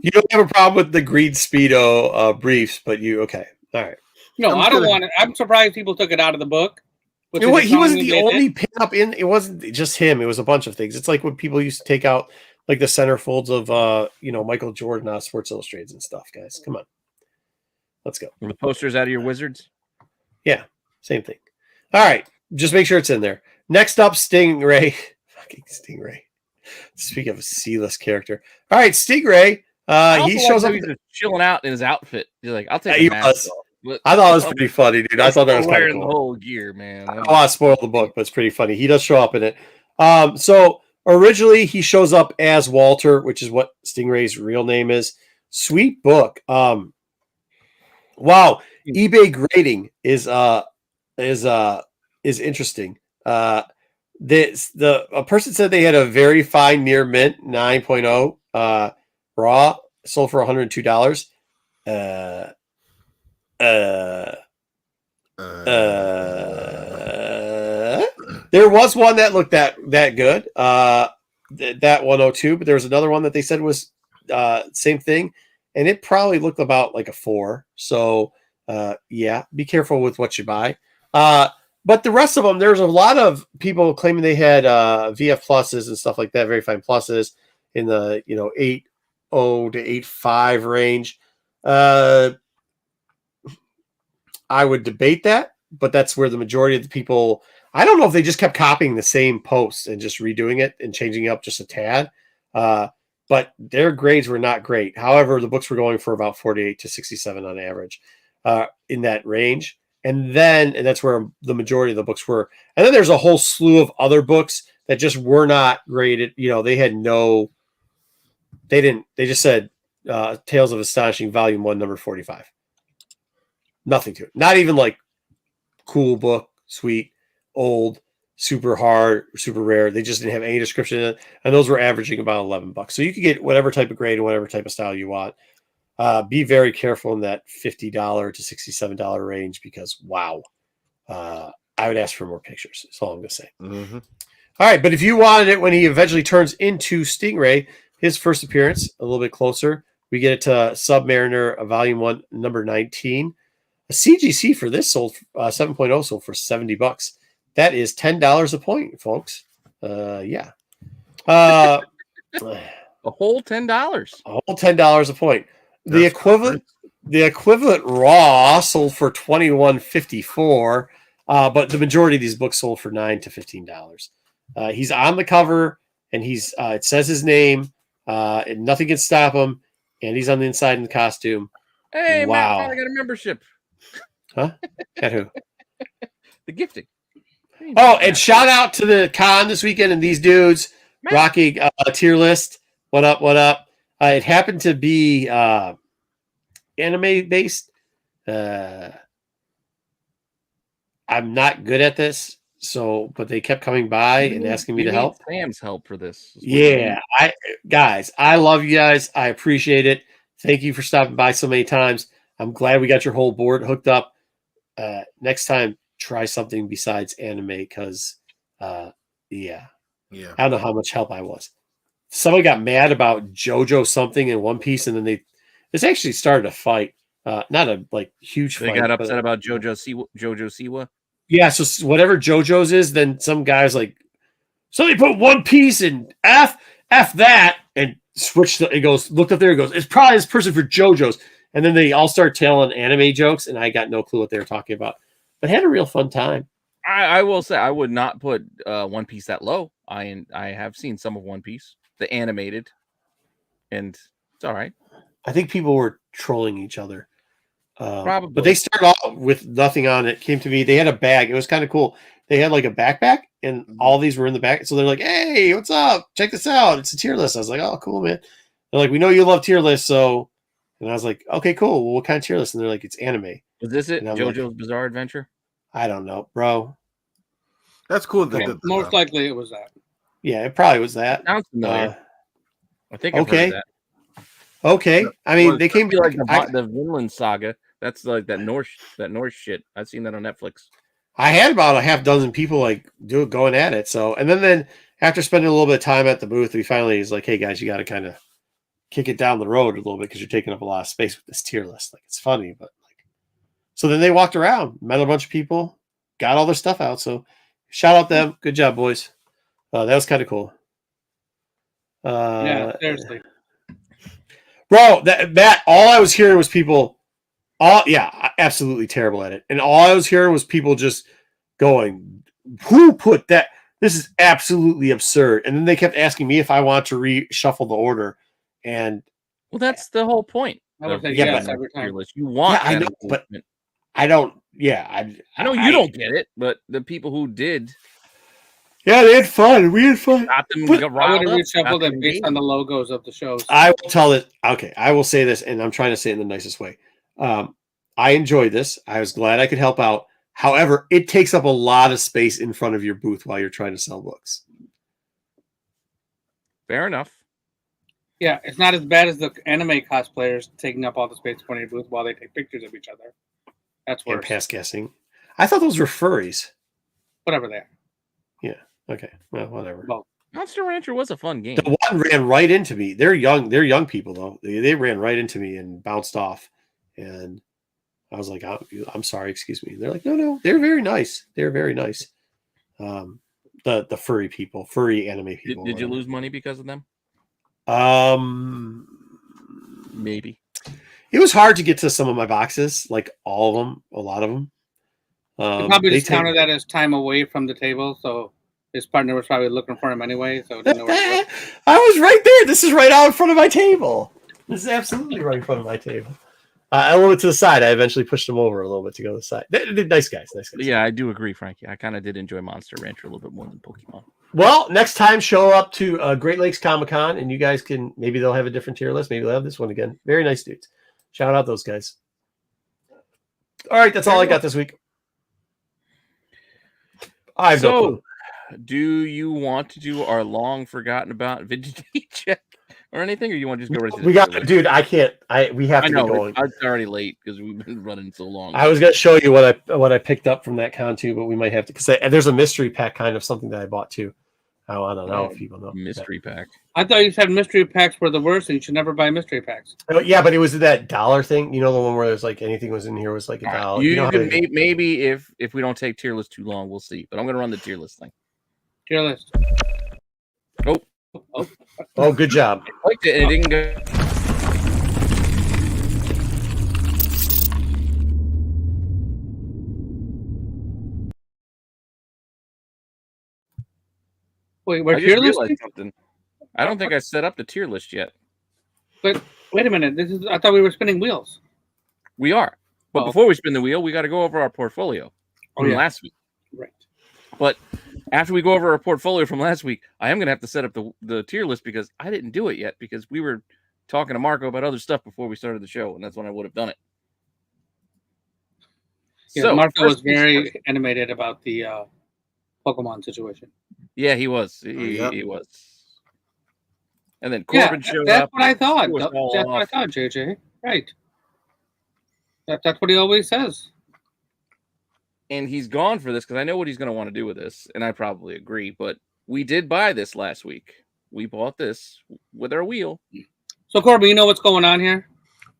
You don't have a problem with the green Speedo briefs, but okay. All right. No, I don't want it. I'm surprised people took it out of the book. You know what? He wasn't the only pin-up in. It wasn't just him. It was a bunch of things. It's like when people used to take out like the centerfolds of Michael Jordan out of Sports Illustrated and stuff, guys. Come on. Let's go. Are the posters out of your Wizards? Yeah, same thing. All right. Just make sure it's in there. Next up, Stingray. Fucking Stingray. Speaking of a C-list character. All right, Stingray. He shows up. He's just chilling out in his outfit. He's like, I'll take the mask off. I thought it was pretty funny, dude. I thought that was kind of cool. The whole gear, man. I don't want to spoil the book, but it's pretty funny. He does show up in it. So originally he shows up as Walter, which is what Stingray's real name is. Sweet book. Wow. eBay grading is interesting. A person said they had a very fine near mint 9.0 raw. sold for $102. There was one that looked that good. That 102, but there was another one that they said was same thing, and it probably looked about like a 4. So yeah, be careful with what you buy. But the rest of them, there's a lot of people claiming they had VF pluses and stuff like that, very fine pluses in the 8.0 to 8.5 range. I would debate that, but that's where the majority of the people. I don't know if they just kept copying the same posts and just redoing it and changing it up just a tad. But their grades were not great. However, the books were going for about 48 to 67 on average in that range. And that's where the majority of the books were. And then there's a whole slew of other books that just were not graded. They had they just said Tales of Astonishing Volume 1, number 45. Nothing to it. Not even like cool book, sweet, old, super hard, super rare. They just didn't have any description in it. And those were averaging about $11. So you could get whatever type of grade and whatever type of style you want. Be very careful in that $50 to $67 range because, wow, I would ask for more pictures. That's all I'm going to say. Mm-hmm. All right, but if you wanted it when he eventually turns into Stingray, his first appearance, a little bit closer, we get it to Submariner, Volume 1, number 19. A CGC for this sold 7.0 sold for $70. That is $10 a point, folks. Yeah. A whole $10. A whole $10 a point. The equivalent raw sold for $21.54, but the majority of these books sold for $9 to $15. He's on the cover, and he's it says his name, and nothing can stop him, and he's on the inside in the costume. Hey, wow! Matt finally got a membership. Huh? At who? The gifting. Oh, and shout out to the con this weekend and these dudes rocking tier list. What up? What up? It happened to be anime based. I'm not good at this, but they kept coming by and asking me to help. Sam's help for this. Yeah, I love you guys. I appreciate it. Thank you for stopping by so many times. I'm glad we got your whole board hooked up. Next time, try something besides anime because, yeah. I don't know how much help I was. Somebody got mad about JoJo something in One Piece, and then this actually started a fight. Not a huge fight. They got upset about JoJo Siwa. Yeah, so whatever JoJo's is, then some guys somebody put One Piece and F that and switched. It goes looked up there. It goes, it's probably this person for JoJo's. And then they all start telling anime jokes, and I got no clue what they were talking about. But had a real fun time. I will say I would not put One Piece that low. I have seen some of One Piece, the animated, and it's all right. I think people were trolling each other. Probably. But they started off with nothing on it. Came to me. They had a bag. It was kind of cool. They had like a backpack, and all these were in the back. So they're like, hey, what's up? Check this out. It's a tier list. I was like, oh, cool, man. They're like, we know you love tier lists, so... And I was like, okay, cool. Well, what kind of tier list? And they're like, it's anime. Is this it? JoJo's like, Bizarre Adventure? I don't know, bro. That's cool. Most likely it was that. Yeah, it probably was that. Sounds familiar. I think I've okay. heard that. Okay. I mean, they came to like the Vinland Saga. That's like that Norse shit. I've seen that on Netflix. I had about a half dozen people going at it. So, and then after spending a little bit of time at the booth, we finally is like, hey guys, you got to kind of kick it down the road a little bit because you're taking up a lot of space with this tier list. Like, it's funny, but so then they walked around, met a bunch of people, got all their stuff out. So shout out them. Good job, boys. That was kind of cool. Yeah, seriously. Bro, that all I was hearing was people absolutely terrible at it. And all I was hearing was people just going, who put that? This is absolutely absurd. And then they kept asking me if I want to reshuffle the order. And well, that's the whole point. I would think yes every time. You want, I know, but I don't. Yeah, I know you don't get it, but the people who did, they had fun. We had fun. I would have reshuffled them based on the logos of the shows. I will tell it. Okay, I will say this, and I'm trying to say it in the nicest way. I enjoyed this. I was glad I could help out. However, it takes up a lot of space in front of your booth while you're trying to sell books. Fair enough. Yeah, it's not as bad as the anime cosplayers taking up all the space in front of your booth while they take pictures of each other. That's And worse. pass guessing. I thought those were furries. Whatever they are. Yeah. Okay. Well, whatever. Both. Monster Rancher was a fun game. The one ran right into me. They're young. They're young people though. They ran right into me and bounced off. And I was like, I'm sorry, excuse me. They're like, no. They're very nice. They're very nice. The furry people, furry anime people. Did you lose money because of them? Maybe. It was hard to get to some of my boxes, like all of them, a lot of them. He probably just counted that as time away from the table, so his partner was probably looking for him anyway. So didn't know where to I was right there. This is right out in front of my table. This is absolutely right in front of my table. A little bit to the side. I eventually pushed them over a little bit to go to the side. They're nice guys. Yeah, I do agree, Frankie. I kind of did enjoy Monster Rancher a little bit more than Pokemon. Well, next time, show up to Great Lakes Comic-Con, and you guys can, maybe they'll have a different tier list. Maybe they'll have this one again. Very nice dudes. Shout out those guys. All right, that's all I got this week. I have no clue. Do you want to do our long forgotten about vintage check or anything, or you want to just go right to the dude, I can't. We have to get going. It's already late because we've been running so long. I was going to show you what I picked up from that con too, but we might have to, because there's a mystery pack kind of something that I bought too. Oh, I don't know if people know. Mystery pack. I thought you said mystery packs were the worst, and you should never buy mystery packs. Oh, yeah, but it was that dollar thing. You know, the one where there's like anything was in here was like $1. You know maybe if we don't take tier list too long, we'll see. But I'm going to run the tier list thing. Tier list. Oh, good job. I liked it, and it didn't go. Wait, we're I tier just list? realized something. I don't think I set up the tier list yet. But wait a minute. I thought we were spinning wheels. We are. But before we spin the wheel, we got to go over our portfolio from last week. Right. But after we go over our portfolio from last week, I am going to have to set up the tier list because I didn't do it yet because we were talking to Marco about other stuff before we started the show, and that's when I would have done it. Yeah, so, Marco was very animated about the Pokemon situation. Yeah, he was. He was. And then Corbin showed up. That's what I thought. That's what I thought, JJ. Right. That's what he always says. And he's gone for this because I know what he's going to want to do with this, and I probably agree. But we did buy this last week. We bought this with our wheel. So, Corbin, you know what's going on here?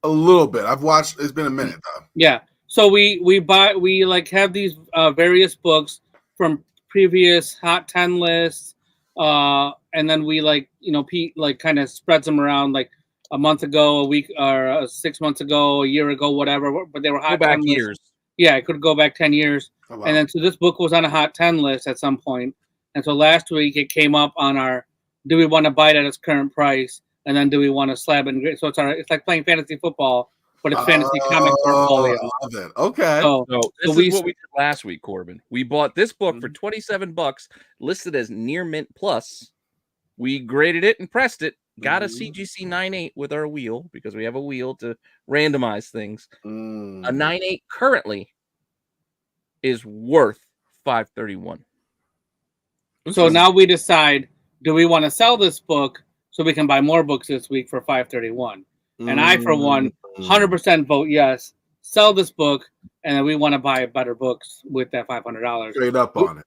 A little bit. I've watched. It's been a minute though. Yeah. So we have these various books from previous Hot 10 lists, and then we Pete kind of spreads them around like a month ago, a week, or 6 months ago, a year ago, whatever. But they were Hot 10 years. Lists. Yeah, it could go back 10 years. Oh, wow. And then so this book was on a Hot 10 list at some point. And so last week it came up on our, do we want to buy it at its current price? And then do we want to slab it? So it's like playing fantasy football, but it's fantasy comic portfolio. I love it. Okay. So this is what we did last week, Corbin. We bought this book for $27, listed as near mint plus. We graded it and pressed it. Got a CGC 9.8 with our wheel because we have a wheel to randomize things. A 9.8 currently is worth $531. So now we decide: do we want to sell this book so we can buy more books this week for $531? And I, for one, 100% vote yes. Sell this book, and then we want to buy better books with that $500. Straight up on it.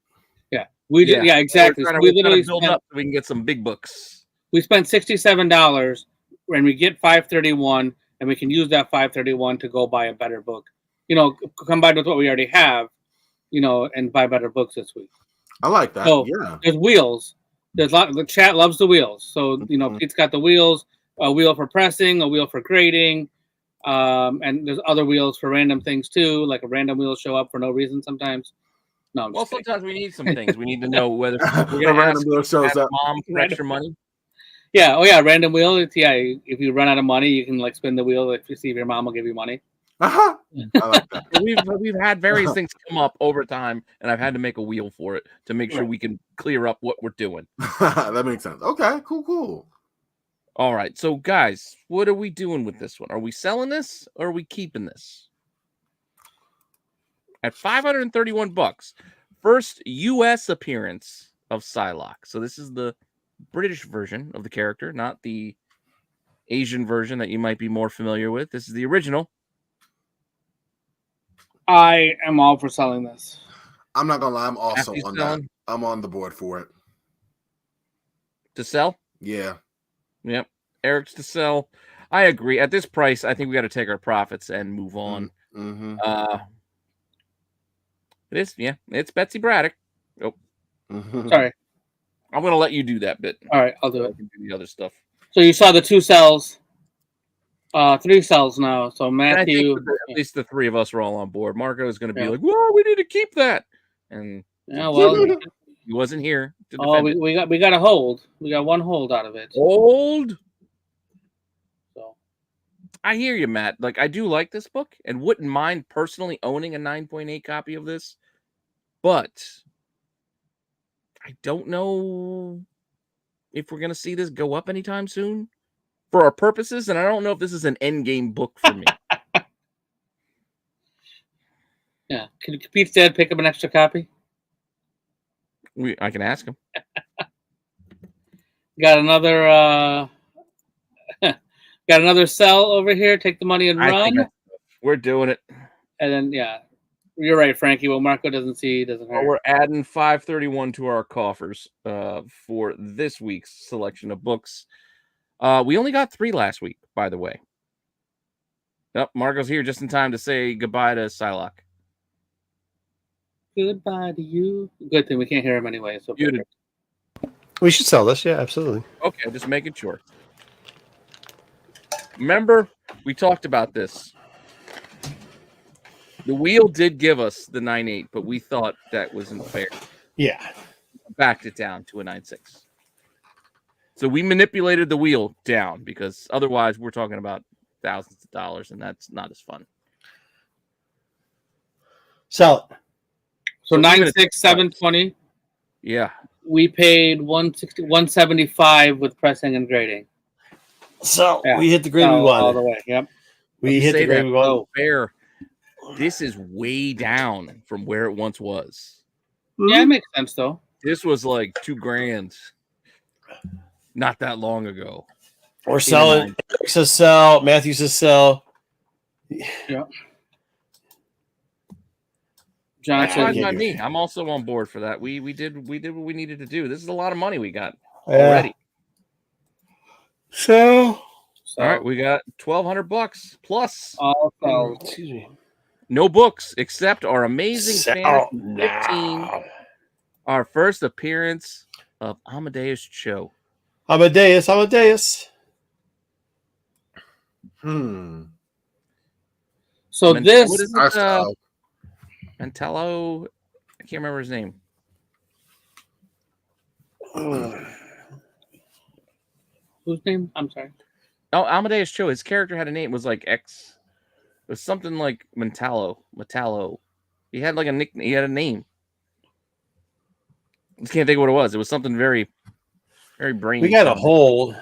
Yeah, we did. Yeah, exactly. So we literally build up so we can get some big books. We spent $67, and we get $531, and we can use that $531 to go buy a better book. Combined with what we already have, and buy better books this week. I like that. So yeah. There's wheels. There's the chat loves the wheels. So Pete's got the wheels, a wheel for pressing, a wheel for grading, and there's other wheels for random things too, like a random wheel show up for no reason sometimes. No, sometimes we need some things. We need to know whether we're going to random wheel shows up. Mom for extra money. Yeah. Oh yeah. Random wheel. If you run out of money, you can spin the wheel to see if your mom will give you money. I like that. We've had various things come up over time, and I've had to make a wheel for it to make sure we can clear up what we're doing. That makes sense. Okay. Cool. All right. So guys, what are we doing with this one? Are we selling this or are we keeping this? At $531, first U.S. appearance of Psylocke. So this is the British version of the character, not the Asian version that you might be more familiar with. This is the original. I am all for selling this. I'm not gonna lie, I'm also Matthew's on selling? that. I'm on the board for it. To sell? Yeah. Yep. Eric's to sell. I agree. At this price, I think we got to take our profits and move on. Mm-hmm. It is, yeah. It's Betsy Braddock. Oh, Sorry. I'm gonna let you do that bit. All right, I'll do I it. can do the other stuff. So you saw the 2 cells. 3 cells now. So And I Matthew. think at least the three of us are all on board. Marco is going to be Yeah. like, "Whoa, we need to keep that," and Yeah, well. he wasn't here to Oh, defend it. we got a hold. We got 1 hold out of it. Old. So I hear you, Matt. Like, I do like this book and wouldn't mind personally owning a 9.8 copy of this, but I don't know if we're going to see this go up anytime soon for our purposes, and I don't know if this is an endgame book for me. yeah, can Pete's dad pick up an extra copy? I can ask him. Got another got another cell over here. Take the money and I think run. we're doing it. And then yeah, you're right, Frankie. What Marco doesn't see doesn't Well, hurt. we're adding 531 to our coffers for this week's selection of books. We only got 3 last week, by the way. Yep, Marco's here just in time to say goodbye to Psylocke. Goodbye to you. Good thing we can't hear him anyway. So Muted. We should sell this. Yeah, absolutely. Okay, just making sure. Remember, we talked about this. The wheel did give us the 9.8, but we thought that wasn't fair. Yeah. Backed it down to a 9.6. So we manipulated the wheel down because otherwise we're talking about thousands of dollars, and that's not as fun. Sell it. So So even 9.6, 720. Yeah. We paid 160, 175 with pressing and grading. So Yeah. we hit the grade we all the wanted. way. Yep. We hit the grade we wanted. Fair. This is way down from where it once was. Yeah, it makes sense though. This was like $2,000 not that long ago. We're selling. Eric says sell. Matthew says sell. Yeah. That's Johnson. fine by me. I'm also on board for that. We did what we needed to do. This is a lot of money we got Yeah. already. So. All right, we got $1,200 plus. All cells. Excuse me. No books except our amazing Sell Fantasy 15, our first appearance of Amadeus Cho. Amadeus. Hmm. So What this is it? Mantello. I can't remember his name. whose name? I'm sorry. Oh, Amadeus Cho. His character had a name. It was like X. It was something like Metallo. He had like a nickname. He had a name. I just can't think of what it was. It was something very, very brainy. We got a hold.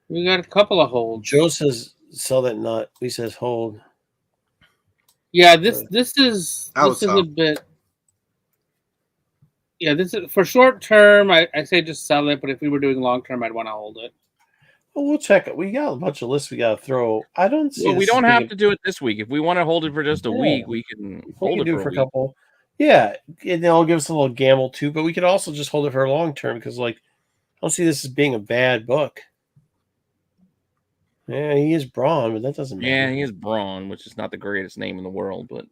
We got a couple of holds. Joe says sell that nut. He says hold. Yeah, this is I would this is sell. a bit. Yeah, this is for short term. I say just sell it, but if we were doing long term, I'd want to hold it. Well, we'll check it. We got a bunch of lists we got to throw. I don't see. Well, we this don't as have being- to do it this week. If we want to hold it for just a week, we can We hold can it do for it for a a week. couple. Yeah, and then I'll give us a little gamble too. But we could also just hold it for a long term because, like, I don't see this as being a bad book. Yeah, he is Braun, but that doesn't matter. Yeah, he is Braun, which is not the greatest name in the world, but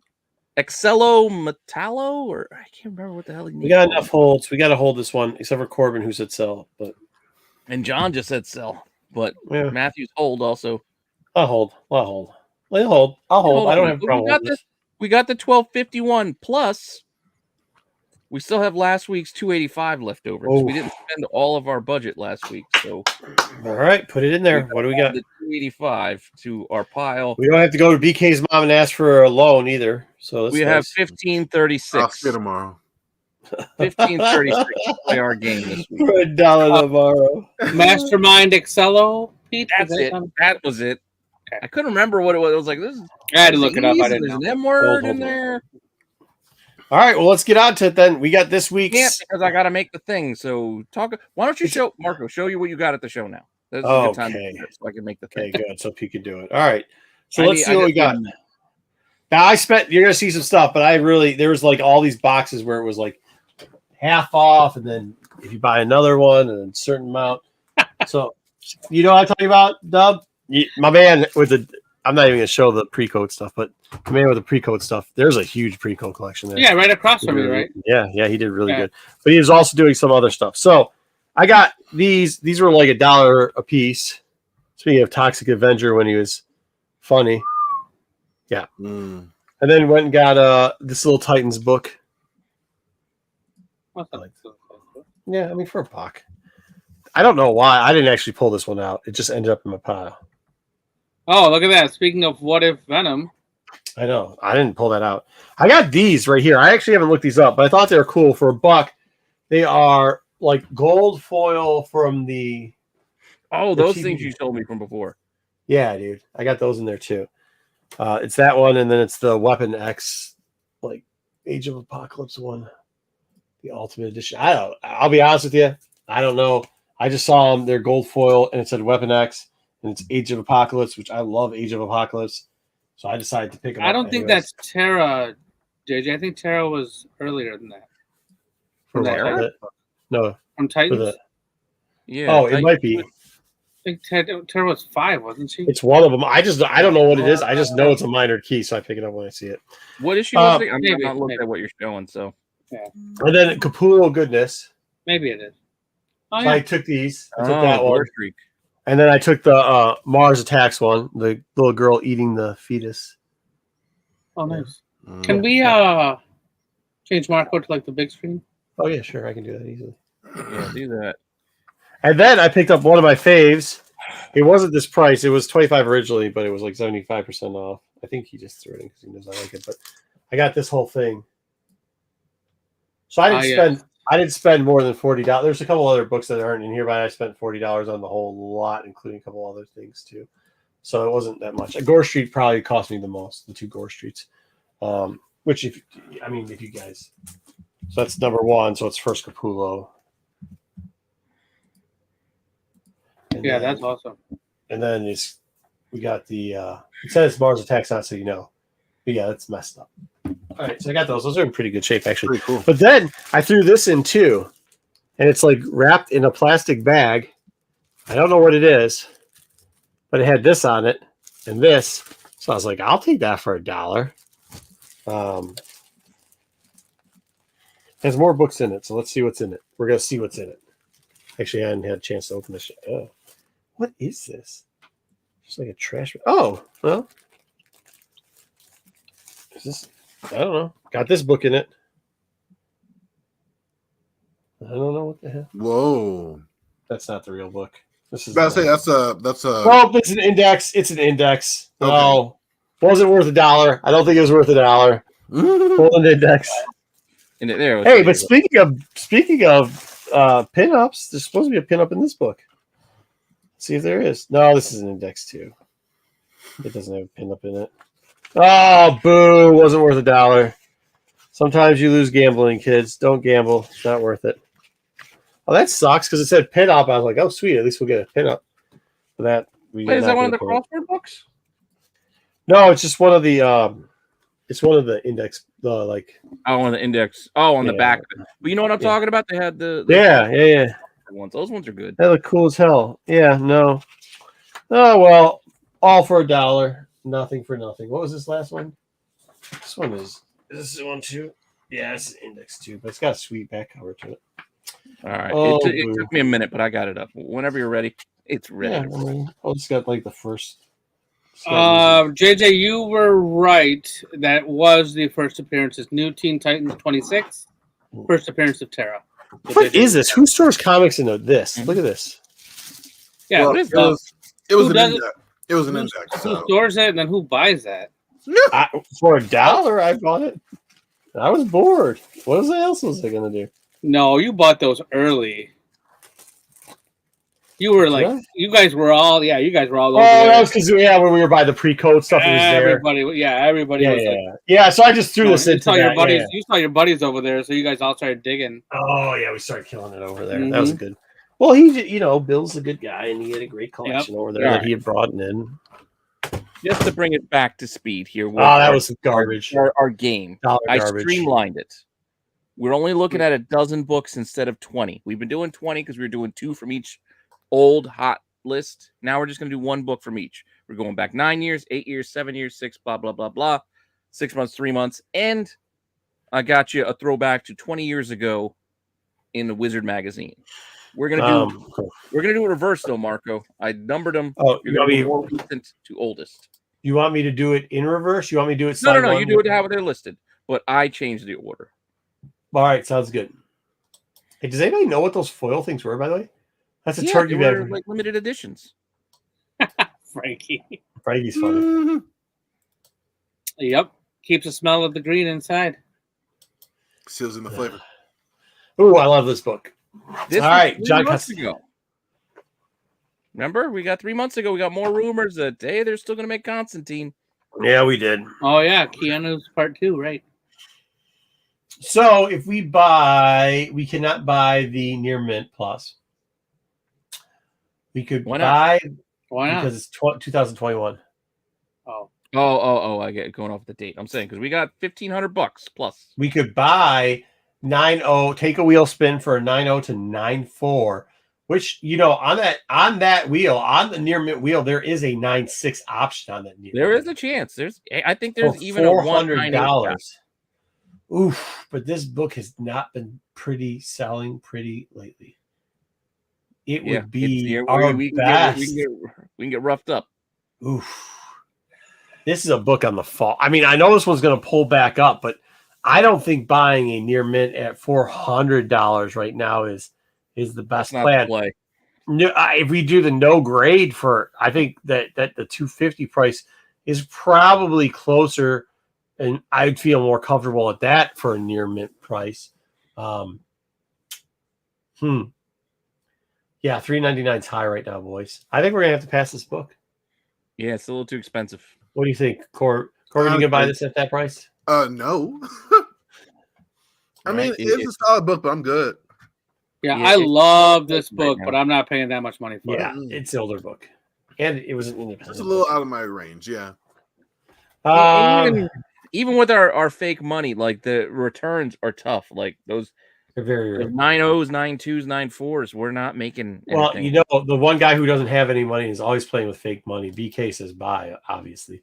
Excello Metallo, or I can't remember what the hell he We got enough holds. We got to hold this one, except for Corbin, who said sell. But And John just said sell, but yeah, Matthew's hold also. I'll hold. I'll hold. I'll hold. I don't have a problem with this. We got the 1251 plus. We still have last week's 285 left over. Oh. We didn't spend all of our budget last week, so All right, put it in there. What do we got? The 285 to our pile. We don't have to go to BK's mom and ask for a loan either. So that's We have nice. 1536. I'll see you tomorrow. 1536 to play our game this week. for $1 tomorrow. Mastermind Excello, Pete. That's is it. that on? That was it. Okay. I couldn't remember what it was. I was like, this is. I had to look it up. I didn't There's know. an M word Hold in there. All right, well, let's get on to it then. We got this Can't week's. because I got to make the thing. So talk. Why don't you show Marco? Show you what you got at the show now. This is a good time to Okay. do this so I can make the Okay, thing. good. So Pete can do it. All right. So I let's need- see what we got. Now you're gonna see some stuff, but there was like all these boxes where it was like half off, and then if you buy another one and a certain amount. So you know what I'm talking about, Dub? My man with the I'm not even gonna show the pre-code stuff, but the man with the pre-code stuff, there's a huge pre-code collection there. Yeah, right across from me, right? Yeah, he did really good. But he was also doing some other stuff. So I got these were like $1 a piece. Speaking of Toxic Avenger when he was funny. Yeah. And then went and got this little Titans book. What's that? Yeah, I mean for a buck. I don't know why. I didn't actually pull this one out. It just ended up in my pile. Oh, look at that. Speaking of What If Venom. I know. I didn't pull that out. I got these right here. I actually haven't looked these up, but I thought they were cool for a buck. They are like gold foil from the Those TV. things you told me from before. Yeah, dude. I got those in there too. It's that one, and then it's the Weapon X, like Age of Apocalypse one, the Ultimate Edition. I'll be honest with you. I don't know. I just saw them. They're gold foil, and it said Weapon X, and it's Age of Apocalypse, which I love Age of Apocalypse. So I decided to pick them up. I don't think that's Terra, JJ. I think Terra was earlier than that. for Terra? what? No, From for Titans? the. Yeah. Oh, it might be. I think Terra was 5, wasn't she? It's one of them. I don't know what it is. I just know it's a minor key, so I pick it up when I see it. What issue was it? I'm maybe, not looking maybe. at what you're showing, so. And then Capullo Goodness. Maybe it is. Oh, So I yeah. took these. I took that one. War Streak. And then I took the Mars Attacks one, the little girl eating the fetus. Oh, nice. Can we change Marco to like the big screen? Oh, yeah, sure. I can do that easily. Yeah, do that. And then I picked up one of my faves. It wasn't this price. It was $25 originally, but it was like 75% off. I think he just threw it in because he knows I like it. But I got this whole thing. So I didn't spend more than $40. There's a couple other books that aren't in here, but I spent $40 on the whole lot, including a couple other things too. So it wasn't that much. Gore Street probably cost me the most, the 2 Gore Streets. Which if you guys, so that's number 1. So it's first Capullo. And Yeah, then- that's awesome. And then we got the it says Mars Attacks on, so you know. But yeah, that's messed up. All right, so I got those. Those are in pretty good shape, actually. Pretty cool. But then I threw this in too, and it's like wrapped in a plastic bag. I don't know what it is, but it had this on it and this. So I was like, I'll take that for $1. There's more books in it, so let's see what's in it. We're gonna see what's in it. Actually, I hadn't had a chance to open this shit. Oh, what is this? Just like a trash. Oh, well, is this? I don't know. Got this book in it. I don't know what the hell. Whoa. That's not the real book. This is. I say that's a Well, it's an index. It's an index. Okay. No, wasn't worth $1. I don't think it was worth $1. Pull an index. And there. Hey, but speaking of pinups, there's supposed to be a pinup in this book. Let's see if there is. No, this is an index too. It doesn't have a pinup in it. Oh, boo! Wasn't worth $1. Sometimes you lose gambling, kids. Don't gamble. It's not worth it. Oh, that sucks because it said pinup. I was like, oh, sweet. At least we'll get a pinup. For that. Wait, is that one of the crossword books? No, it's just one of the. It's one of the index. Like. Oh, on the index. Oh, on the Yeah. back. But you know what I'm talking about? They had the Yeah. ones. Those ones are good. They look cool as hell. Yeah. No. Oh well, all for $1. Nothing for nothing. What was this last one? This one is this one too? Yeah, it's an index too, but it's got a sweet back cover to it. All right. Oh, It took me a minute, but I got it up. Whenever you're ready, it's ready. Yeah, I mean, it's got like the first. JJ, you were right. That was the first appearance. It's New Teen Titans 26. First appearance of Terra. What is this? Who stores comics into this? Look at this. Yeah, Well, what is it was Who an does index. It was an index. Who So. stores it and then who buys that? For $1, I bought it. I was bored. What else was I gonna do? No, you bought those early. You were like, Yeah. you guys were all over Oh, there. that was because when we were by the pre-code stuff, it was there. Everybody was like, Yeah. So I just threw this you into saw your that. buddies. Yeah. You saw your buddies over there, so you guys all started digging. Oh yeah, we started killing it over there. That was good. Well, Bill's a good guy, and he had a great collection over there that he had brought in. Just to bring it back to speed here. That was some garbage. Our game. I streamlined it. We're only looking at a dozen books instead of 20. We've been doing 20 because we were doing 2 from each old hot list. Now we're just going to do 1 book from each. We're going back 9 years, 8 years, 7 years, 6, blah, blah, blah, blah. 6 months, 3 months. And I got you a throwback to 20 years ago in the Wizard magazine. We're gonna do a reverse though, Marco. I numbered them. Oh, you're gonna be more recent to oldest. You want me to do it in reverse? You want me to do it? No. You do it how they're listed, but I changed the order. All right, sounds good. Hey, does anybody know what those foil things were? By the way, that's a turkey bag. Like limited editions. Frankie's funny. Yep, keeps the smell of the green inside. Seals in the flavor. Ooh, I love this book. All right, John. Remember, we got 3 months ago. We got more rumors that they're still going to make Constantine. Yeah, we did. Oh yeah, Keanu's part 2, right? So if we cannot buy the Near Mint Plus. We could buy. Why not? Because it's 2021. Oh, I get going off the date. I'm saying because we got $1,500 plus. We could buy 9.0. Take a wheel spin for a 9.0 to 9.4. Which, on that wheel, on the Near Mint wheel, there is a 9.6 option on that. There is a chance. I think there's even $400. Oof! But this book has not been selling pretty lately. It would be our best. We can get roughed up. Oof! This is a book on the fall. I mean, I know this one's going to pull back up, but I don't think buying a Near Mint at $400 right now is the best plan. No, if we do the no grade I think that the $250 price is probably closer, and I'd feel more comfortable at that for a Near Mint price. Yeah, $399 is high right now, boys. I think we're gonna have to pass this book. Yeah, it's a little too expensive. What do you think, Corbin? You gonna buy this at that price? No. I mean, it's a solid book, but I'm good. Yeah, I love this book, but I'm not paying that much money for it. Yeah, it's an older book, and it was It's a little out of my range. Yeah. Even with our fake money, like the returns are tough. Like those. They're very 9.0s, 9.2s, 9.4s. We're not making anything. Well, the one guy who doesn't have any money is always playing with fake money. BK says buy, obviously.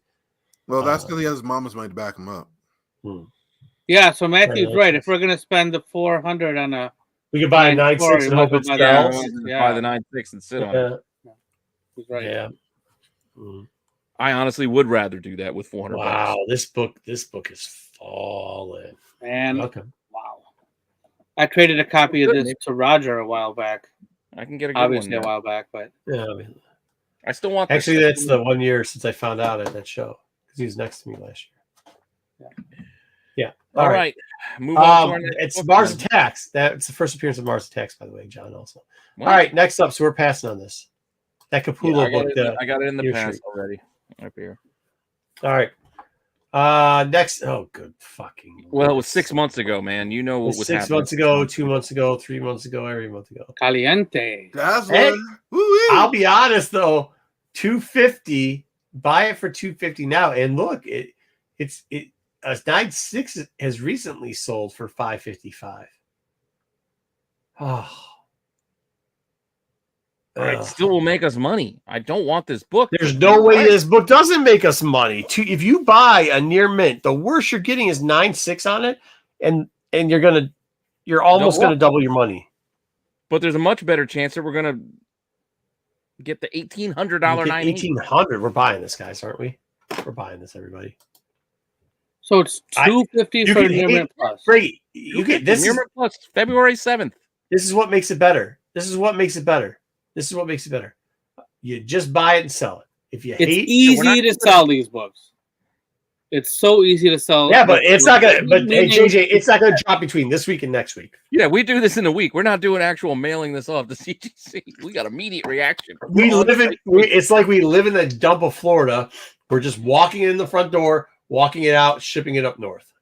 Well, that's because he has his mama's money to back him up. Yeah, so Matthew's right. If we're gonna spend the $400 on we could buy a 9.6 and hope it sells. Buy the 9.6 and sit on it. He's right. Yeah. I honestly would rather do that with $400. Wow, this book is falling. Man, okay. Wow. I traded a copy of this to Roger a while back. I can get a good Obviously one. a while back, but yeah, I mean, I still want. Actually, that's the 1 year since I found out at that show because he was next to me last year. Yeah. All right. Move on. To our next it's book, Mars then. Attacks. That's the first appearance of Mars Attacks, by the way, John. Also. What? All right. Next up, so we're passing on this. That Capullo book. I got it in the past Street. already. Up here. All right. Next. Oh, good fucking. Well, it was 6 months ago, man. You know what was 6 months ago, 2 months ago, 3 months ago, every month ago. Caliente. That's I'll be honest though, $250. Buy it for $250 now, and look, it's a 9.6 has recently sold for $555. Oh. It still will make us money. I don't want this book. There's no way this book doesn't make us money. If you buy a Near Mint, the worst you're getting is 9.6 on it, and you're almost gonna double your money. But there's a much better chance that we're gonna get the $1,800 $1,800. We're buying this, guys, aren't we? We're buying this, everybody. So it's $250 for Near Mint Plus. Great. You get this Near Mint Plus February 7th. This is what makes it better. This is what makes it better. You just buy it and sell it. If you it's easy to sell these books. It's so easy to sell. Yeah, but it's not gonna. But hey, JJ, it's not gonna drop between this week and next week. Yeah, we do this in a week. We're not doing actual mailing this off to CGC. We got immediate reaction. It's like we live in the dump of Florida. We're just walking in the front door, walking it out, shipping it up north.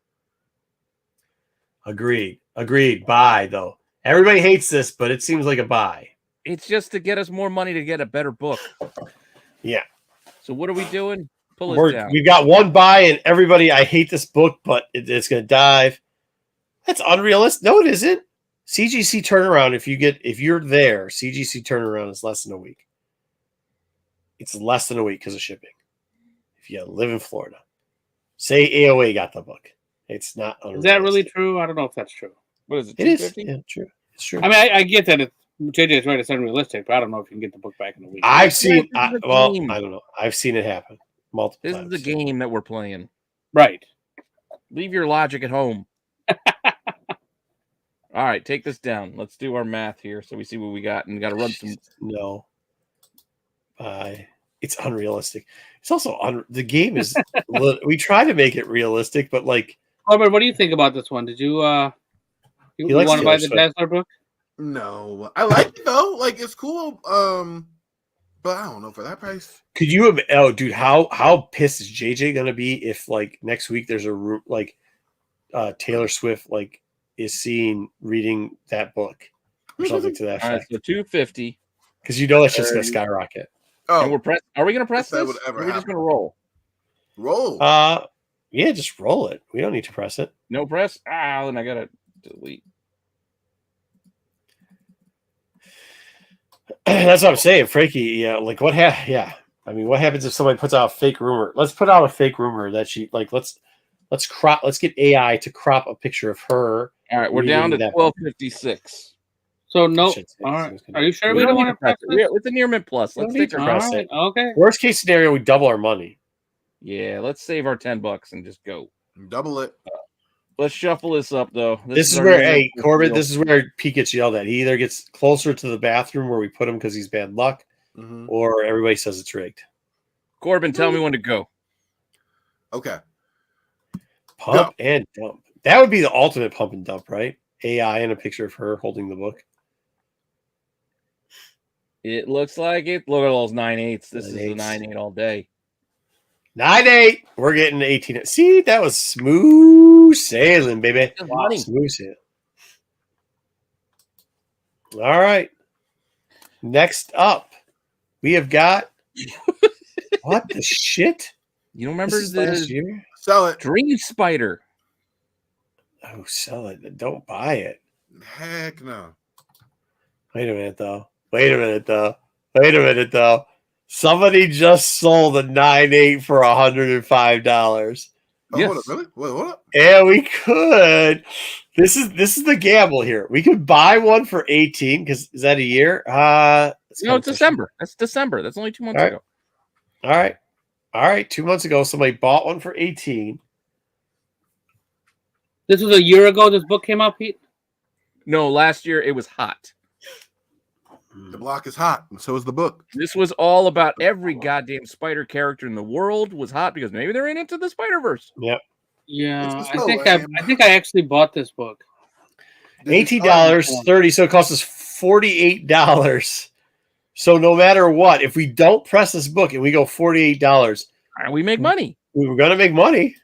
Agreed. Buy though. Everybody hates this, but it seems like a buy. It's just to get us more money to get a better book. Yeah. So what are we doing? Pull us down. We've got one buy, and everybody, I hate this book, but it's going to dive. That's unrealistic. No, it isn't. CGC turnaround, if you're there, CGC turnaround is less than a week. It's less than a week because of shipping. If you live in Florida. Say AOA got the book. It's not unrealistic. Is that really true? I don't know if that's true. What is it? It is. 250? Yeah, true. It's true. I mean, I get that JJ's right. It's unrealistic, but I don't know if you can get the book back in a week. I've seen. This is a I game. don't know. I've seen it happen multiple This times. is the game that we're playing. Right. Leave your logic at home. All right, take this down. Let's do our math here so we see what we got, and got to run some. No. It's unrealistic. It's also the game is. We try to make it realistic, but like. Albert, what do you think about this one? Did you you likes want to buy Taylor the Swift. Dazzler book? No, I like it though. Like it's cool. But I don't know for that price. Could you? Oh, dude, how pissed is JJ gonna be if like next week there's a Taylor Swift is reading that book or something to that All right, effect? so 250. Because you know that's just gonna skyrocket. Oh, And are we gonna press If that this? would ever Or are we just happen. gonna roll? roll. Yeah, just roll it. We don't need to press it. No press? Then I gotta delete. That's what I'm saying, Frankie. Yeah, like what? Yeah, I mean, what happens if somebody puts out a fake rumor? Let's put out a fake rumor that she let's get AI to crop a picture of her. All right, we're reading down to that 1256. So no. Shit, All right. it's Are you sure We we don't don't need want to to press press it. this? It's a near mint plus. Let's take our All press. right. Okay. Worst case scenario, we double our money. Yeah, let's save our $10 and just go. Double it. Let's shuffle this up though. This is our where, near hey, mint plus Corbett, deal. this is where Pete gets yelled at. He either gets closer to the bathroom where we put him because he's bad luck, Mhm. or everybody says it's rigged. Corbin, tell me when to go. Okay. Pump and dump. That would be the ultimate pump and dump, right? AI and a picture of her holding the book. It looks like it. Look at all those 9/8. This is a 9/8. 9/8 all day. 9-8. We're getting 18. See, that was smooth sailing, baby. That's money. Smooth sailing. All right. Next up, we have got what the shit? You don't remember This is last the year? Sell it. Dream Spider? Oh, sell it. Don't buy it. Heck no. Wait a minute, though. Somebody just sold a 9.8 for $105. Oh, Yes. hold up, really? Wait, hold up. Yeah, we could. This is the gamble here. We could buy one for 18 because is that a year? No, it's December. That's December. That's only 2 months All right. ago. All right. 2 months ago, somebody bought one for 18. This was a year ago. This book came out, Pete. No, last year it was hot. The block is hot, and so is the book. This was all about every goddamn spider character in the world was hot because maybe they're into the Spider-Verse. Yep. Yeah, It's I so think lame. I think I actually bought this book. $18.30, so it costs us $48. So no matter what, if we don't press this book and we go $48, And we make money. we were gonna make money.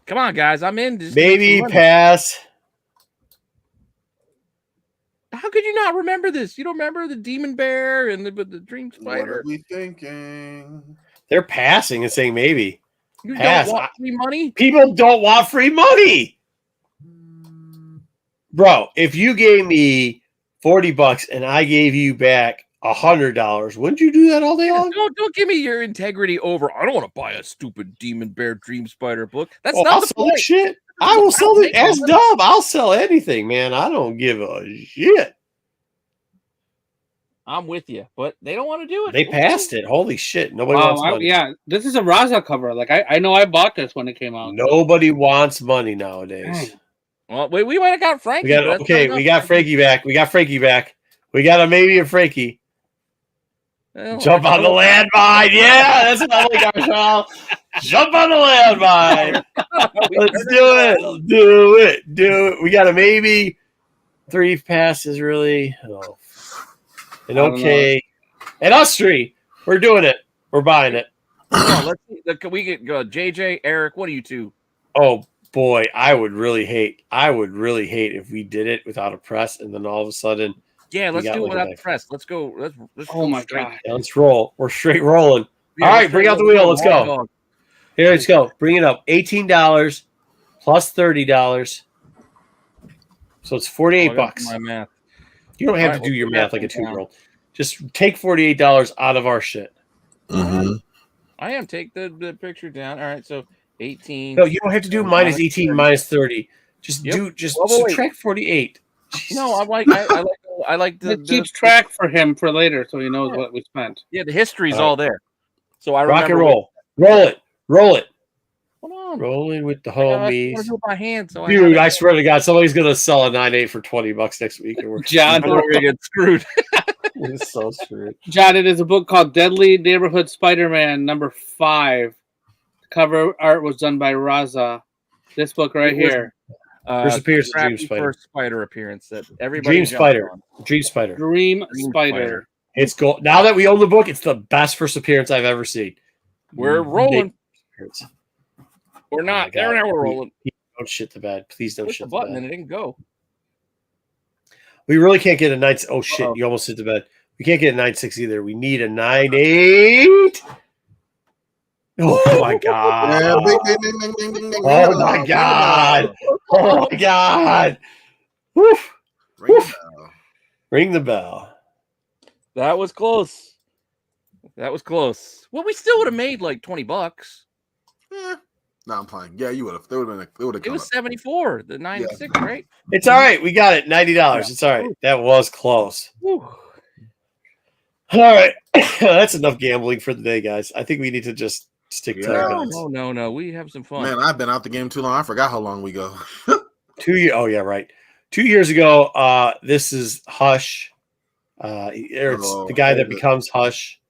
Come on, guys. I'm in. Just make Maybe some money. pass. How could you not remember this? You don't remember the Demon Bear and the Dream What Spider? are we thinking? They're passing and saying maybe. You Pass. don't want free money? People don't want free money. Bro, if you gave me $40 and I gave you back $100, wouldn't you do that all day long? Don't give me your integrity over. I don't want to buy a stupid Demon Bear Dream Spider book. That's Oh, not I'll the sell point. the shit. I will sell it as dumb. I'll sell anything, man. I don't give a shit. I'm with you, but they don't want to do it. They passed it. Holy shit. Nobody Wow, wants money. yeah, this is a Raza cover. Like I know I bought this when it came out. Nobody wants money nowadays. Dang. Well, we might have got Frankie. We got but that's okay. not We enough. got Frankie back. We got maybe a Frankie. Well, Jump on the landmine. Yeah, that's what I like, Marshall. Jump on the landmine. Let's do it. Do it. We got a maybe. 3 passes, really. Oh. And I don't okay. And us three. We're doing it. We're buying it. Come on, let's see. Can we get JJ, Eric? What are you two? Oh boy, I would really hate if we did it without a press and then all of a sudden Yeah, let's got do it like without a- the press. Let's go. Let's Oh go my straight. god. Yeah, let's roll. We're straight rolling. Yeah, All let's right, bring straight out the roll. wheel. Let's Hot go. dog. Here, let's go. Bring it up. $18 plus $30. So it's Oh, I $48 gotta bucks. do my math. You don't have All to right, do we'll your put math that like a one down. 2-year-old. Just take $48 out of our shit. Mm-hmm. I am. Take the picture down. All right, so 18. No, you don't have to do minus 18, 30. minus 30. Just Yep. do just Oh, but wait. subtract 48. No, I like It keeps track for him for later, so he knows what we spent. Yeah, the history's All right. all there. So I Rock remember. and roll. Roll it. Roll it. Hold on. Rolling with the I gotta homies. do it by hand. So Dude, I swear to God, somebody's gonna sell a 9.8 for $20 next week. And we're John, we're gonna get screwed. It's so screwed. John, it is a book called Deadly Neighborhood Spider-Man #5. The cover art was done by Raza. This book right It was- here. First appearance of Dream Crappy Spider. first Spider appearance that everybody Dream jumped Spider. on. Dream Spider. Dream Dream Spider. It's cool. Now that we own the book, it's the best first appearance I've ever seen. We're rolling. Appearance. We're Oh my not. There God. now we're rolling. Don't shit the bed. Please don't Push the shit the button bed. and it didn't go. We really can't get a 9. Oh shit! Uh-oh. You almost hit the bed. We can't get a 9.6 either. We need a 9.8. Oh my god! Yeah, ding, ding, ding, ding, ding, ding, Oh ding. my god! Oh my god! Woof. Ring the bell. Ring the bell. That was close. That was close. Well, we still would have made like $20. Yeah. No, I'm playing. Yeah, you would have. They would have. They would have It come was up. 74. The 96, right? It's all right. We got it. $90. It's all right. That was close. Whew. All right. That's enough gambling for the day, guys. I think we need to just stick to Yeah. our No, guns. no. We have some fun. Man, I've been out the game too long. I forgot how long we go. 2 years. Oh yeah, right. 2 years ago. This is Hush. It's the guy that becomes Hush.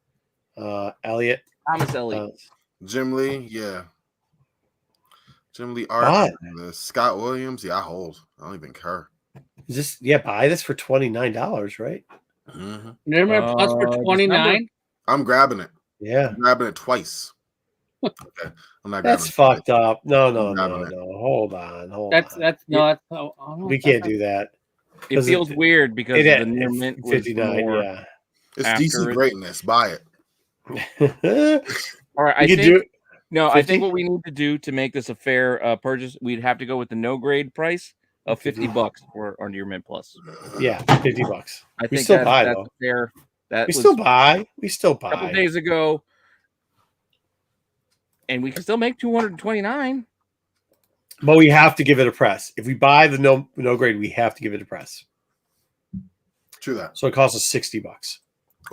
Elliot. Thomas Elliott. Jim Lee, yeah. Jim Lee art. What? And, Scott Williams, yeah, I hold. I don't even care. Is this? Yeah, buy this for $29, right? Mhm. Remember Plus for December. 29? I'm grabbing it. Yeah. I'm grabbing it twice. Okay, I'm not. That's grabbing it fucked up. No. grabbing it. Hold on. That's on. that's no, that's oh, no, We that's can't not- do that. It 'Cause feels weird because It the had near mint was 59. more. Yeah. It's After DC it. greatness. Buy it. All right, I You think. could do No, I 50? think what we need to do to make this a fair purchase, we'd have to go with the no grade price of $50 for our near mint plus. yeah, $50. I We think still buy, that's though. fair. That We was still buy. We still a couple buy. days ago, and we can still make 229. But we have to give it a press. If we buy the no grade, we have to give it a press. True that. So it costs us $60.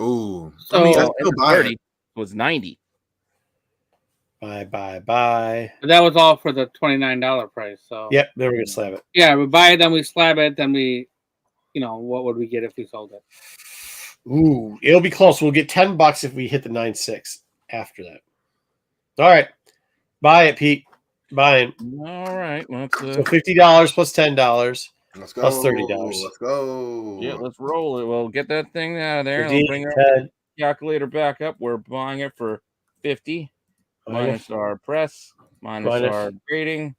Ooh. So- I mean, I So, still and buy 30 it. was 90. Buy. But that was all for the $29 price. So Yep, then we're gonna slab it. yeah, we buy it, then we slab it, then we, what would we get if we sold it? Ooh, it'll be close. We'll get $10 if we hit the 9.6 after that. All right, buy it, Pete. Buying. All right, let's So $50 plus $10. Let's go. Plus $30. Let's go. yeah, let's roll it. We'll get that thing out of there. And 15, I'll bring our 10. calculator back up. We're buying it for 50 minus our press minus Minus. our grading.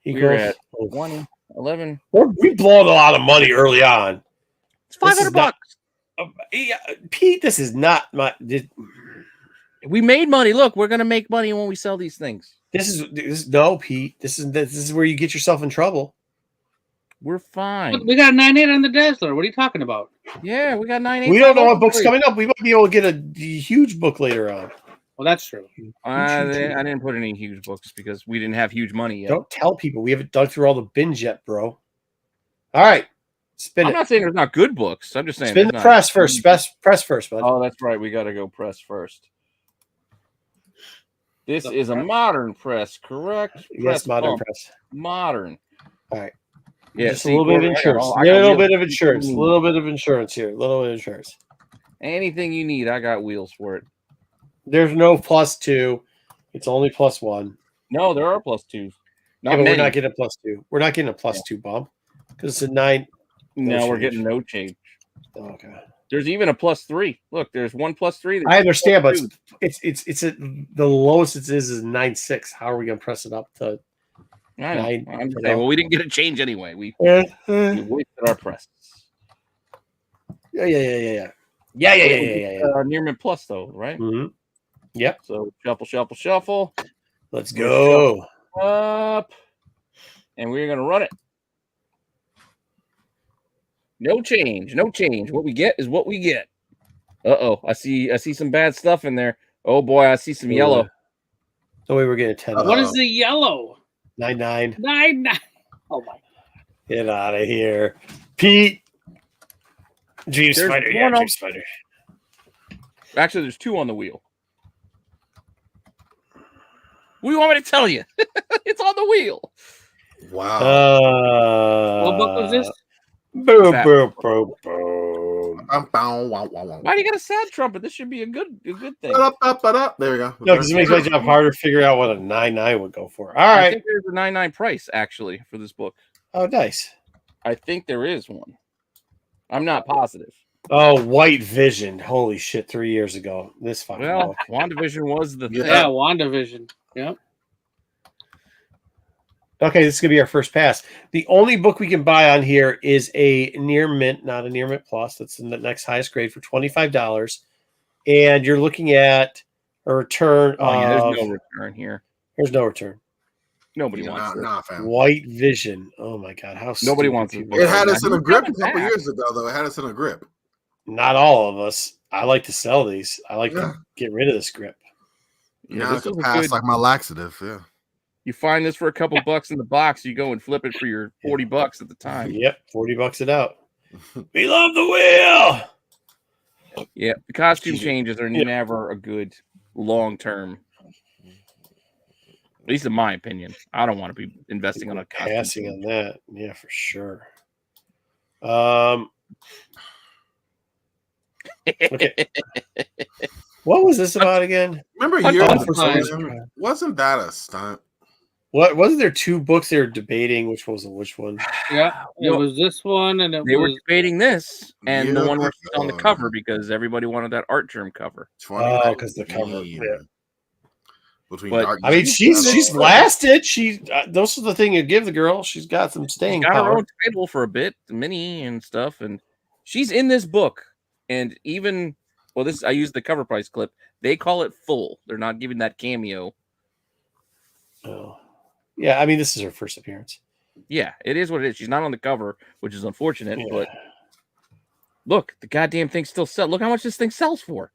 Equals. We're at 20, 11. We blowing a lot of money early on. It's This is $500. not- Yeah, Pete, this is not my. We made money. Look, we're gonna make money when we sell these things. This is no, Pete. This is where you get yourself in trouble. We're Look, fine. we got a 9.8 on the Dazzler. What are you talking about? Yeah, we got 9. We don't know what book's coming up. We might be able to get a huge book later on. Well, that's true. I didn't put any huge books because we didn't have huge money yet. Don't tell people we haven't dug through all the bins yet, bro. All right, spin I'm it. not saying there's not good books. I'm just saying Spin the there's not- press first. Press first, bud. Oh, that's right. We got to go press first. This is a modern press, correct? Yes, Press modern pump. press. Modern. All right. Yeah, Just see, a little bit of Gordon, insurance. I got Little wheels. bit of insurance. A little bit of insurance here. A little bit of insurance. Anything you need, I got wheels for it. There's no +2. It's only +1. No, there are +2s. Yeah, Not but we're many. not getting a +2. We're not getting a +2 bump because it's a 9. No, we're change. getting no change. Okay. There's even a +3. Look, there's one +3. I understand, but +2. it's the lowest it is 9.6. How are we gonna press it up to? I know. 9? I'm just saying, well, we didn't get a change anyway. We Eh, wasted our press. Yeah. Near mint plus though, right? Mm-hmm. Yep. So shuffle. Let's go. Up, and we're gonna run it. No change. What we get is what we get. I see some bad stuff in there. Oh boy, I see some yellow. Oh wait, we're getting 10. What is the yellow? 9. 9. Oh my! Get out of here, Pete. Dream Spider. Yeah, Dream Spider. Actually, there's 2 on the wheel. What do you want me to tell you? It's on the wheel. Wow. What book was this? Boom. Why do you got a sad trumpet? This should be a good thing. There we go. No, because it makes my job harder to figure out what a 9 would go for. All right. I think there's a 99 price actually for this book. Oh, nice. I think there is one. I'm not positive. Oh, White Vision. Holy shit, 3 years ago. This fucking book. WandaVision was the thing. Yeah, WandaVision. Yep. Okay, this is going to be our first pass. The only book we can buy on here is a near mint, not a near mint plus. That's the next highest grade for $25. And you're looking at a return there's no return here. There's no return. Nobody wants it. White Vision. Oh my God. How nobody wants it. It had us in a grip a couple years ago, though. It had us in a grip. Not all of us. I like to sell these. I like to get rid of this grip. Yeah, this is pass like my laxative. Yeah. You find this for a couple bucks in the box, you go and flip it for your $40 at the time. Yep, $40 it out. We love the wheel. Yeah, the costume changes are never a good long term. At least in my opinion. I don't want to be investing on a costume. Passing on that. Yeah, for sure. Okay. What was this about again? Remember wasn't that a stunt? What wasn't there 2 books they were debating? Which was which one? Yeah, it was this one, and they were debating this and the one where she's on the cover because everybody wanted that art germ cover. Oh, because the cover. Yeah. I mean, she's lasted. Those are the thing you give the girl. She's got some staying power. Her own title for a bit, the mini and stuff, and she's in this book. And even I used the cover price clip. They call it full. They're not giving that cameo. Oh. Yeah, I mean, this is her first appearance. Yeah, it is what it is. She's not on the cover, which is unfortunate, but look, the goddamn thing still sells. Look how much this thing sells for.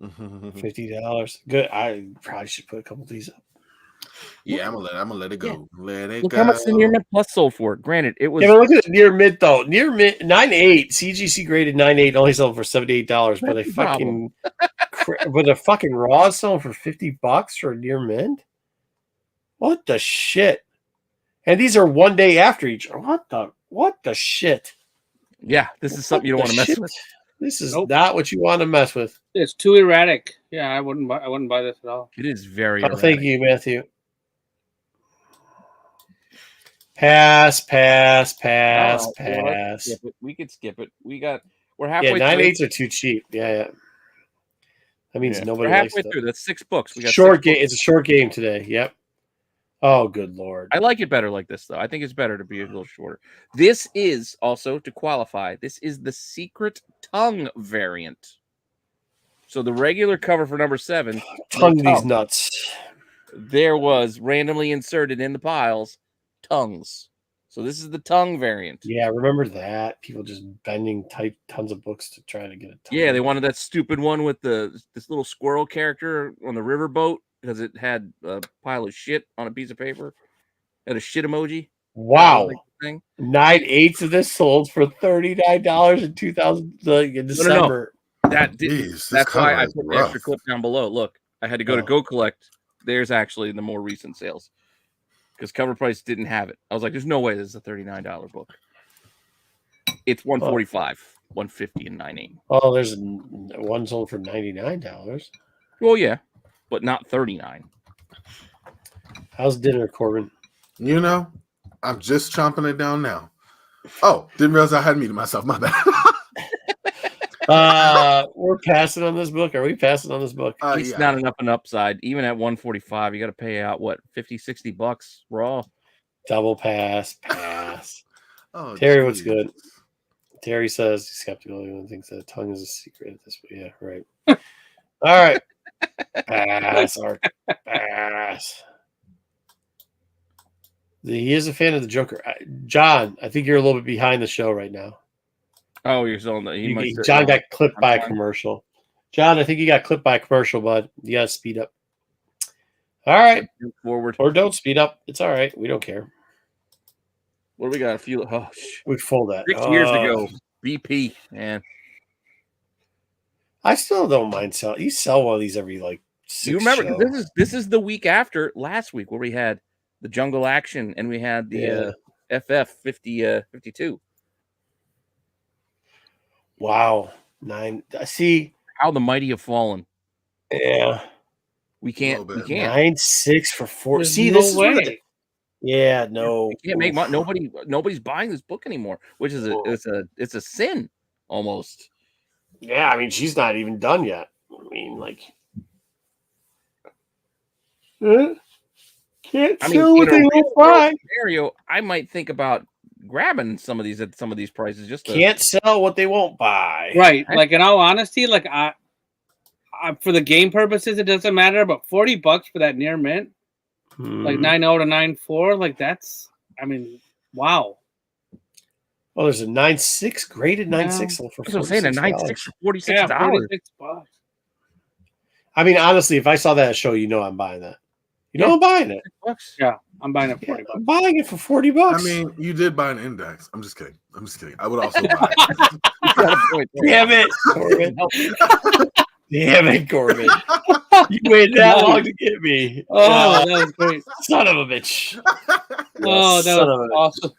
$50. Good. I probably should put a couple of these up. Yeah, I'm gonna let it go. Yeah. Look how much the near mint plus sold for. Granted, it was. Yeah, but look at the near mint though. Near mint 9.8 CGC graded 9.8 only sold for $78, but they fucking but a fucking raw selling for $50 for a near mint. What the shit? And these are 1 day after each other. What the shit? Yeah, this is something you don't want to mess with. This is not what you want to mess with. It's too erratic. Yeah, I wouldn't buy this at all. It is very erratic. Thank you, Matthew. Pass. We could skip it. We're halfway. Yeah, 9.8s are too cheap. Yeah. That means nobody. We're halfway through. That's 6 books. We got short game. It's a short game today. Yep. Oh, good Lord. I like it better like this, though. I think it's better to be a little shorter. This is also, to qualify, this is the secret tongue variant. So the regular cover for number 7. Tongue these nuts. There was randomly inserted in the piles tongues. So this is the tongue variant. Yeah, remember that? People just bending tons of books to try to get a tongue. Yeah, they wanted that stupid one with this little squirrel character on the riverboat because it had a pile of shit on a piece of paper. It had a shit emoji. Wow. 9/8 of this sold for $39 in 2000 in December. No. That's why I put the extra clip down below. Look, I had to go to Go Collect. There's actually the more recent sales because cover price didn't have it. I was like, there's no way this is a $39 book. It's $145, $150, and $9.8. Oh, there's one sold for $99. Well, yeah, but not $39. How's dinner, Corbin? You know, I'm just chomping it down now. Oh, didn't realize I had muted myself. My bad. We're passing on this book. Are we passing on this book? It's not enough an upside. Even at $145, you got to pay out what, $50-$60 raw. Double pass. Oh, Terry, what's good? Terry says he's skeptical. Everyone thinks that tongue is a secret at this point. Yeah, right. All right. Pass, Art. Pass. He is a fan of the Joker. John, I think you're a little bit behind the show right now. Oh, you're still on the. John got clipped by a commercial. John, I think you got clipped by a commercial, bud. You got to speed up. All right. Forward. Or don't speed up. It's all right. We don't care. What do we got? A few. Oh, we fold that. 6 years ago. BP, man. I still don't mind selling. You sell one of these every like 6 You remember shows. this is the week after last week where we had the Jungle Action and we had the FF 52. Wow. 9. See how the mighty have fallen. Yeah. We can't. 9.6 for 4. There's See, no this way. is yeah, no. We can't make money. Nobody's buying this book anymore, which is it's a sin almost. Yeah, I mean, she's not even done yet. I mean, like, can't sell what they won't buy. Scenario, I might think about grabbing some of these at some of these prices. Just can't sell what they won't buy. Right. Like, in all honesty, like I for the game purposes, it doesn't matter. But $40 for that near mint, like 9.0 to 9.4, like that's. I mean, wow. Oh, there's a 9.6 graded 9.6 for. That's what I'm saying. A 9.6 for $46. Yeah, $46. I mean, honestly, if I saw that show, you know I'm buying that. You know I'm buying it. Yeah, I'm buying it for $40. I'm buying it for $40. I mean, you did buy an index. I'm just kidding. I would also buy it. Damn it, Corbin. Damn it, Corbin. You waited that long to get me. Oh, that was great. Son of a bitch. Oh, that was awesome.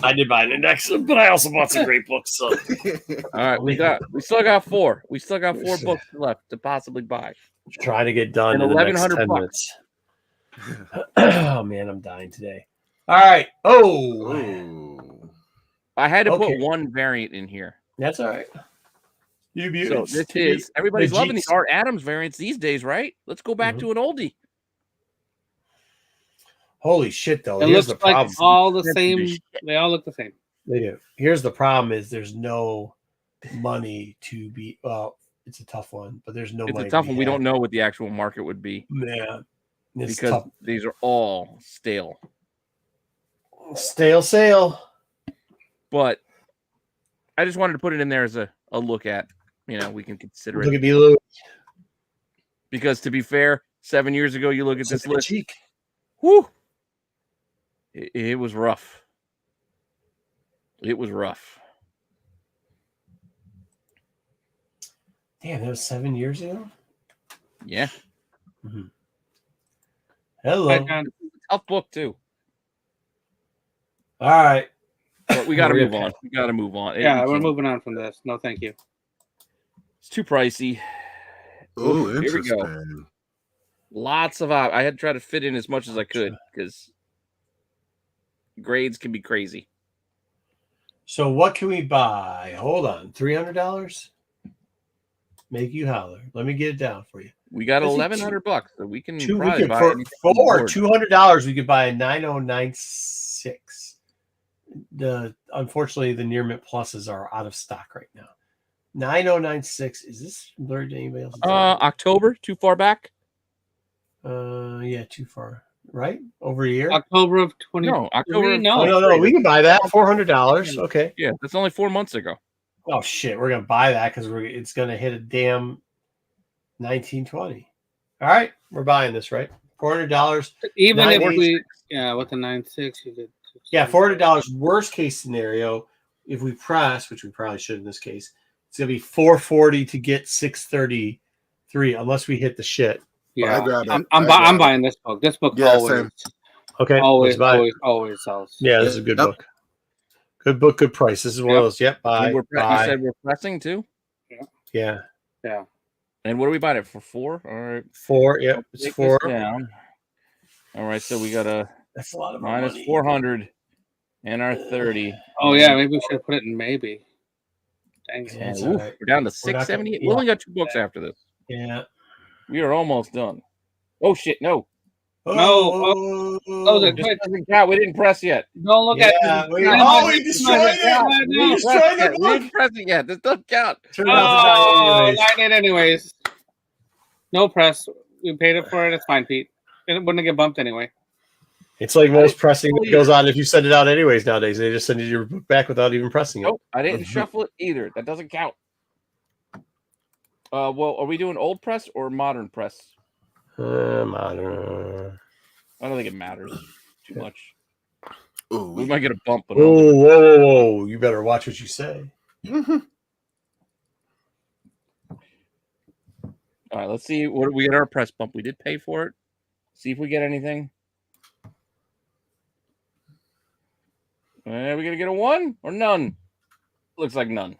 I did buy an index, but I also bought some great books. So. All right, we still got 4. We still got 4 books left to possibly buy. Trying to get done in the next 10 minutes. Oh man, I'm dying today. All right. Oh, I had to put one variant in here. That's all right. So this is everybody's loving these Art Adams variants these days, right? Let's go back to an oldie. Holy shit, though. It looks like all the same. They all look the same. They do. Here's the problem: is there's no money to be. Well, it's a tough one, but there's no. It's money a tough one. We don't know what the actual market would be. Yeah, because tough. These are all stale. Stale sale. But I just wanted to put it in there as a look at. You know, we can consider look it. At Below. Because to be fair, 7 years ago, you look at this list. Cheek. Whoo! It was rough. It was rough. Damn, that was 7 years ago? Yeah. Mm-hmm. Hello. Tough book, too. All right. But we got to move on. We got to move on. Yeah, we're moving on from this. No, thank you. It's too pricey. Oh, here we go. Lots of I had to try to fit in as much as I could because grades can be crazy. So what can we buy? Hold on. $300? Make you holler. Let me get it down for you. We got $1,100, so we can probably buy for $200. We could buy a 9096. Unfortunately, the near mint pluses are out of stock right now. 9096. Is this blurred to anybody else? October, too far back? Yeah, too far. Right? Over a year? October of 20. No, October. No. We can buy that. $400. Okay. Yeah, that's only 4 months ago. Oh shit, we're gonna buy that because it's gonna hit a damn 1920. All right, we're buying this, right? $400. Even if we with the 9.6, you did. Yeah, $400. Worst case scenario, if we press, which we probably should in this case, it's gonna be $440 to get 633, unless we hit the shit. Yeah, I'm buying this book. This book always. Same. Okay, always sells. Yeah, this is a good book. Good book, good price. This is one of those. Yep, buy. You said we're pressing too. Yeah. And what are we buying it for? 4? All right. 4. Yep, it's 4. Down. All right, so we got that's a lot of minus money. 400 and our 30. Oh yeah, maybe we should have put it in maybe. Dang. Yeah, We're down to 678. We only got 2 books after this. Yeah. We are almost done. Oh shit, no. No. Oh, the Just Twitch. doesn't count. We didn't press yet. Don't look at Yeah, it. we destroyed it. We We didn't destroyed press the yet. We book. didn't press it yet. This doesn't count. Turned out to die Oh, anyways. 9-8 anyways. No press. We paid it for it. It's fine, Pete. It wouldn't get bumped anyway. It's like most pressing that goes on if you send it out anyways nowadays. They just send you your book back without even pressing it. Nope, I didn't shuffle it either. That doesn't count. Well, are we doing old press or modern press? Modern. I don't think it matters too much. Ooh, We might get a bump. But Whoa. You better watch what you say. all right, let's see what we get our press bump. We did pay for it. See if we get anything. Are we gonna get a 1 or none? Looks like none.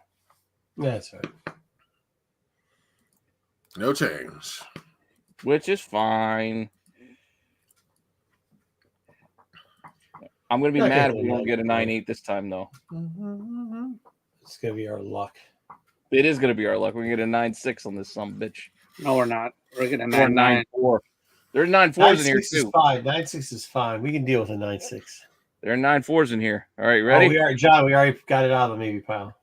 That's right. no change. Which is fine. I'm gonna be Not mad gonna if we don't get a lie. 9-8 this time, though. It's gonna be our luck. It is gonna be our luck. We're gonna get a 9-6 on this some bitch. No, we're not. We're getting a Or 9-9. 9-4. There's 9-4s in here 9-6 is too. fine. 9-6 is fine. We can deal with a 9-6. There are 9-4s in here. All right, ready? Oh, we already got it out of the maybe pile.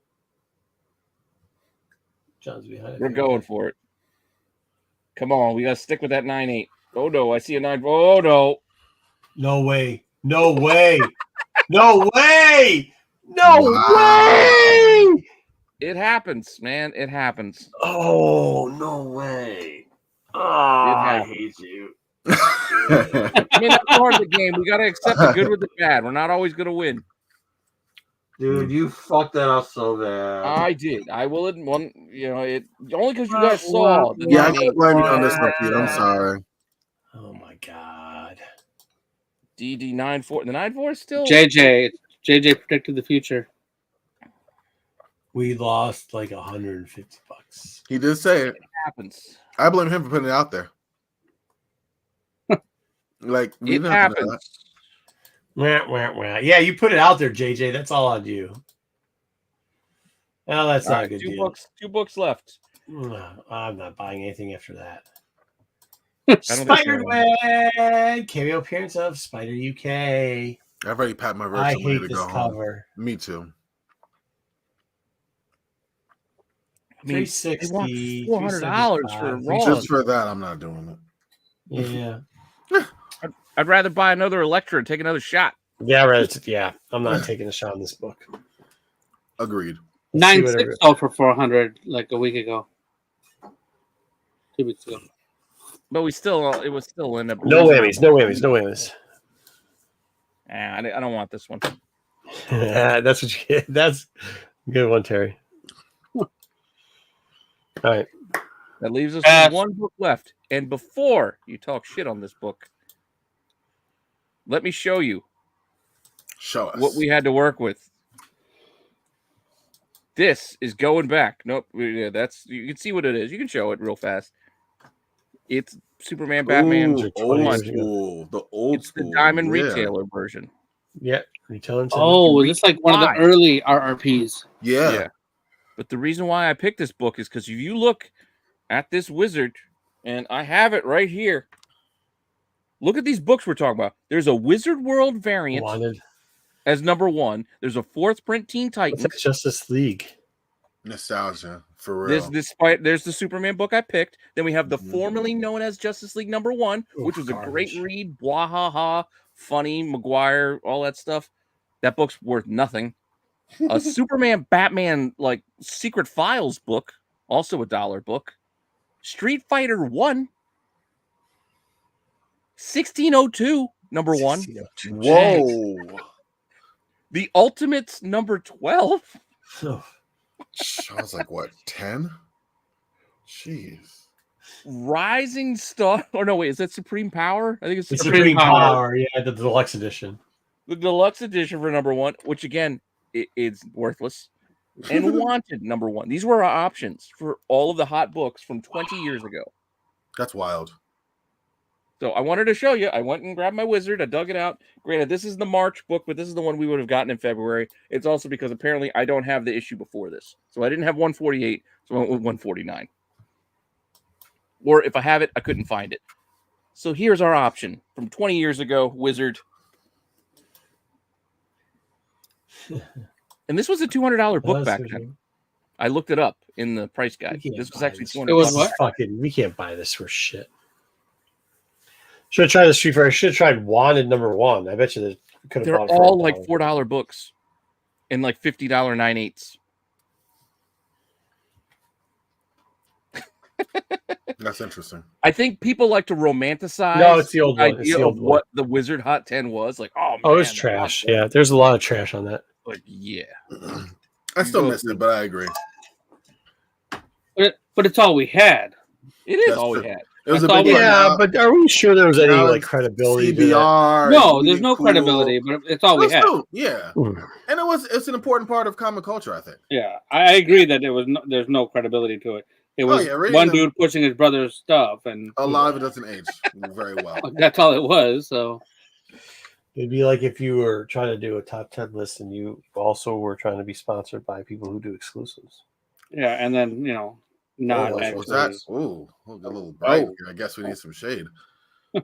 John's behind it. We're going for it. Come on, we gotta stick with that 9-8. Oh no, I see a 9. Oh no. No way. No way. No way. No way. It happens, man. It happens. Oh, no way. Oh, I hate you. I mean, that's part of the game. We gotta accept the good with the bad. We're not always gonna win. Dude, you fucked that up so bad. I did. I will admit, it only because you guys saw. The Yeah, I 9-8. can't blame you on this one, Pete. I'm sorry. Oh my god. DD 9-4. The 9-4 is still. JJ predicted the future. We lost like $150. He did say it. It happens. I blame him for putting it out there. Like we It didn't have to do happens. Wah. Yeah, you put it out there, JJ. That's all on you. Well, that's All not right, a good two deal. books. 2 books left. I'm not buying anything after that. I don't think so. Spider-Man! Cameo appearance of Spider UK. that. I've already packed my I verse away hate to this go home. cover. Me too. I mean, $360, they want $400 for a $375. Raw. Just for that, I'm not doing it. Yeah. I'd rather buy another Electra and take another shot. Yeah, I'm not taking a shot on this book. Agreed. 9-6 sold for 400 like a week ago. 2 weeks ago. But it was still in the. No whammies. I don't want this one. That's what you get. That's a good one, Terry. All right. That leaves us with 1 book left. And before you talk shit on this book, let me show you Show us what we had to work with. This is going back. Nope. Yeah, you can see what it is. You can show it real fast. It's Superman, Batman. Ooh, old school. The old It's school. the Diamond Yeah. Retailer version. Yeah. Retailing. Oh, is this like one of the early RRPs? Yeah. But the reason why I picked this book is because if you look at this wizard, and I have it right here. Look at these books we're talking about. There's a Wizard World variant as number 1. There's a 4th print Teen Titans. What's that Justice League? Nostalgia for real. There's the Superman book I picked. Then we have the formerly known as Justice League number 1, which was a great read. Blah ha ha, funny, Maguire, all that stuff. That book's worth nothing. A Superman Batman like Secret Files book, also a $1 book. Street Fighter 1. 1602, number 1. Whoa. The Ultimates, number 12. Oh. I was like, what, 10? Jeez. Rising Star. Or no, wait, is that Supreme Power? I think it's Supreme Power. Yeah, the deluxe edition. The deluxe edition for number 1, which again is worthless. And Wanted, number 1. These were our options for all of the hot books from 20 years ago. That's wild. So I wanted to show you. I went and grabbed my wizard. I dug it out. Granted, this is the March book, but this is the one we would have gotten in February. It's also because apparently I don't have the issue before this. So I didn't have 148, so I went with 149. Or if I have it, I couldn't find it. So here's our option from 20 years ago, Wizard. And this was a $200 book back then. I looked it up in the price guide. This was actually $200. It was what? Fucking, we can't buy this for shit. Should have tried the Street Fighter. Should have tried Wanted #1. I bet you that could have. They're bought it all for like $1. $4 books and like $50 9/8. That's interesting. I think people like to romanticize No, it's the old one. It's idea the of old one. what the Wizard Hot 10 was. Like, oh, man, Oh, it's trash. Yeah, there's a lot of trash on that. Like, yeah. I still missed it, but I agree. But it's all we had. It is That's all true. we had. It was a That's big all we- Yeah, but are we sure there was any Now like it's credibility? to that? CBR. No, it's there's no really cool. credibility, but it's all we That's had. true, yeah, Hmm. and it's an important part of comic culture, I think. Yeah, I agree that there's no credibility to it. It was reading one them- dude pushing his brother's stuff, and A lot of it doesn't age very well. that's all it was. So It'd be like if you were trying to do a top 10 list and you also were trying to be sponsored by people who do exclusives. yeah, and then not Oh, actually. what's that? Ooh, a little bright here. I guess we need some shade.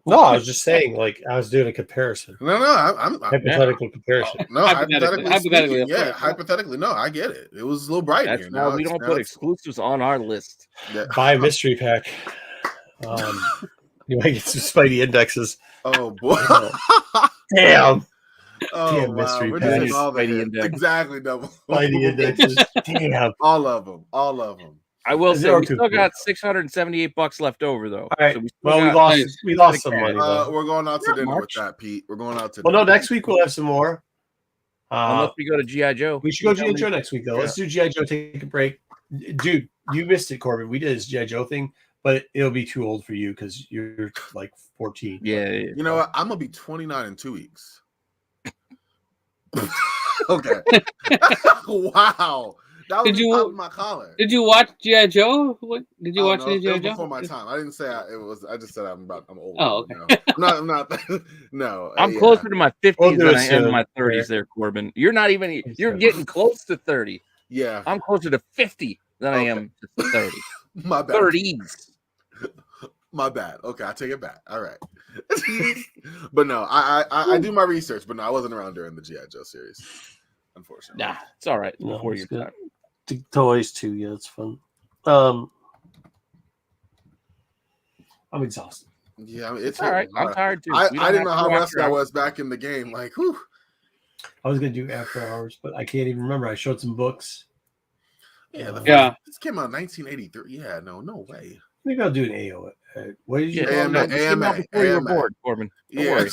No, I was just saying, like, I was doing a comparison, No, I'm hypothetical comparison. no, Hypothetically, hypothetically, of yeah, course. hypothetically, no, I get it. It was a little bright That's here. why we don't put exclusives on our list. Yeah. Buy a mystery pack. You might get some Spidey indexes. Oh boy! Damn. Oh Damn, wow, mystery we're pack. just all the Spidey hits. index. Exactly, double. Spidey indexes. Damn. All of them. I will say Zero we to still four. got $678 left over though. All right. So we still Well, got- we lost some money. Though. We're going out to Not dinner much. with that, Pete. We're going out to Well, no, dinner. next week we'll have some more. unless we go to GI Joe. We should go G.I. Joe next week, though. Let's do G.I. Joe, take a break. Dude, you missed it, Corbin. We did his G.I. Joe thing, but it'll be too old for you because you're like 14. Yeah. You know what? I'm gonna be 29 in 2 weeks. Okay. Wow. That was Did you- top of my collar. Did you watch GI Joe? What did you Oh, watch no, any it GI was Joe? before my time. I didn't say it was. I just said I'm old. Oh, okay. No. I'm not. No. I'm yeah. closer to my 50s We'll do than it I am soon. my 30s there, Corbin. You're not even, you're getting close to 30. Yeah. I'm closer to 50 than I Okay. am to 30. My bad. 30s. My bad. Okay, I take it back. All right. But no, I do my research, but no, I wasn't around during the G.I. Joe series, unfortunately. Nah, it's all right. No, Before it's your good. time. The toys, too. Yeah, it's fun. I'm exhausted. Yeah, I mean, it's All right. hitting. I'm tired too. I We don't didn't have know to how go rusty after I hours. was back in the game. Like, whew. I was going to do after hours, but I can't even remember. I showed some books. Yeah, Yeah. This came out in 1983. Yeah, no way. Maybe I'll do an AO. What did you Yeah, call AMA, it? no, this came out AMA, before you were AMA. bored, Corbin. Don't Yeah. worry.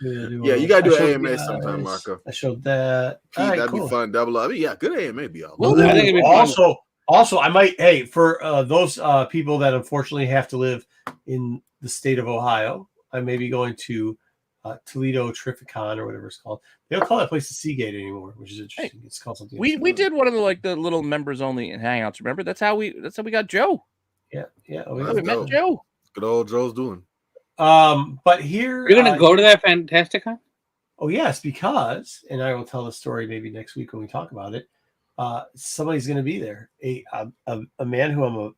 Yeah, you gotta do I showed AMA guys. sometime, Marco. I showed that. Pete, All right, that'd cool. be fun. Double up. Yeah, good AMA be all. Well, I think it'd be fun. Also, I might. Hey, for those people that unfortunately have to live in the state of Ohio, I may be going to Toledo Terrificon or whatever it's called. They don't call that place the Seagate anymore, which is interesting. It's called something. We else. did one of the little members only hangouts. Remember? That's how we got Joe. Yeah. Oh, That's We met dope. Joe. Good old Joe's doing. But here You're gonna go to that Fantasticon? Oh yes, because, and I will tell the story maybe next week when we talk about it. Somebody's going to be there. A man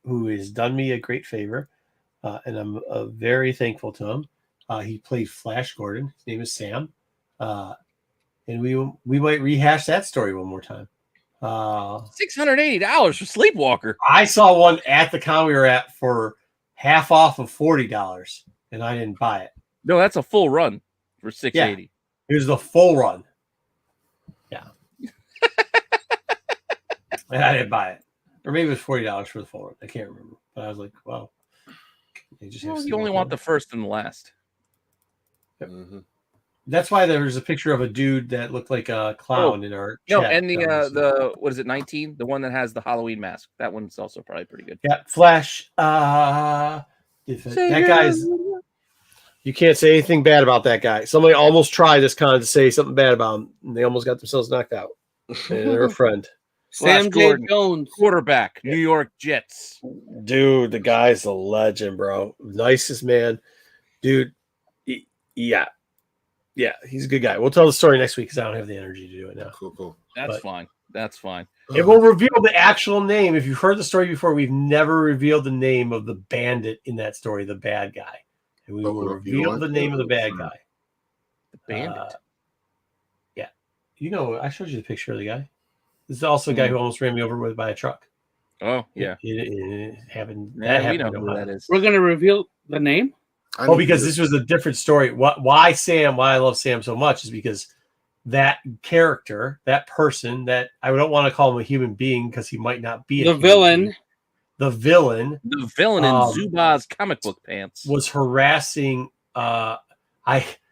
who has done me a great favor, and I'm very thankful to him. He played Flash Gordon. His name is Sam, and we might rehash that story one more time. $680 for Sleepwalker. I saw one at the con we were at for half off of $40, and I didn't buy it. No, that's a full run for $680. Here's the full run. Yeah. And I didn't buy it. Or maybe it was $40 for the full run. I can't remember. But I was like, wow. They just have Well, you only want the first and the last. Mhm. That's why there's a picture of a dude that looked like a clown in our No, chat. and the what is it, 19? The one that has the Halloween mask. That one's also probably pretty good. Yeah, Flash. That guy's. You can't say anything bad about that guy. Somebody almost tried this con to say something bad about him, and they almost got themselves knocked out. And they're a friend. Flash Sam J. Gordon. Jones. Quarterback, New York Jets. Dude, the guy's a legend, bro. Nicest man. Dude, yeah, he's a good guy. We'll tell the story next week because I don't have the energy to do it now. Cool. That's But- fine. That's fine. It will reveal the actual name. If you've heard the story before, we've never revealed the name of the bandit in that story, the bad guy. And we But will if you reveal want the to, name of the bad guy. The bandit. Yeah. You know, I showed you the picture of the guy. This is also the guy who almost ran me over by a truck. Oh, yeah. It happened. Yeah, That we know happened. who that is. We're gonna reveal the name. I Oh, need because to- this was a different story. Why I love Sam so much is because that character, that person, that I don't want to call him a human being because he might not be a The human villain. being. The villain The villain in Zubaz comic book pants. was harassing. I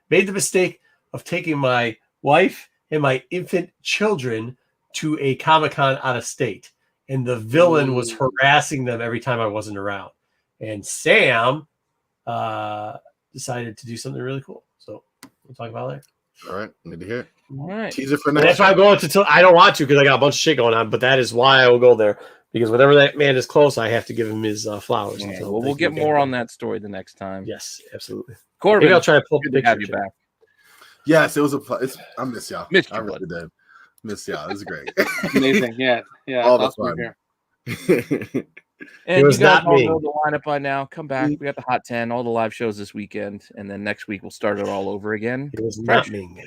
made the mistake of taking my wife and my infant children to a Comic-Con out of state, and the villain was harassing them every time I wasn't around. And Sam decided to do something really cool. So we'll talk about it later. All right, need to hear it. All right. Teaser for And next. that's why I'm going to. I don't want to because I got a bunch of shit going on, but that is why I will go there because whenever that man is close, I have to give him his flowers. Yeah, So well, we'll get more on that story the next time. Yes, absolutely. Corbin, Maybe I'll try to pull up a good to have picture. you back. Yes, it was I miss y'all. Missed you, I really did. Miss y'all. This is great. Amazing. Yeah. All the awesome to fun. hear. And It was you guys not all me. know the lineup by now. Come back. We got the Hot 10, all the live shows this weekend, and then next week we'll start it all over again. It was Fresh. not Ming.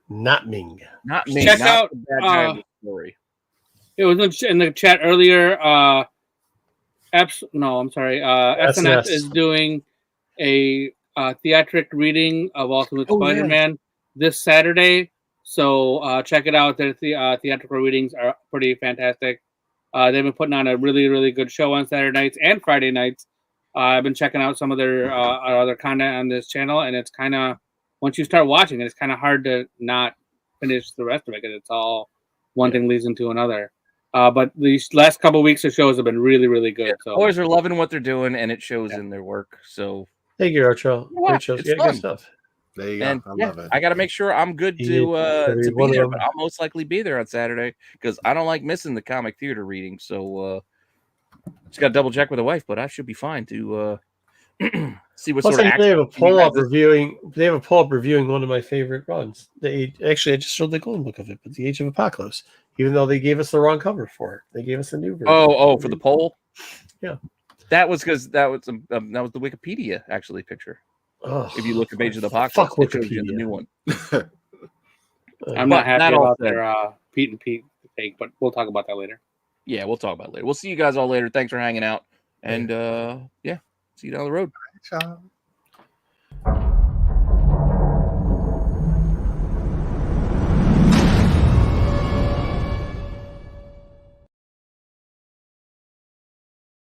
Not Ming. Not me. Check not out, the bad guy in the story. It was in the chat earlier. SNS is doing a theatric reading of Ultimate Oh, yeah. Spider-Man this Saturday. So check it out. Their theatrical readings are pretty fantastic. They've been putting on a really, really good show on Saturday nights and Friday nights. I've been checking out some of their other content on this channel, and it's kind of, once you start watching it, it's kind of hard to not finish the rest of it because it's all one thing leads into another. But these last couple of weeks of shows have been really, really good. Yeah, So boys are loving what they're doing, and it shows in their work. So Thank you, Archo. Yeah, Great shows. it's Yeah, fun. good stuff. There you go. and I yeah, love it. I got to make sure I'm good to Every be one of there, them. but I'll most likely be there on Saturday because I don't like missing the comic theater reading. So just got to double check with the wife, but I should be fine to see what Plus, sort of they have a action you pull up guys- reviewing. They have a pull up reviewing one of my favorite runs. Actually, I just showed the golden book of it, but the Age of Apocalypse. Even though they gave us the wrong cover for it, they gave us a new version. Oh, for the poll. Yeah. That was because that was the Wikipedia actually picture. Oh, If you look at Age of the fuck Apocalypse, it shows you the Wikipedia. new one. I'm But not happy that all about said- their Pete and Pete take, but we'll talk about that later. Yeah, we'll talk about it later. We'll see you guys all later. Thanks for hanging out, and yeah, see you down the road. Ciao.